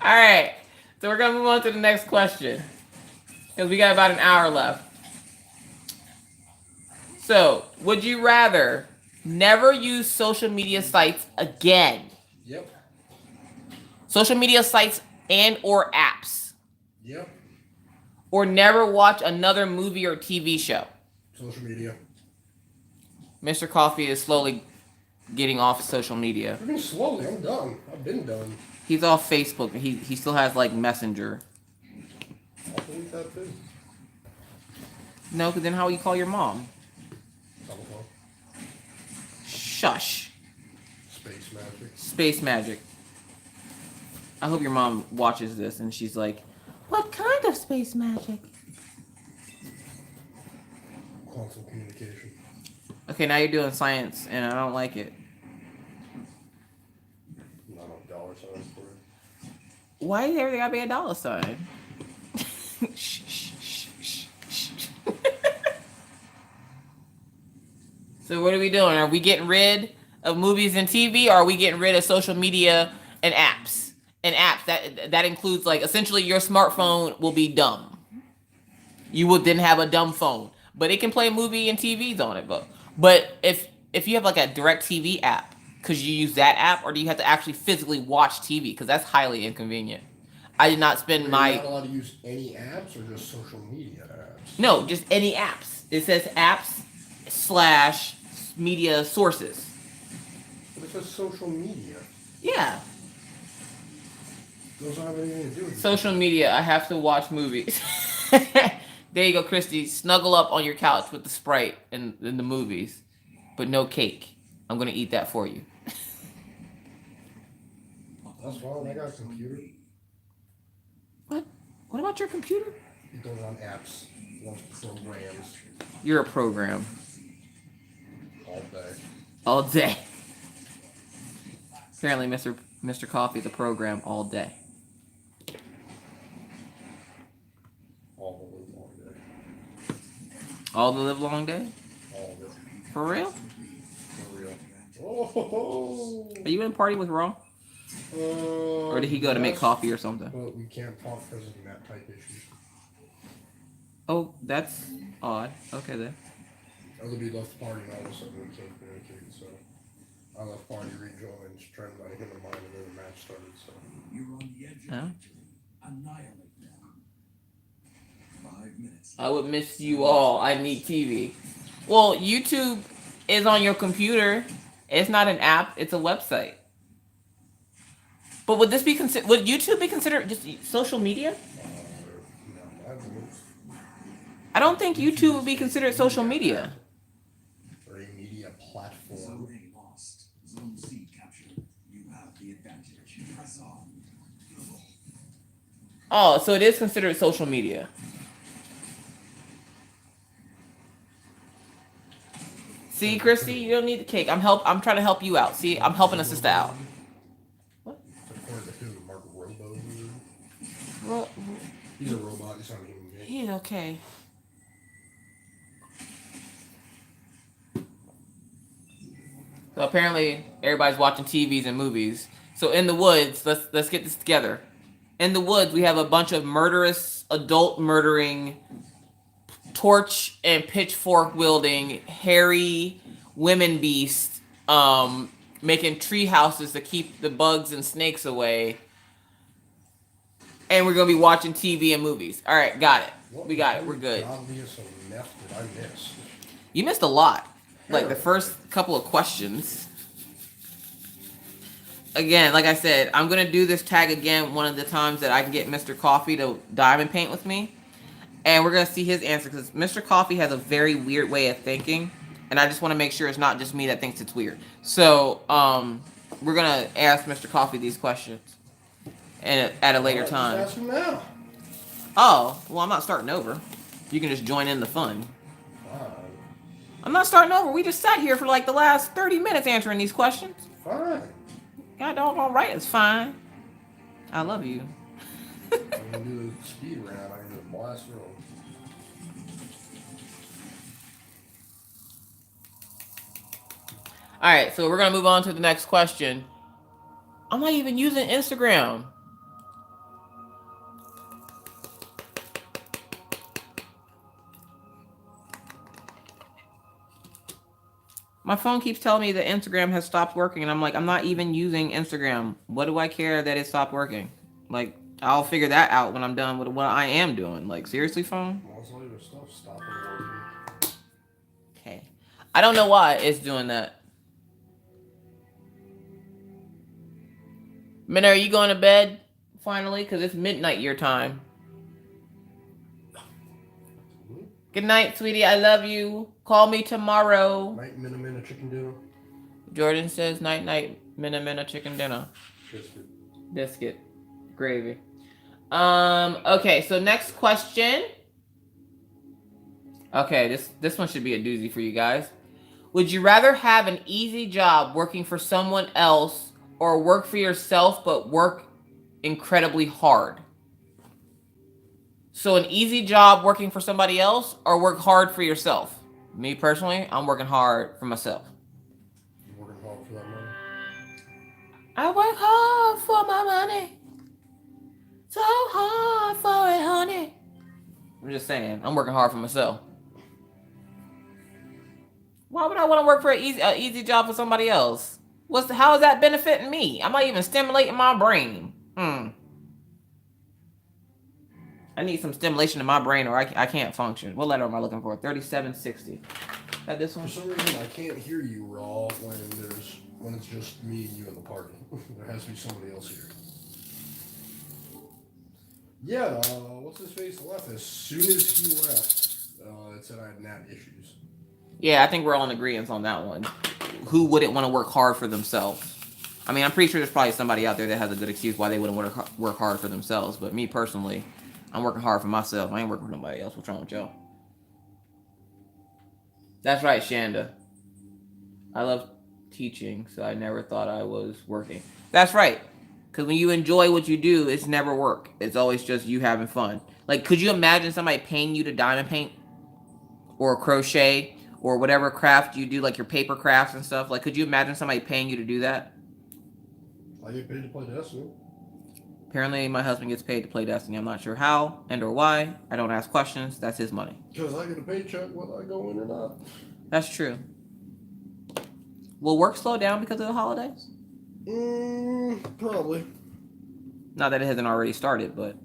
All right, so we're gonna move on to the next question because we got about an hour left. So, would you rather never use social media sites again? Yep. Social media sites and or apps. Yep. Or never watch another movie or TV show. Social media. Mr. Coffee is slowly getting off social media. I mean, slowly. I'm done. I've been done. He's off Facebook. He still has like Messenger. I'll delete that too. No, because then how will you call your mom? Telephone. Shush. Space magic. Space magic. I hope your mom watches this and she's like, what kind of space magic? Quantum communication. Okay, now you're doing science and I don't like it. Not a dollar sign for it. Why is everything gotta be a dollar sign? Shh, shh, shh, shh, shh. So what are we doing? Are we getting rid of movies and TV, or are we getting rid of social media and apps? And apps that includes like essentially your smartphone will be dumb. You will then have a dumb phone, but it can play movie and TVs on it. But if you have like a direct TV app, could you use that app, or do you have to actually physically watch TV? Because that's highly inconvenient. I did not spend You're my not allowed to use any apps or just social media apps? no, just any apps. It says apps / media sources. But it says social media. Yeah. Those don't have anything to do with it. Social media, I have to watch movies. There you go, Christy. Snuggle up on your couch with the Sprite and the movies. But no cake. I'm going to eat that for you. That's fine. I got a computer. What? What about your computer? It goes on apps. It runs programs You're a program. all day. All day. Apparently, Mr. Coffee is a program all day. All the live long day. All the live long day? All of it. For real? For real. Oh. Are you in a party with Raw? Or did he go to make yes, coffee or something? But we can't talk because of net type issues. Oh, that's odd. Okay then. Otherby left the party and all of a sudden we can't communicate, so I left party, rejoined, trying to get him in mind, and then the match started, so. You're on the edge of Huh? victory. Annihilate them. 5 minutes. I would miss you all. I need TV. Well, YouTube is on your computer. It's not an app. It's a website. But would this be considered? Would YouTube be considered just social media? No, I won't. I don't think YouTube would be considered social media. Or a media platform. Zone A lost. Zone C captured. You have the advantage. Press on. Oh, so it is considered social media. See, Christy, you don't need the cake. I'm trying to help you out. See, I'm helping a sister out. What? According to who? Mark Robo? Well, He's a robot, he's not a human being. he's okay. So apparently everybody's watching TVs and movies. So in the woods, let's get this together. In the woods, we have a bunch of murderous, adult murdering, torch and pitchfork wielding, hairy women beasts, making tree houses to keep the bugs and snakes away. And we're gonna be watching TV and movies. All right, got it. We got it. We're good. Obvious enough did I miss? You missed a lot. Like the first couple of questions. Again, like I said, I'm gonna do this tag again one of the times that I can get Mr. Coffee to diamond paint with me. And we're gonna see his answer because Mr. Coffee has a very weird way of thinking. And I just want to make sure it's not just me that thinks it's weird. So, we're gonna ask Mr. Coffee these questions. And at a later time. Just ask him now. Oh, well, I'm not starting over. You can just join in the fun. Fine. I'm not starting over. We just sat here for like the last 30 minutes answering these questions. Fine. God doggone right, it's fine. I love you. I'm gonna do the speed round. I'm gonna blast through 'em. All right, so we're gonna move on to the next question. I'm not even using Instagram. My phone keeps telling me that Instagram has stopped working, and I'm like, I'm not even using Instagram. What do I care that it stopped working? Like, I'll figure that out when I'm done with what I am doing. Like, seriously, phone? Most of your stuff stopping working. Okay. I don't know why it's doing that. Minna, are you going to bed finally? Because it's midnight your time. Good night, sweetie. I love you. Call me tomorrow. Night, Minna, chicken dinner. Jordan says night, night, Minna, chicken dinner. Biscuit. Biscuit. Gravy. Okay, so next question. Okay, this one should be a doozy for you guys. Would you rather have an easy job working for someone else or work for yourself but work incredibly hard? So an easy job working for somebody else or work hard for yourself? Me personally, I'm working hard for myself. You working hard for that money? I work hard for my money. So hard for it, honey. I'm just saying, I'm working hard for myself. Why would I want to work for an easy job for somebody else? How is that benefiting me? I'm not even stimulating my brain. I need some stimulation in my brain or I can't function. What letter am I looking for? 3760. That this one? For some reason, I can't hear you raw when it's just me and you in the party. There has to be somebody else here. Yeah, what's his face left? As soon as he left, it said I had gnat issues. Yeah, I think we're all in agreement on that one. Who wouldn't want to work hard for themselves? I mean, I'm pretty sure there's probably somebody out there that has a good excuse why they wouldn't want to work hard for themselves. But me personally, I'm working hard for myself. I ain't working for nobody else. What's wrong with y'all? That's right, Shanda. I love teaching, so I never thought I was working. That's right. Because when you enjoy what you do, it's never work. It's always just you having fun. Like, could you imagine somebody paying you to diamond paint? Or crochet? Or whatever craft you do, like your paper crafts and stuff? Like, could you imagine somebody paying you to do that? I get paid to play Destiny. Apparently, my husband gets paid to play Destiny. I'm not sure how and or why. I don't ask questions. That's his money. Because I get a paycheck whether I go in or not. That's true. Will work slow down because of the holidays? Probably. Not that it hasn't already started, but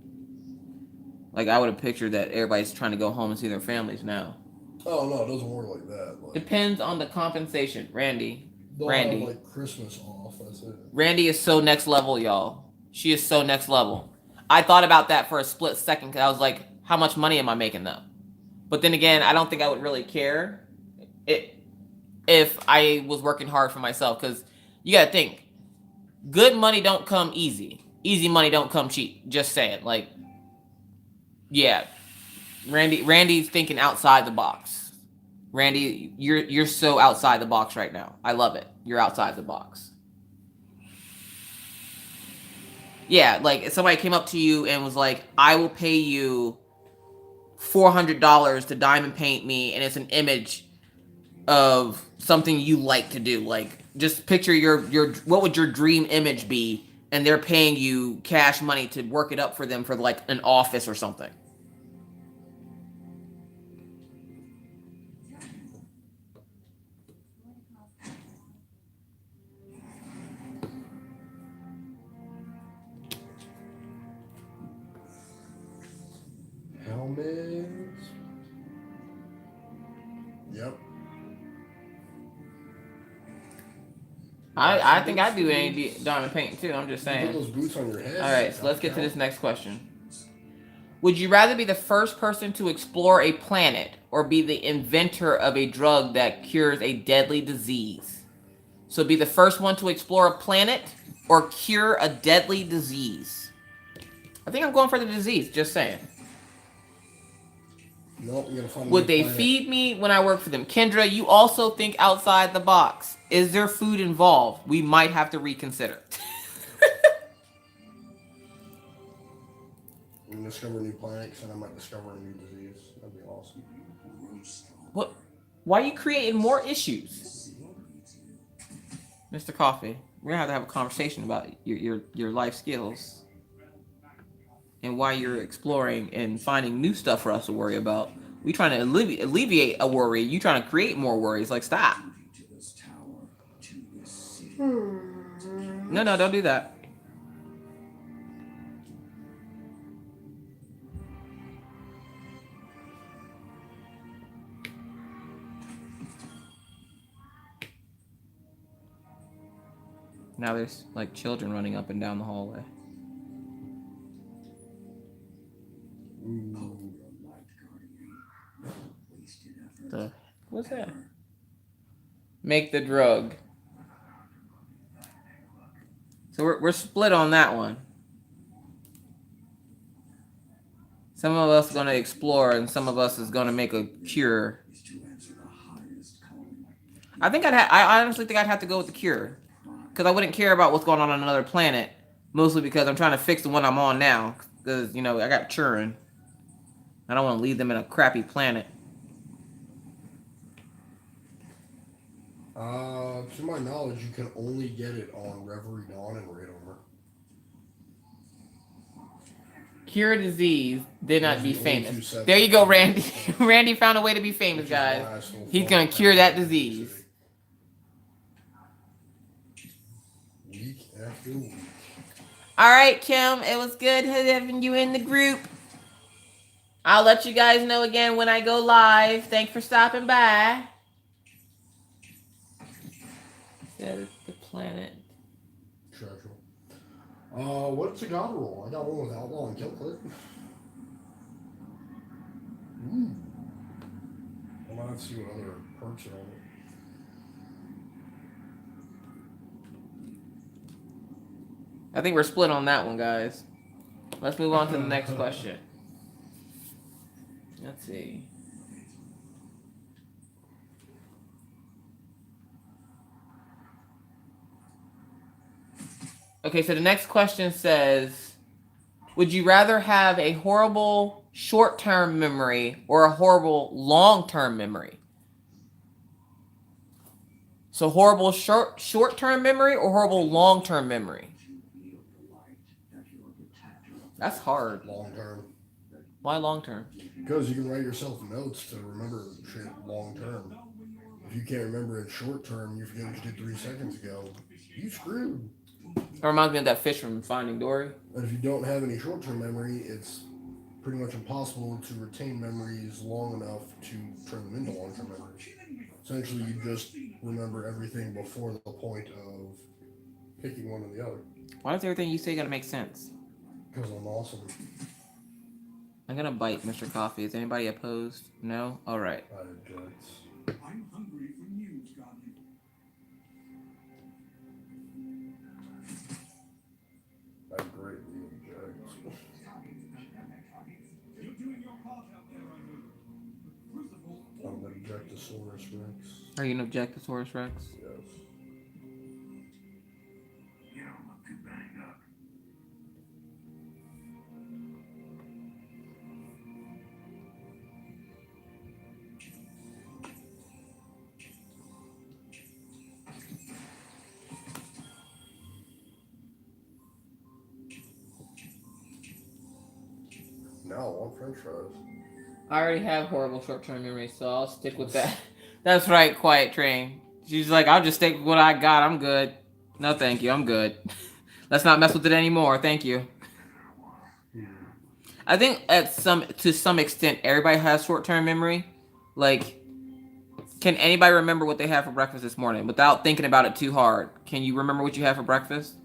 like I would have pictured that everybody's trying to go home and see their families now. Oh no, it doesn't work like that. Like, Depends on the compensation, Randy. Randy. Have, like Christmas off. That's it. Randy is so next level, y'all. She is so next level. I thought about that for a split second because I was like, how much money am I making though? But then again, I don't think I would really care if I was working hard for myself, because you gotta think, good money don't come easy. Easy money don't come cheap. Just saying. Like, yeah. Randy's thinking outside the box. Randy, you're so outside the box right now. I love it. You're outside the box. Yeah, like if somebody came up to you and was like, I will pay you $400 to diamond paint me, and it's an image of something you like to do. Like, just picture your what would your dream image be, and they're paying you cash money to work it up for them for like an office or something. Helmets. Yep. I think I do any diamond painting too. I'm just saying. Put those boots on your head. All right, so let's get to this next question. Would you rather be the first person to explore a planet or be the inventor of a drug that cures a deadly disease? So be the first one to explore a planet or cure a deadly disease? I think I'm going for the disease, just saying. Nope, I'm gonna find Would they feed me when I work for them? Kendra, you also think outside the box. Is there food involved? We might have to reconsider. And discover new planets, and I might discover a new disease. That'd be awesome. What? Why are you creating more issues? Mr. Coffee, we're gonna have a conversation about your life skills and why you're exploring and finding new stuff for us to worry about. We trying to alleviate a worry. You trying to create more worries. Like, stop. No, don't do that. Now there's like children running up and down the hallway. What's that? Make the drug. So we're split on that one. Some of us are going to explore, and some of us is going to make a cure. I honestly think I'd have to go with the cure, because I wouldn't care about what's going on another planet, mostly because I'm trying to fix the one I'm on now. Because I got children. I don't want to leave them in a crappy planet. To my knowledge, you can only get it on Reverie Dawn and Raid Armor. Cure a disease, then not be Those are the only famous. two sets There you that go, you can Randy. get. Randy found a way to be famous, Which is why guys. I stole He's four gonna packs cure that of disease. Week after week. All right, Kim. It was good having you in the group. I'll let you guys know again when I go live. Thanks for stopping by. That is the planet. Treasure. What's a god roll? I got one with Outlaw and Kill Clip. I might have to see what other perks are on it. I think we're split on that one, guys. Let's move on to the next question. Let's see. Okay, so the next question says, would you rather have a horrible short-term memory or a horrible long-term memory? So horrible short-term memory or horrible long-term memory? That's hard. Long term. Why long-term? Because you can write yourself notes to remember shit long term. If you can't remember it short term, you forget what you did 3 seconds ago. You screwed. It reminds me of that fish from Finding Dory. And if you don't have any short term memory, it's pretty much impossible to retain memories long enough to turn them into long term memories. Essentially, you just remember everything before the point of picking one or the other. Why does everything you say gotta make sense? Because I'm awesome. I'm gonna bite Mr. Coffee. Is anybody opposed? No? Alright. I object. I'm hungry for news, Godly. I greatly object. You're doing your part out there, I know. Crucible. I'm an Objectosaurus Rex. Are you an Objectosaurus Rex? Yes. You don't look too banged up. Now I want French fries. I already have horrible short-term memory, so I'll stick with that. That's right, Quiet Train. She's like, I'll just stick with what I got. I'm good. No, thank you. I'm good. Let's not mess with it anymore. Thank you. I think to some extent, everybody has short-term memory. Like, can anybody remember what they had for breakfast this morning without thinking about it too hard? Can you remember what you had for breakfast?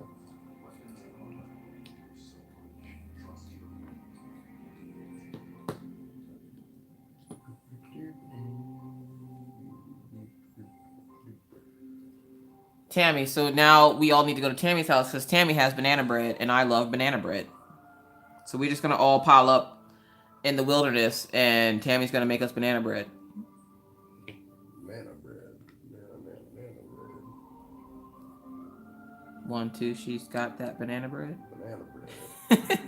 Tammy, so now we all need to go to Tammy's house because Tammy has banana bread and I love banana bread. So we're just going to all pile up in the wilderness and Tammy's going to make us banana bread. Banana bread. Banana bread. 1, 2, she's got that banana bread. Banana bread.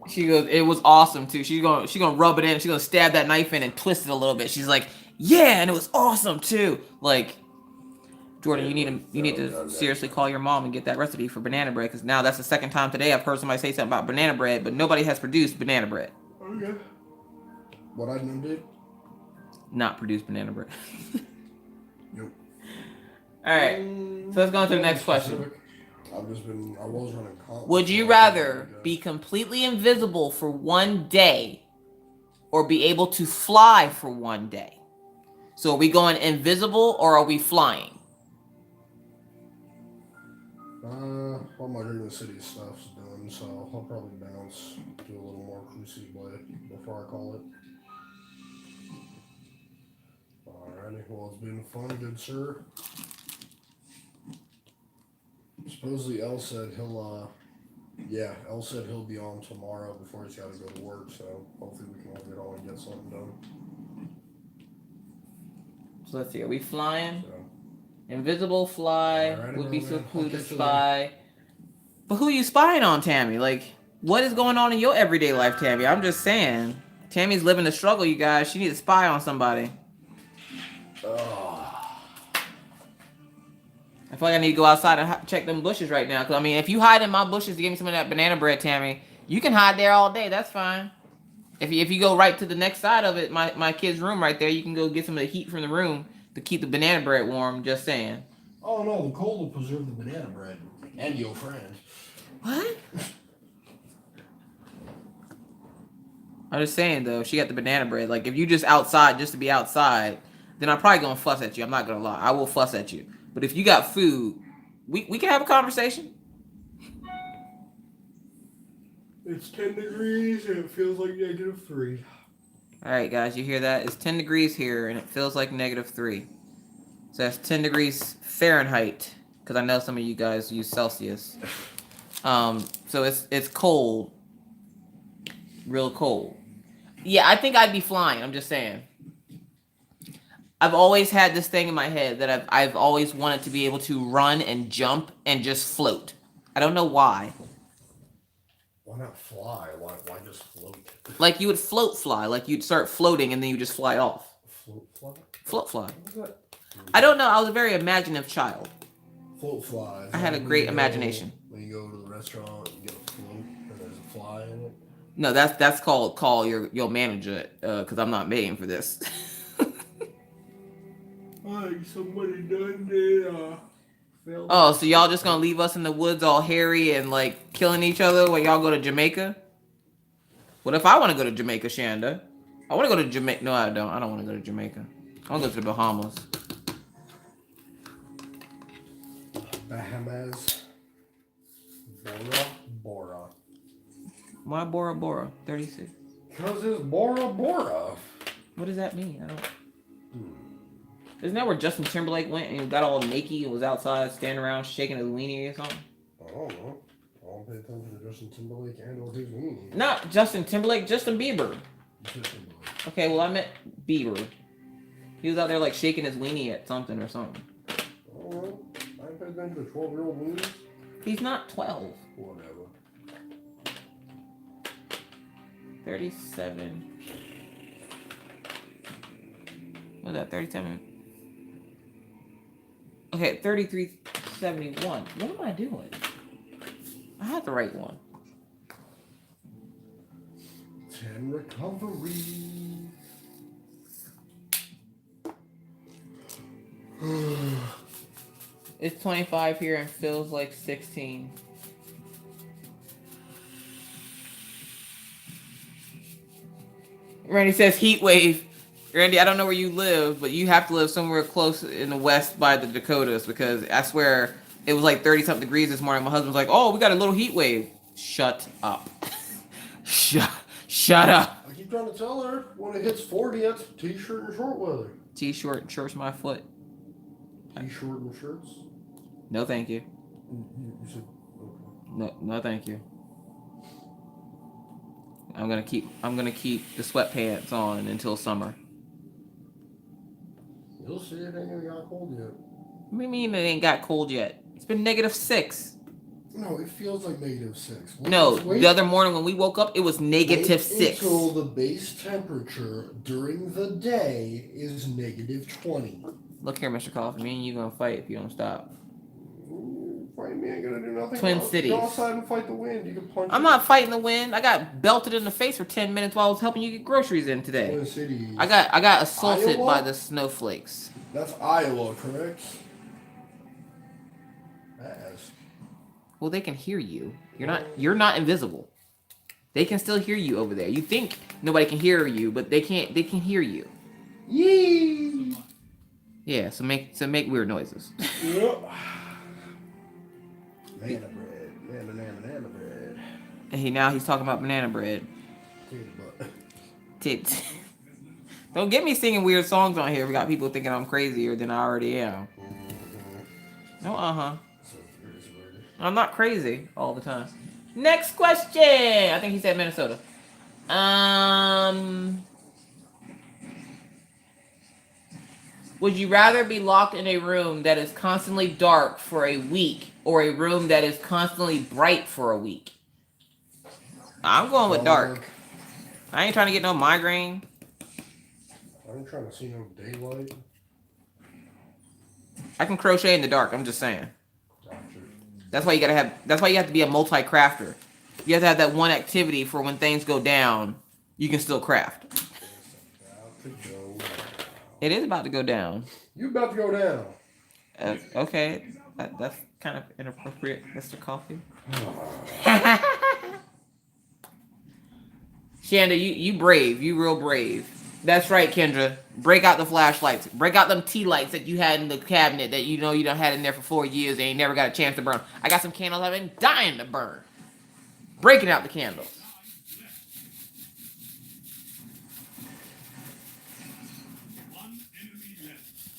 She goes, it was awesome too. She's gonna rub it in. She's gonna stab that knife in and twist it a little bit. She's like, yeah, and it was awesome too. Like, Jordan, you need to seriously call your mom and get that recipe for banana bread, because now that's the second time today I've heard somebody say something about banana bread, but nobody has produced banana bread. Okay. What I did? Not produce banana bread. Yep. All right. So let's go on to the next question. I was running. Would you rather be completely invisible for one day or be able to fly for one day? So are we going invisible or are we flying? All my Dream City stuff's done, so I'll probably bounce, do a little more Crucible before I call it. Alrighty, well, it's been fun, good sir. Supposedly Elle said he'll be on tomorrow before he's got to go to work, so hopefully we can all get on and get something done. So let's see, are we flying? So. Invisible, fly, Alrighty, would be so cool to catch you spy. But who are you spying on, Tammy? Like, what is going on in your everyday life, Tammy? I'm just saying. Tammy's living the struggle, you guys. She needs to spy on somebody. I feel like I need to go outside and check them bushes right now. Because, I mean, if you hide in my bushes to give me some of that banana bread, Tammy, you can hide there all day. That's fine. If you go right to the next side of it, my kid's room right there, you can go get some of the heat from the room to keep the banana bread warm. Just saying. Oh, no, the cold will preserve the banana bread. And your friend. What? I'm just saying, though, she got the banana bread. Like, if you just outside just to be outside, then I'm probably going to fuss at you. I'm not going to lie. I will fuss at you. But if you got food, we can have a conversation. It's 10 degrees and it feels like -3. All right, guys, you hear that? It's 10 degrees here and it feels like -3. So that's 10 degrees Fahrenheit, because I know some of you guys use Celsius. So it's cold. Real cold. Yeah, I think I'd be flying. I'm just saying. I've always had this thing in my head that I've always wanted to be able to run and jump and just float. I don't know why. Why not fly? Why just float? Like you would float fly. Like you'd start floating and then you just fly off. Float fly? Float fly. I don't know. I was a very imaginative child. Float fly. I had a great imagination. When you go to the restaurant and get a float and there's a fly in it? No, that's called call your manager, because I'm not paying for this. Somebody done did, Oh, so y'all just gonna leave us in the woods all hairy and like killing each other while y'all go to Jamaica? What if I want to go to Jamaica, Shanda? I want to go to Jamaica. No, I don't. I don't want to go to Jamaica. I want to go to the Bahamas. Bahamas. Bora. Why Bora Bora? 36. Because it's Bora Bora. What does that mean? I don't. Isn't that where Justin Timberlake went and got all naked and was outside standing around shaking his weenie or something? I don't know. I don't pay attention to Justin Timberlake and or his weenie. Not Justin Timberlake, Justin Bieber. Okay, well I meant Bieber. He was out there like shaking his weenie at something or something. I don't know. I ain't paid attention to 12-year-old weenies. He's not 12. Whatever. 37. What was that? 37. Okay, 3371. What am I doing? I had the right one. 10 recovery. It's 25 here and feels like 16. Randy says heat wave. Randy, I don't know where you live, but you have to live somewhere close in the west by the Dakotas, because I swear it was like 30-something degrees this morning. My husband's like, oh, we got a little heat wave. Shut up. Shut up. I keep trying to tell her when it hits 40, it's t-shirt and short weather. T-shirt and shirts my foot. T-shirt and shirts? No, thank you. You said, okay. No, thank you. I'm gonna keep the sweatpants on until summer. You'll see, it ain't even got cold yet. What do you mean it ain't got cold yet? It's been -6. No, it feels like -6. No, the other morning when we woke up, it was -6. Until the base temperature during the day is -20. Look here, Mr. Coffee. Me and you gonna fight if you don't stop. Fight me ain't gonna do nothing. Twin Go Cities. outside and fight the wind. You can punch. I'm not fighting the wind. I got belted in the face for 10 minutes while I was helping you get groceries in today. Twin Cities. I got assaulted Iowa? by the snowflakes. That's Iowa, correct? As. Well, they can hear you. You're not invisible. They can still hear you over there. You think nobody can hear you, but they can't. They can hear you. Yee. Yeah. So make weird noises. Yep. Banana bread. Banana bread. And now he's talking about banana bread. Tits. Don't get me singing weird songs on here. We got people thinking I'm crazier than I already am. No, I'm not crazy all the time. Next question. I think he said Minnesota. Would you rather be locked in a room that is constantly dark for a week or a room that is constantly bright for a week? I'm going with dark. I ain't trying to get no migraine. I ain't trying to see no daylight. I can crochet in the dark. I'm just saying. Gotcha. That's why you have to be a multi-crafter. You have to have that one activity for when things go down, you can still craft. It is about to go down. You about to go down. Okay. That's kind of inappropriate, Mr. Coffee. Shanda, you brave. You real brave. That's right, Kendra. Break out the flashlights. Break out them tea lights that you had in the cabinet that you know you done had in there for 4 years and you never got a chance to burn. I got some candles I've been dying to burn. Breaking out the candles.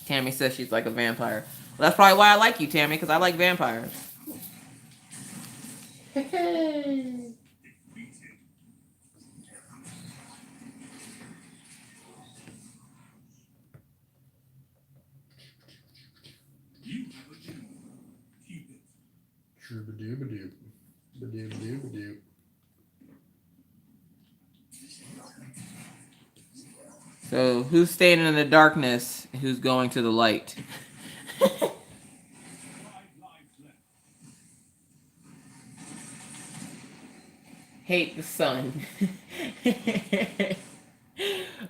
Tammy says she's like a vampire. Well, that's probably why I like you, Tammy, because I like vampires. So, who's staying in the darkness? Who's going to the light? Hate the sun.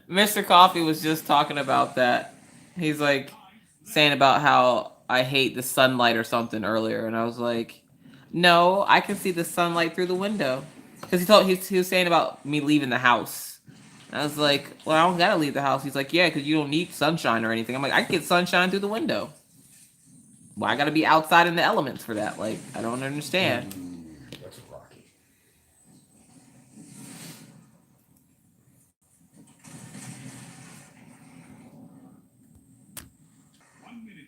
Mr. Coffee was just talking about that. He's like saying about how I hate the sunlight or something earlier, and I was like, no, I can see the sunlight through the window. Because he was saying about me leaving the house. I was like, well, I don't gotta leave the house. He's like, yeah, because you don't need sunshine or anything. I'm like, I can get sunshine through the window. Well, I gotta be outside in the elements for that. Like, I don't understand.